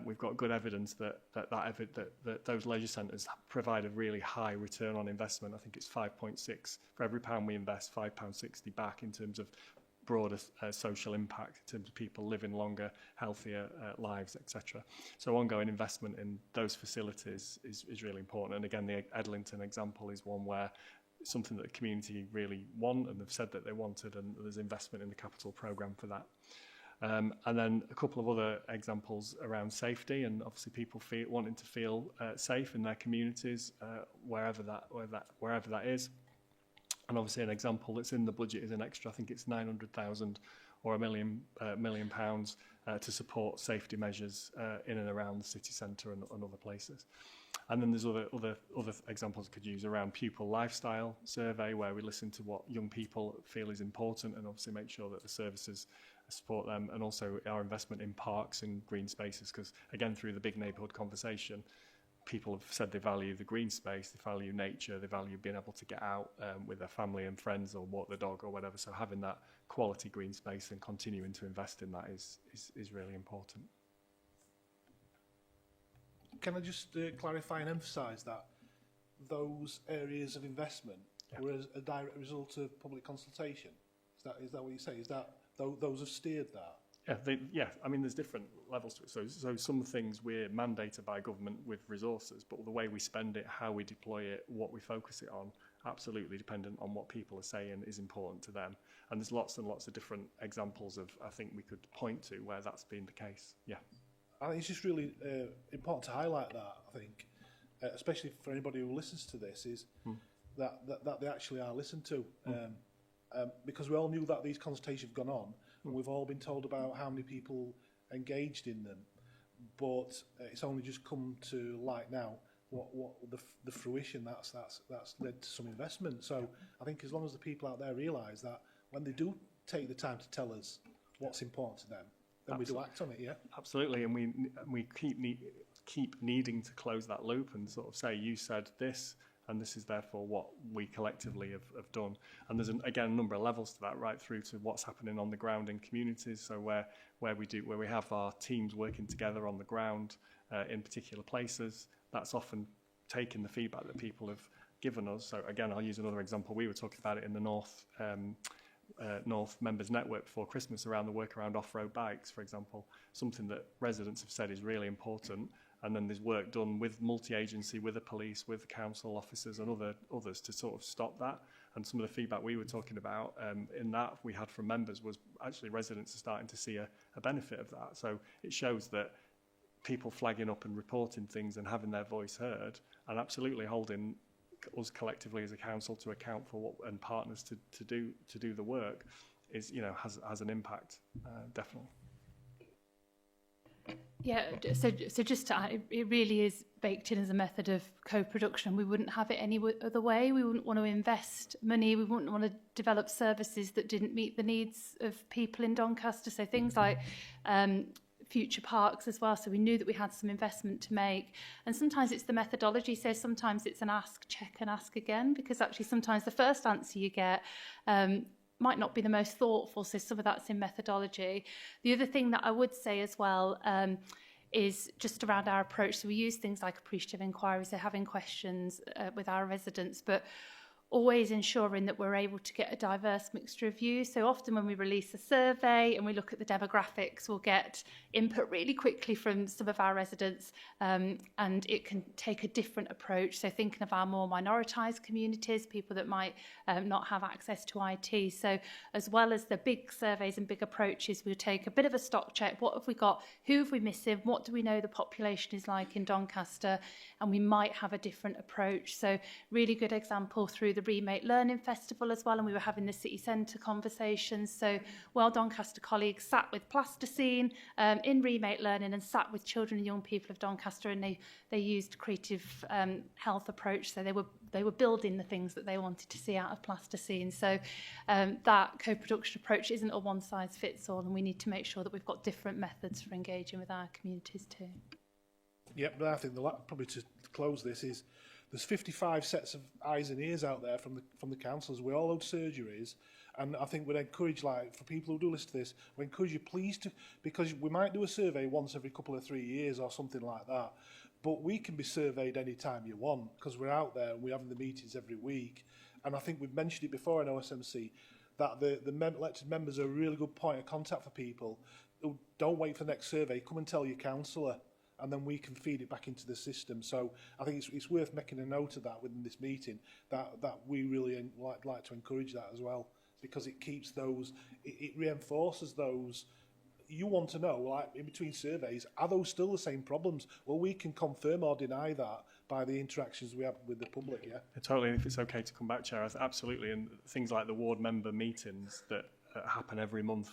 we've got good evidence that those leisure centres provide a really high return on investment. I think it's 5.6 for every pound we invest, £5.60 back in terms of broader social impact, in terms of people living longer, healthier lives, etc. So ongoing investment in those facilities is really important. And again, the Edlington example is one where something that the community really want and have said that they wanted, and there's investment in the capital programme for that. And then a couple of other examples around safety, and obviously people wanting to feel safe in their communities, wherever that is. And obviously an example that's in the budget is an extra, I think it's 900,000 or £1 million to support safety measures in and around the city centre and other places. And then there's other examples I could use around pupil lifestyle survey, where we listen to what young people feel is important and obviously make sure that the services support them, and also our investment in parks and green spaces, because again, through the big neighbourhood conversation, people have said they value the green space, they value nature, they value being able to get out with their family and friends or walk the dog or whatever. So having that quality green space and continuing to invest in that is really important. Can I just clarify and emphasise that those areas of investment were a direct result of public consultation? Is that what you say? Is that those have steered that? Yeah, I mean, there's different levels to it. So some things we're mandated by government with resources, but the way we spend it, how we deploy it, what we focus it on, absolutely dependent on what people are saying is important to them. And there's lots and lots of different examples of, I think we could point to where that's been the case. Yeah. I think it's just really important to highlight that, I think, especially for anybody who listens to this, is that they actually are listened to. Because we all knew that these consultations have gone on, and we've all been told about how many people engaged in them, but it's only just come to light now what the fruition that's led to some investment. So I think as long as the people out there realise that when they do take the time to tell us what's important to them, then we do act on it. Yeah, absolutely. And we keep needing to close that loop and sort of say, you said this, and this is therefore what we collectively have done. And there's, again, a number of levels to that, right through to what's happening on the ground in communities. So where we have our teams working together on the ground in particular places, that's often taking the feedback that people have given us. So again, I'll use another example. We were talking about it in the North Members Network before Christmas around the work around off-road bikes, for example, something that residents have said is really important. And then there's work done with multi-agency, with the police, with the council officers and others to sort of stop that. And some of the feedback we were talking about in that we had from members was actually residents are starting to see a benefit of that. So it shows that people flagging up and reporting things and having their voice heard, and absolutely holding us collectively as a council to account for what, and partners to do the work, is, you know, has an impact, definitely. Yeah, so just to add, it really is baked in as a method of co-production. We wouldn't have it any other way. We wouldn't want to invest money. We wouldn't want to develop services that didn't meet the needs of people in Doncaster. So things like future parks as well. So we knew that we had some investment to make. And sometimes it's the methodology. So sometimes it's an ask, check and ask again, because actually sometimes the first answer you get might not be the most thoughtful, so some of that's in methodology. The other thing that I would say as well is just around our approach. So we use things like appreciative inquiries, so having questions with our residents, but always ensuring that we're able to get a diverse mixture of views. So often when we release a survey and we look at the demographics, we'll get input really quickly from some of our residents, and it can take a different approach. So thinking of our more minoritized communities, people that might not have access to IT. So as well as the big surveys and big approaches, we'll take a bit of a stock check. What have we got? Who have we missing? What do we know the population is like in Doncaster? And we might have a different approach. So really good example through the Remake Learning Festival as well, and we were having the city centre conversations. So Doncaster colleagues sat with Plasticine in Remake Learning and sat with children and young people of Doncaster, and they used creative health approach. So they were building the things that they wanted to see out of Plasticine. So that co-production approach isn't a one size fits all, and we need to make sure that we've got different methods for engaging with our communities too. Yeah, but I think probably to close this is there's 55 sets of eyes and ears out there from the councils. We all owed surgeries, and I think we'd encourage, like, for people who do listen to this, we encourage you please to, because we might do a survey once every couple of 3 years or something like that, but we can be surveyed any time you want because we're out there and we're having the meetings every week. And I think we've mentioned it before in OSMC that the elected members are a really good point of contact for people. Don't wait for the next survey. Come and tell your councillor, and then we can feed it back into the system. So I think it's worth making a note of that within this meeting, that we really like to encourage that as well, because it keeps those, it reinforces those. You want to know, like in between surveys, are those still the same problems? Well, we can confirm or deny that by the interactions we have with the public, yeah? Totally, if it's okay to come back, Chair, absolutely. And things like the ward member meetings that happen every month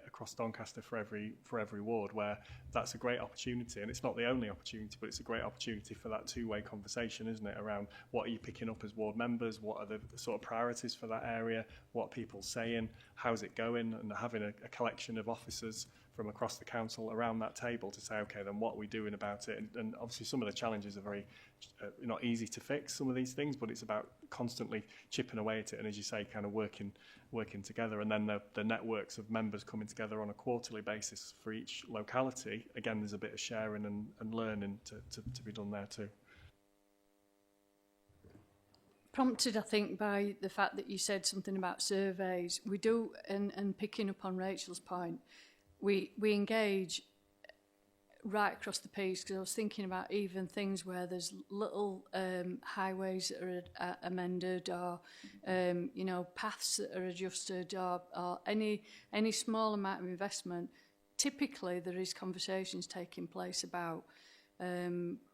across Doncaster for every ward, where that's a great opportunity, and it's not the only opportunity, but it's a great opportunity for that two-way conversation, isn't it, around what are you picking up as ward members, what are the sort of priorities for that area, what are people saying, how's it going, and having a collection of officers from across the council around that table to say, okay, then what are we doing about it? And obviously some of the challenges are very not easy to fix, some of these things, but it's about constantly chipping away at it, and as you say, kind of working together. And then the networks of members coming together on a quarterly basis for each locality. Again, there's a bit of sharing and learning to be done there too. Prompted, I think, by the fact that you said something about surveys, we do, and picking up on Rachel's point, we engage right across the piece, because I was thinking about even things where there's little highways that are amended, or you know, paths that are adjusted, or any small amount of investment. Typically, there is conversations taking place about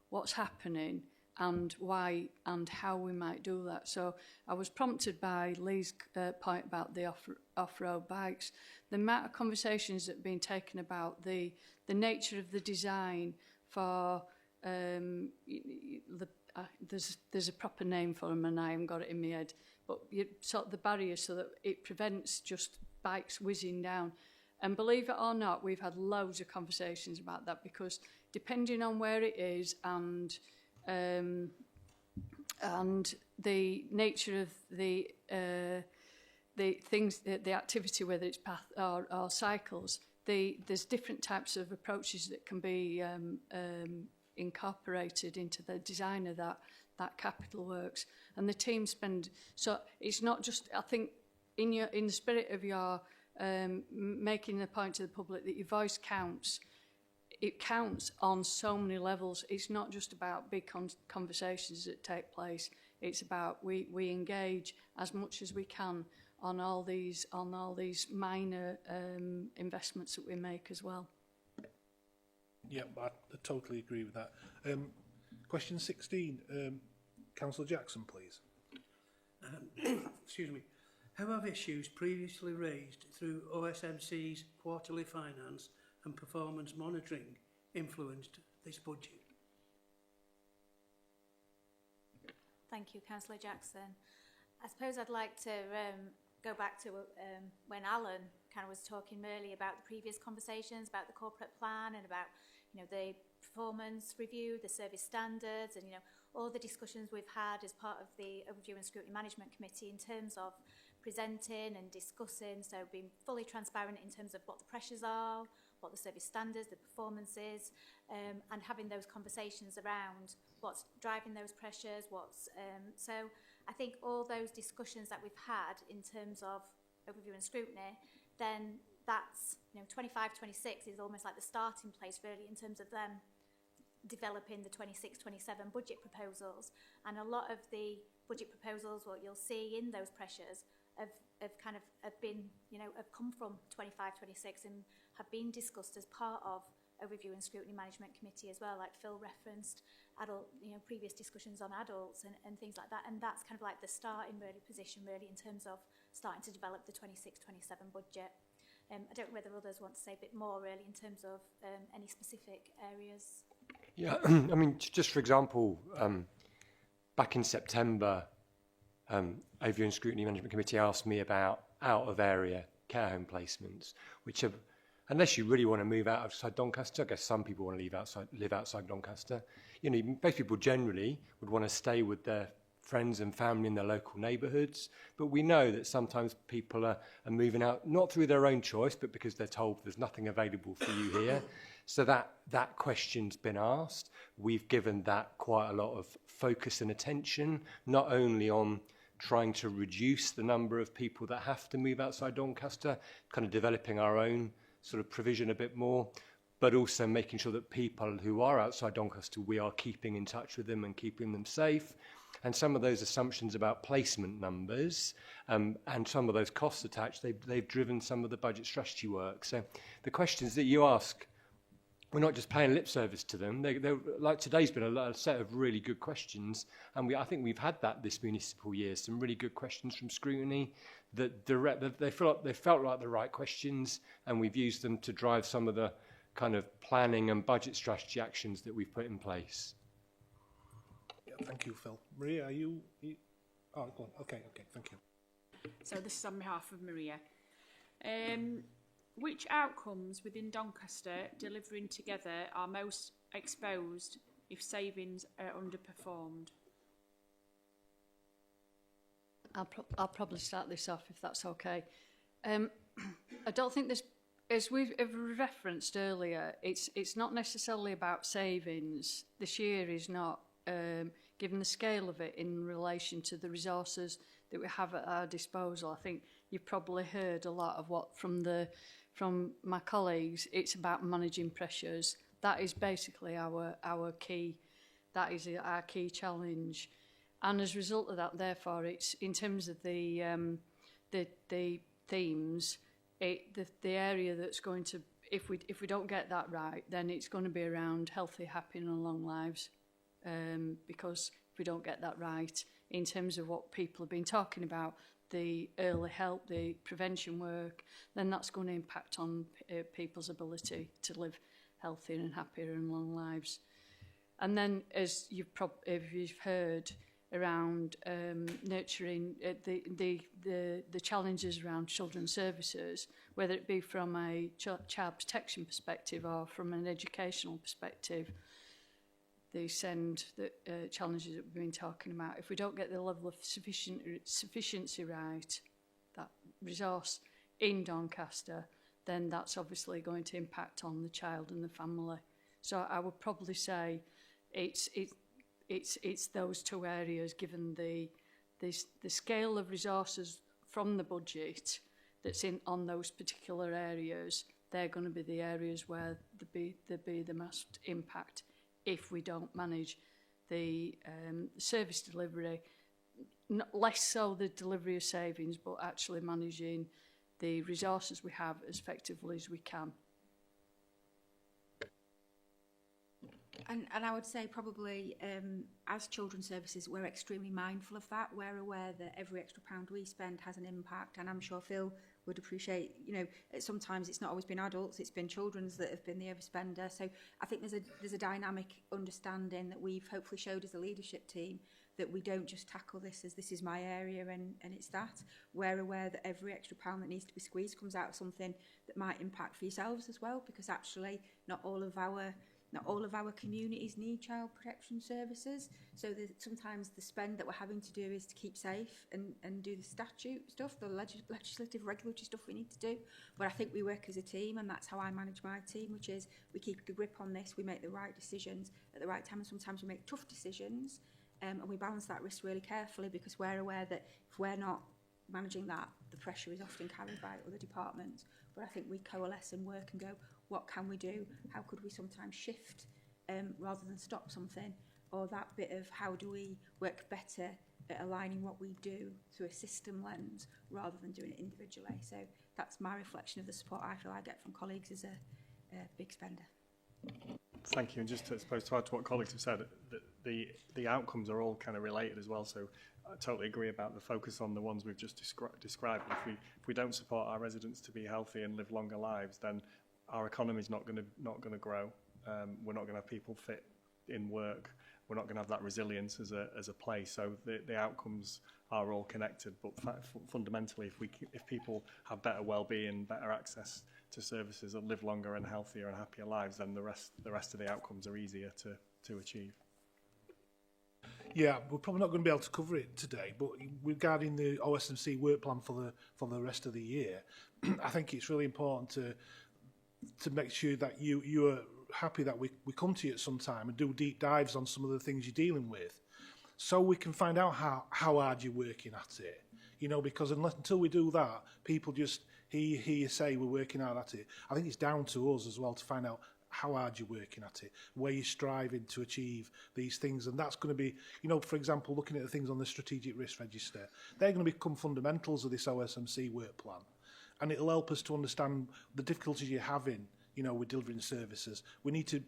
what's happening and why and how we might do that. So I was prompted by Lee's point about the off-road bikes. The amount of conversations that have been taken about the nature of the design for there's a proper name for them and I haven't got it in my head, but you sort of the barrier so that it prevents just bikes whizzing down. And believe it or not, we've had loads of conversations about that, because depending on where it is and the nature of the things, the activity, whether it's path or cycles, there's different types of approaches that can be incorporated into the design of that capital works. And the team spend, so it's not just, I think, in the spirit of your making the point to the public that your voice counts. It counts on so many levels. It's not just about big conversations that take place. It's about we engage as much as we can on all these minor investments that we make as well. Yeah, I totally agree with that. Question 16, Councillor Jackson, please. Excuse me. How have issues previously raised through OSMC's quarterly finance and performance monitoring influenced this budget? Thank you, Councillor Jackson. I suppose I'd like to go back to when Alan kind of was talking earlier about the previous conversations about the corporate plan and about, you know, the performance review, the service standards, and, you know, all the discussions we've had as part of the Overview and Scrutiny Management Committee in terms of presenting and discussing, so being fully transparent in terms of what the pressures are, what the service standards, the performances, and having those conversations around what's driving those pressures, so I think all those discussions that we've had in terms of overview and scrutiny, then that's, you know, 25, 26 is almost like the starting place really in terms of them developing the 26, 27 budget proposals. And a lot of the budget proposals, what you'll see in those pressures, have been, you know, have come from 25, 26 and have been discussed as part of Overview and Scrutiny Management Committee as well, like Phil referenced adult, you know, previous discussions on adults and things like that. And that's kind of like the starting really position really in terms of starting to develop the 26, 27 budget. I don't know whether others want to say a bit more really in terms of any specific areas. Yeah, I mean, just for example, back in September, Overview and Scrutiny Management Committee asked me about out-of-area care home placements, which are unless you really want to move outside Doncaster, I guess some people want to live outside Doncaster. You know, most people generally would want to stay with their friends and family in their local neighbourhoods. But we know that sometimes people are moving out, not through their own choice, but because they're told there's nothing available for you here. So that question's been asked. We've given that quite a lot of focus and attention, not only on trying to reduce the number of people that have to move outside Doncaster, kind of developing our own sort of provision a bit more, but also making sure that people who are outside Doncaster, we are keeping in touch with them and keeping them safe. And some of those assumptions about placement numbers and some of those costs attached, they've driven some of the budget strategy work. So the questions that you ask, we're not just paying lip service to them. They're like today's been a set of really good questions, and I think we've had that this municipal year. Some really good questions from Scrutiny that they felt like the right questions, and we've used them to drive some of the kind of planning and budget strategy actions that we've put in place. Yeah, thank you, Phil. Maria, are you? Oh, go on. Okay, thank you. So this is on behalf of Maria. Which outcomes within Doncaster delivering together are most exposed if savings are underperformed? I'll probably start this off if that's okay. I don't think there's, as we've referenced earlier, it's not necessarily about savings. This year is not, given the scale of it in relation to the resources that we have at our disposal. I think you've probably heard a lot of what from my colleagues. It's about managing pressures. That is basically our key. That is our key challenge. And as a result of that, therefore, it's in terms of the themes, the area that's going to, if we don't get that right, then it's going to be around healthy, happy and long lives. Because if we don't get that right, in terms of what people have been talking about, the early help, the prevention work, then that's going to impact on people's ability to live healthier and happier and long lives. And then, as you've heard, around nurturing the challenges around children's services, whether it be from a child protection perspective or from an educational perspective, the challenges that we've been talking about. If we don't get the level of sufficiency right, that resource in Doncaster, then that's obviously going to impact on the child and the family. So I would probably say it's those two areas, given the scale of resources from the budget that's on those particular areas. They're going to be the areas where there be the most impact if we don't manage the service delivery, less so the delivery of savings, but actually managing the resources we have as effectively as we can. And I would say probably as children's services, we're extremely mindful of that. We're aware that every extra pound we spend has an impact, and I'm sure Phil would appreciate, sometimes it's not always been adults, it's been children's that have been the overspender. So I think there's a dynamic understanding that we've hopefully showed as a leadership team, that we don't just tackle this as this is my area and it's that. We're aware that every extra pound that needs to be squeezed comes out of something that might impact for yourselves as well, because actually not all of our communities need child protection services. So sometimes the spend that we're having to do is to keep safe and do the statute stuff, the legislative regulatory stuff we need to do. But I think we work as a team, and that's how I manage my team, which is we keep a grip on this, we make the right decisions at the right time, and sometimes we make tough decisions, and we balance that risk really carefully, because we're aware that if we're not managing that, the pressure is often carried by other departments. But I think we coalesce and work and go, what can we do? How could we sometimes shift rather than stop something? Or that bit of how do we work better at aligning what we do through a system lens rather than doing it individually. So that's my reflection of the support I feel I get from colleagues as a big spender. Thank you. And just to add to what colleagues have said, the outcomes are all kind of related as well. So I totally agree about the focus on the ones we've just described. If we don't support our residents to be healthy and live longer lives, then our economy is not going to grow. We're not going to have people fit in work. We're not going to have that resilience as a place. So the outcomes are all connected. But fundamentally, if people have better well-being, better access to services that live longer and healthier and happier lives, then the rest of the outcomes are easier to achieve. Yeah, we're probably not going to be able to cover it today, but regarding the OSMC work plan for the rest of the year, I think it's really important to make sure that you are happy that we come to you at some time and do deep dives on some of the things you're dealing with, so we can find out how hard you're working at it. You know, because until we do that, people just hear you say we're working hard at it. I think it's down to us as well to find out how hard you're working at it, where you're striving to achieve these things. And that's going to be, you know, for example, looking at the things on the strategic risk register, they're going to become fundamentals of this OSMC work plan. And it'll help us to understand the difficulties you're having, you know, with delivering services. We need to,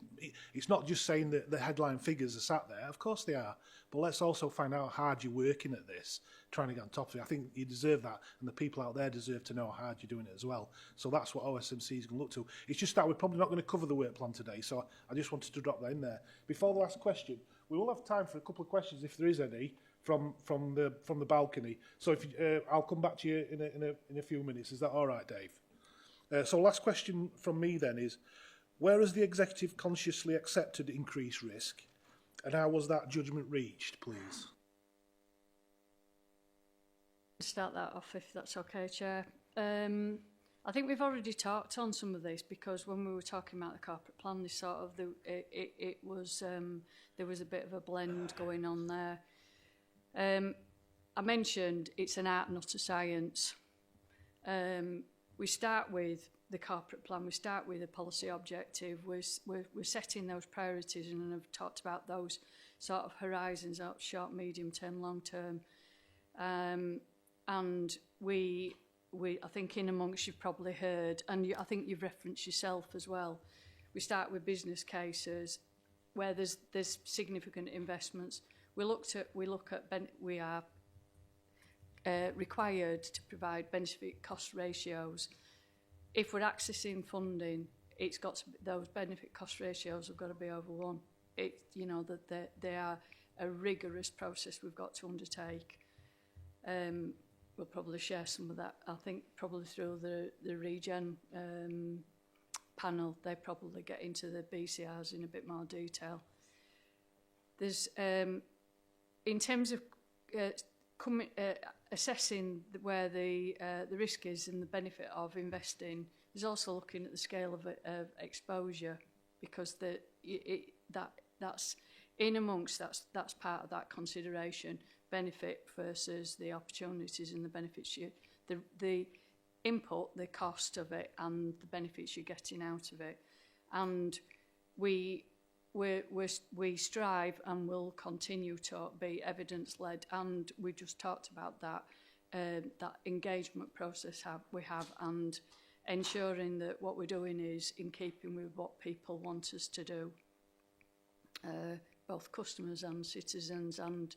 it's not just saying that the headline figures are sat there, of course they are, but let's also find out how hard you're working at this, trying to get on top of it. I think you deserve that, and the people out there deserve to know how hard you're doing it as well. So that's what OSMC is going to look to. It's just that we're probably not going to cover the work plan today, so I just wanted to drop that in there. Before the last question, we will have time for a couple of questions if there is any from the balcony. So if I'll come back to you in a few minutes. Is that all right, Dave? So last question from me then is, where has the executive consciously accepted increased risk, and how was that judgment reached, please? Start that off if that's okay, Chair. I think we've already talked on some of this, because when we were talking about the corporate plan, this sort of it was there was a bit of a blend going on there. I mentioned it's an art, not a science. We start with the corporate plan, we start with a policy objective, we're setting those priorities, and I've talked about those sort of horizons, out short, medium term, long term. And we I think in amongst you've probably heard, and I think you've referenced yourself as well, we start with business cases where there's significant investments. We are required to provide benefit cost ratios. If we're accessing funding, it's got to be, those benefit cost ratios have got to be over 1. You know, that they are a rigorous process we've got to undertake. We'll probably share some of that, I think, probably through the regen panel. They probably get into the BCRs in a bit more detail. There's in terms of assessing where the risk is and the benefit of investing, is also looking at the scale of exposure, because that's in amongst that's part of that consideration, benefit versus the opportunities and the benefits the input, the cost of it, and the benefits you're getting out of it. And we strive and will continue to be evidence-led, and we just talked about that engagement process we have, and ensuring that what we're doing is in keeping with what people want us to do, both customers and citizens and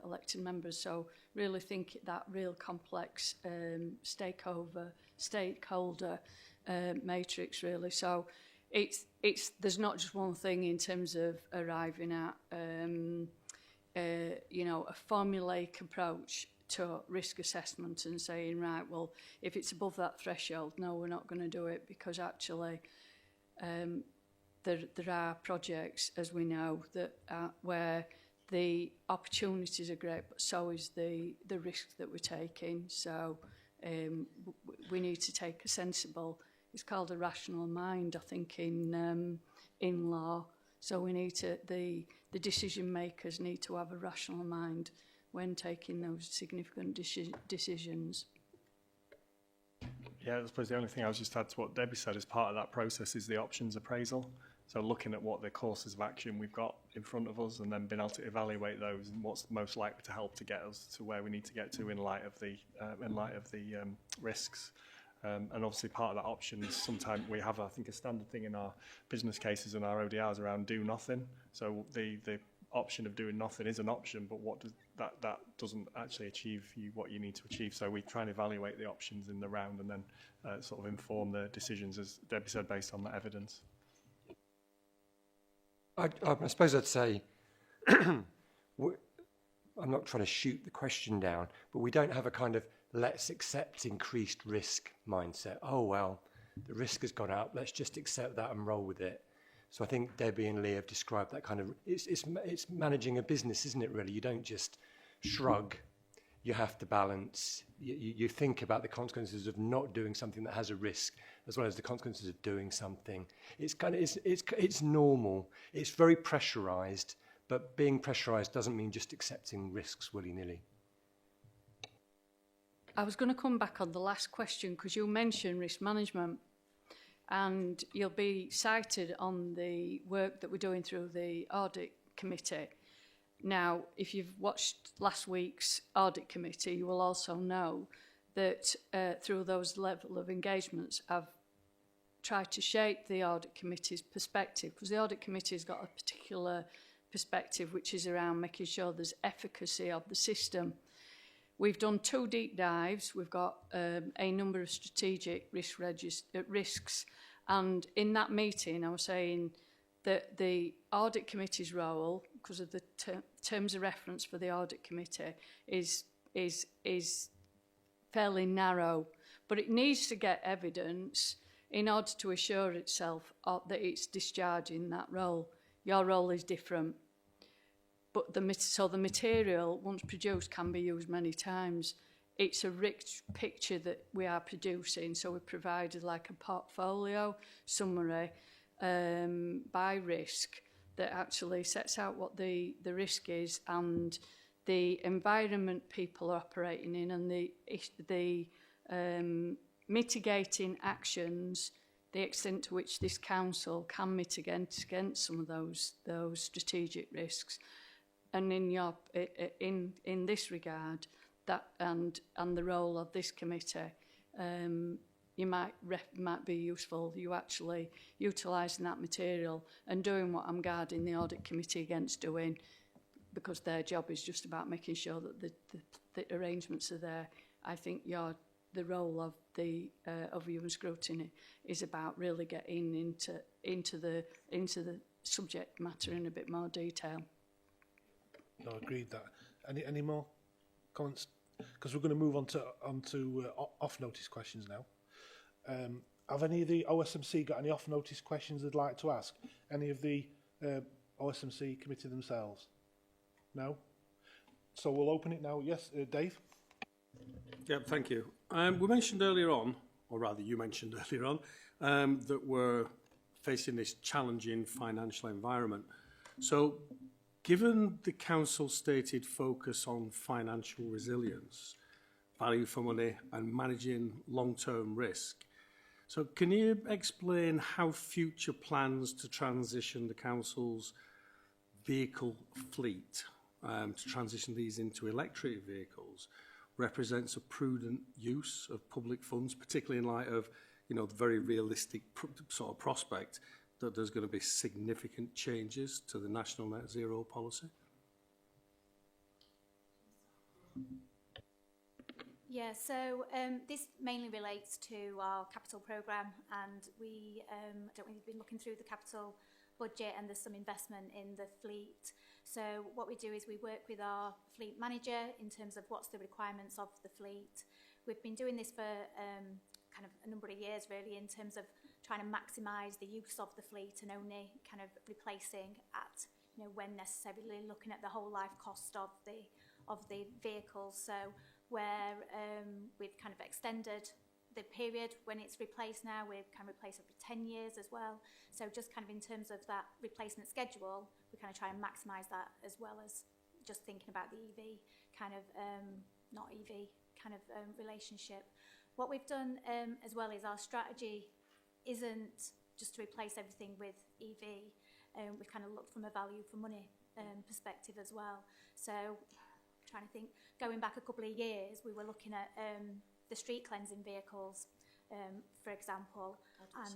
elected members. So really think that real complex stakeholder matrix, really. So it's there's not just one thing in terms of arriving at you know, a formulaic approach to risk assessment and saying, right, well, if it's above that threshold, no, we're not going to do it, because actually there are projects, as we know, that where the opportunities are great, but so is the risk that we're taking. So we need to take a sensible, it's called a rational mind, I think, in law. So we need to, the decision makers need to have a rational mind when taking those significant decisions. Yeah, I suppose the only thing I was just add to what Debbie said, as part of that process is the options appraisal. So looking at what the courses of action we've got in front of us, and then being able to evaluate those and what's most likely to help to get us to where we need to get to in light of the risks. And obviously part of that option is sometimes we have, I think, a standard thing in our business cases and our ODRs around do nothing. So the option of doing nothing is an option, but what does that doesn't actually achieve what you need to achieve. So we try and evaluate the options in the round and then sort of inform the decisions, as Debbie said, based on the evidence. I suppose I'd say, I'm not trying to shoot the question down, but we don't have a kind of let's accept increased risk mindset. Oh, well, The risk has gone up. Let's just accept that and roll with it. So I think Debbie and Lee have described that kind of, it's managing a business, isn't it, really? You don't just shrug. You have to balance. You think about the consequences of not doing something that has a risk, as well as the consequences of doing something. It's normal. It's very pressurised, but being pressurised doesn't mean just accepting risks willy-nilly. I was going to come back on the last question because you mentioned risk management, and you'll be cited on the work that we're doing through the audit committee. Now, if you've watched last week's audit committee, you will also know that through those level of engagements, I've tried to shape the audit committee's perspective, because the audit committee has got a particular perspective which is around making sure there's efficacy of the system. We've done 2 deep dives. We've got a number of strategic risks, and in that meeting I was saying that the audit committee's role, because of the terms of reference for the audit committee, is fairly narrow, but it needs to get evidence in order to assure itself that it's discharging that role. Your role is different, but the material, once produced, can be used many times. It's a rich picture that we are producing, so we provided like a portfolio summary by risk that actually sets out what the risk is and the environment people are operating in, and the mitigating actions, the extent to which this council can mitigate against some of those strategic risks. And in this regard, that and the role of this committee, you might be useful, you actually utilising that material and doing what I'm guarding the audit committee against doing, because their job is just about making sure that the arrangements are there. I think the role of you and Scrutiny is about really getting into the subject matter in a bit more detail. No, agreed that. Any more comments? Because we're going to move on to off-notice questions now. Have any of the OSMC got any off-notice questions they'd like to ask? Any of the OSMC committee themselves? No? So we'll open it now. Yes, Dave? Yeah, thank you. We mentioned earlier on, or rather you mentioned earlier on, that we're facing this challenging financial environment. So given the council's stated focus on financial resilience, value for money and managing long-term risk, so can you explain how future plans to transition the council's vehicle fleet, to transition these into electric vehicles, represents a prudent use of public funds, particularly in light of, the very realistic sort of prospect that there's going to be significant changes to the national net zero policy? Yeah, so this mainly relates to our capital programme, and we we've been looking through the capital budget, and there's some investment in the fleet. So what we do is we work with our fleet manager in terms of what's the requirements of the fleet. We've been doing this for kind of a number of years really, in terms of trying to maximise the use of the fleet and only kind of replacing at, when necessarily looking at the whole life cost of the vehicles. So where we've kind of extended the period when it's replaced now, we've kind of replaced every 10 years as well. So just kind of in terms of that replacement schedule, we kind of try and maximise that, as well as just thinking about the EV kind of, not EV kind of relationship. What we've done as well is our strategy isn't just to replace everything with EV. We've kind of looked from a value for money perspective as well. So trying to think, going back a couple of years, we were looking at the street cleansing vehicles, for example, and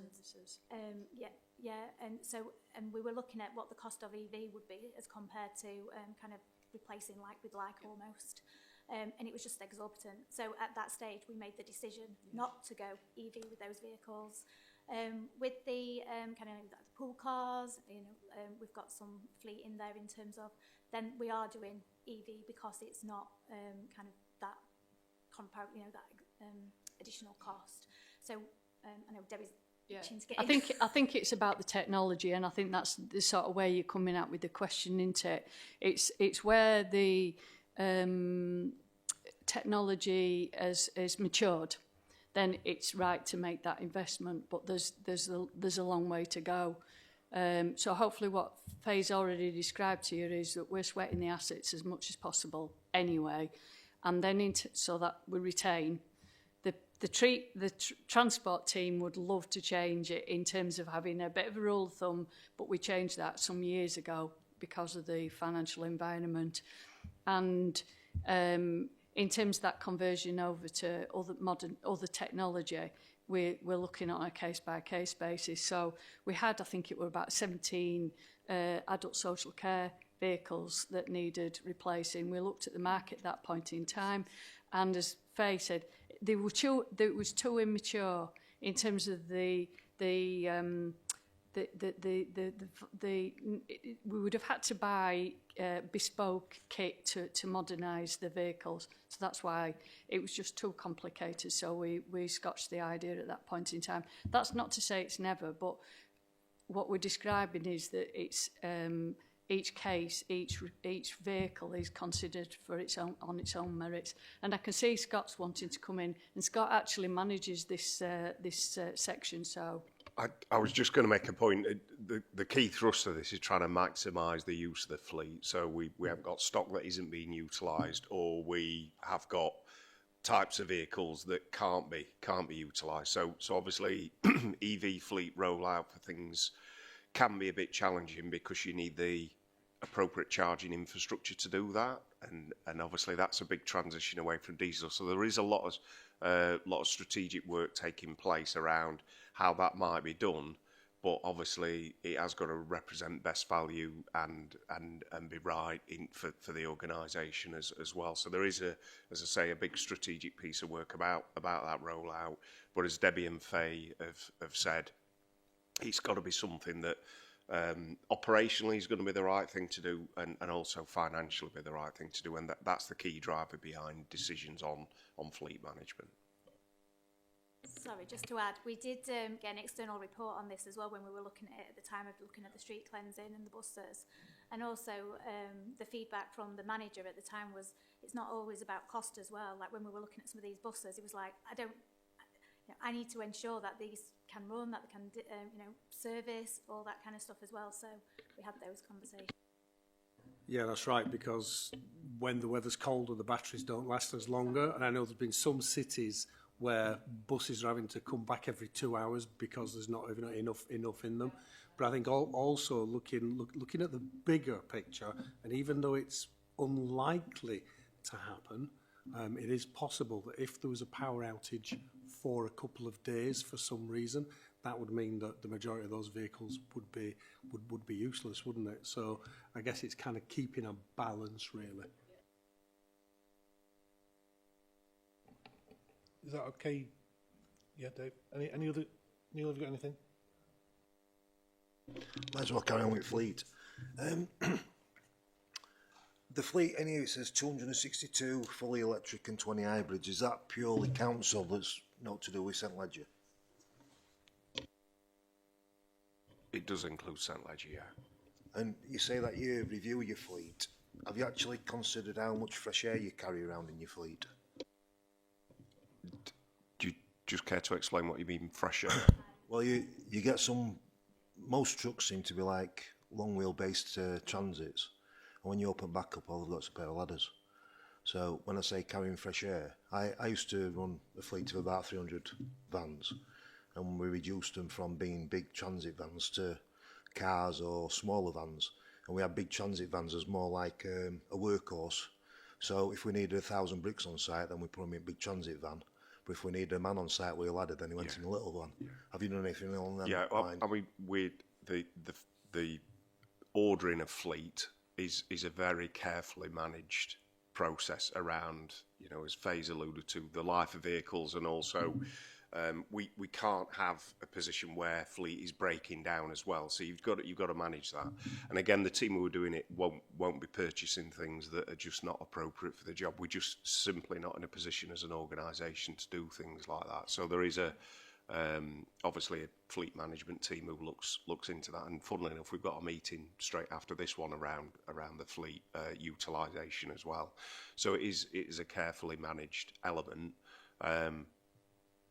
and we were looking at what the cost of EV would be as compared to kind of replacing like with like almost, and it was just exorbitant. So at that stage, we made the decision not to go EV with those vehicles. With the kind of the pool cars, we've got some fleet in there in terms of, then we are doing EV because it's not kind of that that additional cost. So I know Debbie's itching to get I in. think it's about the technology, and I think that's the sort of way you're coming at with the question, isn't it? It's where the technology has matured, then it's right to make that investment. But there's a long way to go. So hopefully what Faye's already described to you is that we're sweating the assets as much as possible anyway, and then so that we retain. The transport team would love to change it in terms of having a bit of a rule of thumb, but we changed that some years ago because of the financial environment. And in terms of that conversion over to other technology, we're looking on a case-by-case basis. So we had, I think it were about 17 adult social care vehicles that needed replacing. We looked at the market at that point in time, and as Faye said, it was too immature in terms of we would have had to buy bespoke kit to modernise the vehicles. So that's why it was just too complicated. So we scotched the idea at that point in time. That's not to say it's never, but what we're describing is that it's each case, each vehicle is considered for its own merits. And I can see Scott's wanting to come in, and Scott actually manages this section. So I was just going to make a point. The key thrust of this is trying to maximise the use of the fleet. So we haven't got stock that isn't being utilised, or we have got types of vehicles that can't be utilised. So obviously EV fleet rollout for things can be a bit challenging because you need the appropriate charging infrastructure to do that, and obviously that's a big transition away from diesel. So there is a lot of strategic work taking place around how that might be done, but obviously it has got to represent best value and be right for the organisation as well. So there is as I say, a big strategic piece of work about that rollout. But as Debbie and Faye have said, it's got to be something that operationally is going to be the right thing to do, and also financially be the right thing to do, and that's the key driver behind decisions on fleet management. Sorry, just to add, we did get an external report on this as well when we were looking at it at the time of looking at the street cleansing and the buses. And also the feedback from the manager at the time was it's not always about cost as well. Like when we were looking at some of these buses, it was like, I need to ensure that these can run, that they can service, all that kind of stuff as well. So we had those conversations. Yeah, that's right, because when the weather's colder, the batteries don't last as longer. And I know there's been some cities where buses are having to come back every 2 hours because there's not even enough in them. But I think also looking at the bigger picture, and even though it's unlikely to happen, it is possible that if there was a power outage for a couple of days for some reason, that would mean that the majority of those vehicles would be useless, wouldn't it? So I guess it's kind of keeping a balance, really. Is that okay? Yeah, Dave. Any other? Neil, have you got anything? Might as well carry on with fleet. The fleet, anyway, it says 262 fully electric and 20 hybrids. Is that purely council? That's not to do with St Ledger? It does include St Ledger, yeah. And you say that you review your fleet. Have you actually considered how much fresh air you carry around in your fleet? Do you just care to explain what you mean, fresh air? Well, you get most trucks seem to be like long wheel-based transits. And when you open back up, all they've got is a pair of ladders. So when I say carrying fresh air, I used to run a fleet of about 300 vans, and we reduced them from being big transit vans to cars or smaller vans. And we had big transit vans as more like a workhorse. So if we needed 1,000 bricks on site, then we put them in a big transit van. But if we needed a man on site with a ladder, then he went in a little van. Yeah. Have you done anything along that line? I mean, with the ordering of fleet is a very carefully managed process around, as Faye's alluded to, the life of vehicles, and also we can't have a position where fleet is breaking down as well. So you've got to manage that. And again, the team who are doing it won't be purchasing things that are just not appropriate for the job. We're just simply not in a position as an organisation to do things like that. So there is a Obviously, a fleet management team who looks into that. And funnily enough, we've got a meeting straight after this one around the fleet utilisation as well. So it is a carefully managed element.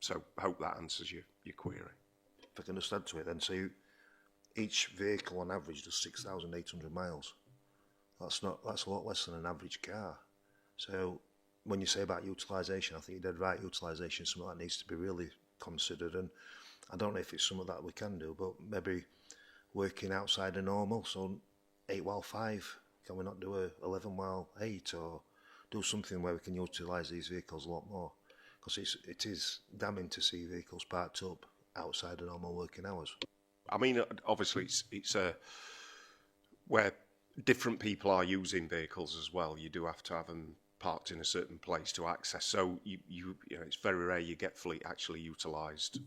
So I hope that answers your query. If I can just add to it then, so each vehicle on average does 6,800 miles. That's a lot less than an average car. So when you say about utilisation, I think you're dead right. Utilisation is something that needs to be really considered, and I don't know if it's something that we can do, but maybe working outside of normal, so 8 while 5, can we not do a 11 while 8, or do something where we can utilise these vehicles a lot more? Because it is damning to see vehicles parked up outside of normal working hours. I mean, obviously, it's where different people are using vehicles as well. You do have to have them parked in a certain place to access. So you know, it's very rare you get fleet actually utilised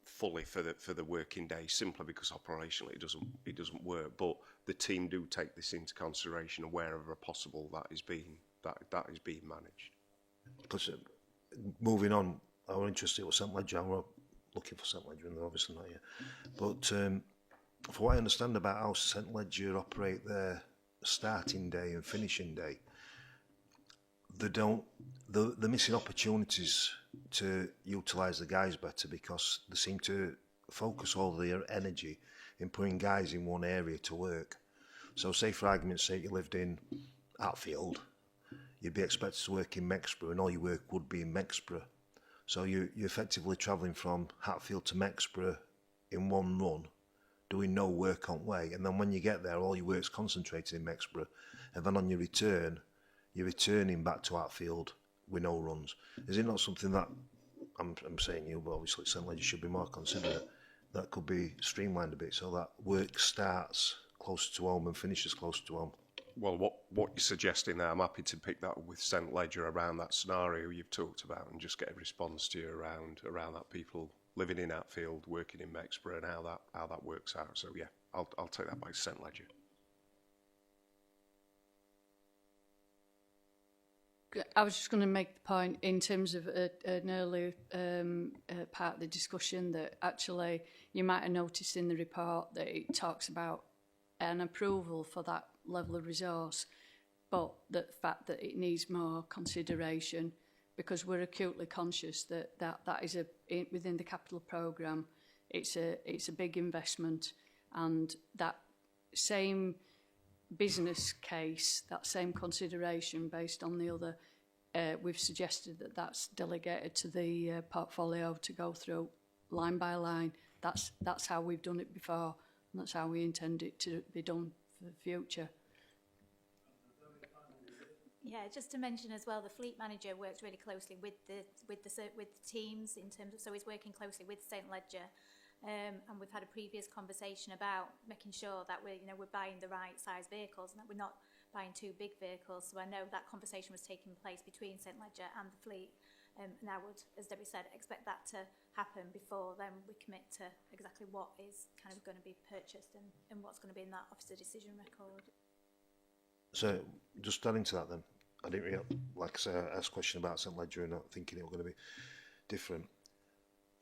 fully for the working day, simply because operationally it doesn't work. But the team do take this into consideration, and wherever possible that is being managed. Because moving on, I was interested with St Ledger. I'm looking for St Ledger, and they're obviously not yet. But for what I understand about how St Ledger operate their starting day and finishing day, they're missing opportunities to utilise the guys better, because they seem to focus all their energy in putting guys in one area to work. So say for argument's sake you lived in Hatfield, you'd be expected to work in Mexborough, and all your work would be in Mexborough. So you're effectively travelling from Hatfield to Mexborough in one run, doing no work on way, and then when you get there all your work's concentrated in Mexborough, and then on your return you're returning back to Hatfield with no runs. Is it not something that, I'm saying you, but obviously St Ledger should be more considerate, that could be streamlined a bit so that work starts close to home and finishes close to home? Well, what you're suggesting there, I'm happy to pick that up with St Ledger around that scenario you've talked about, and just get a response to you around that, people living in Hatfield, working in Mexborough, and how that works out. So yeah, I'll take that by St Ledger. I was just going to make the point in terms of an earlier part of the discussion that actually you might have noticed in the report that it talks about an approval for that level of resource, but the fact that it needs more consideration, because we're acutely conscious that is within the capital programme. It's a big investment, and that same business case, that same consideration based on the other, we've suggested that that's delegated to the portfolio to go through line by line. That's how we've done it before, and that's how we intend it to be done for the future. Yeah, just to mention as well, the fleet manager works really closely with the teams in terms of, so he's working closely with St Ledger. And we've had a previous conversation about making sure that we're buying the right size vehicles and that we're not buying too big vehicles. So I know that conversation was taking place between St Ledger and the fleet, and I would, as Debbie said, expect that to happen before then we commit to exactly what is kind of going to be purchased and what's going to be in that officer decision record. So just adding to that then, I didn't really, like I say, I asked a question about St Ledger and not thinking it was going to be different.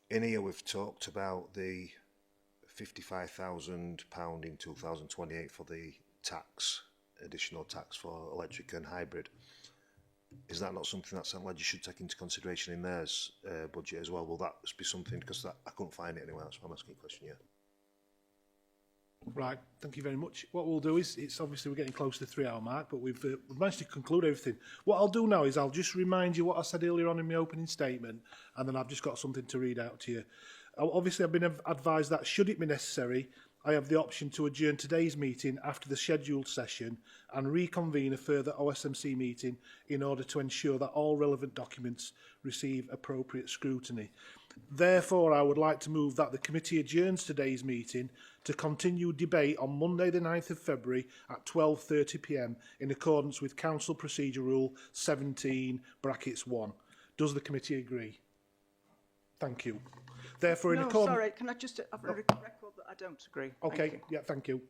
In here we've talked about the £55,000 in 2028 for the additional tax for electric and hybrid. Is that not something that St Ledger should take into consideration in theirs budget as well? Will that be something, because I couldn't find it anywhere, that's why I'm asking a question, yeah. Right, thank you very much. What we'll do is, it's obviously we're getting close to the 3 hour mark, but we've managed to conclude everything. What I'll do now is I'll just remind you what I said earlier on in my opening statement, and then I've just got something to read out to you. Obviously, I've been advised that should it be necessary, I have the option to adjourn today's meeting after the scheduled session and reconvene a further OSMC meeting in order to ensure that all relevant documents receive appropriate scrutiny. Therefore, I would like to move that the committee adjourns today's meeting to continue debate on Monday the 9th of February at 12:30 p.m. in accordance with Council Procedure Rule 17(1). Does the committee agree? Thank you. Therefore, in accordance... Sorry, can I just have a record that I don't agree? Okay, yeah, thank you.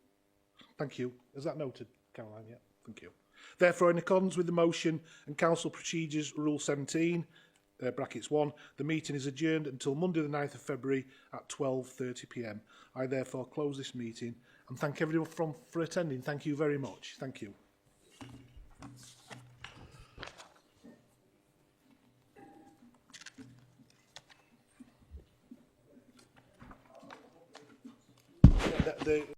Thank you. Is that noted, Caroline? Yeah, thank you. Therefore, in accordance with the motion and Council Procedures Rule 17, brackets 1. The meeting is adjourned until Monday the 9th of February at 12:30 p.m. I therefore close this meeting and thank everyone for attending. Thank you very much. Thank you. The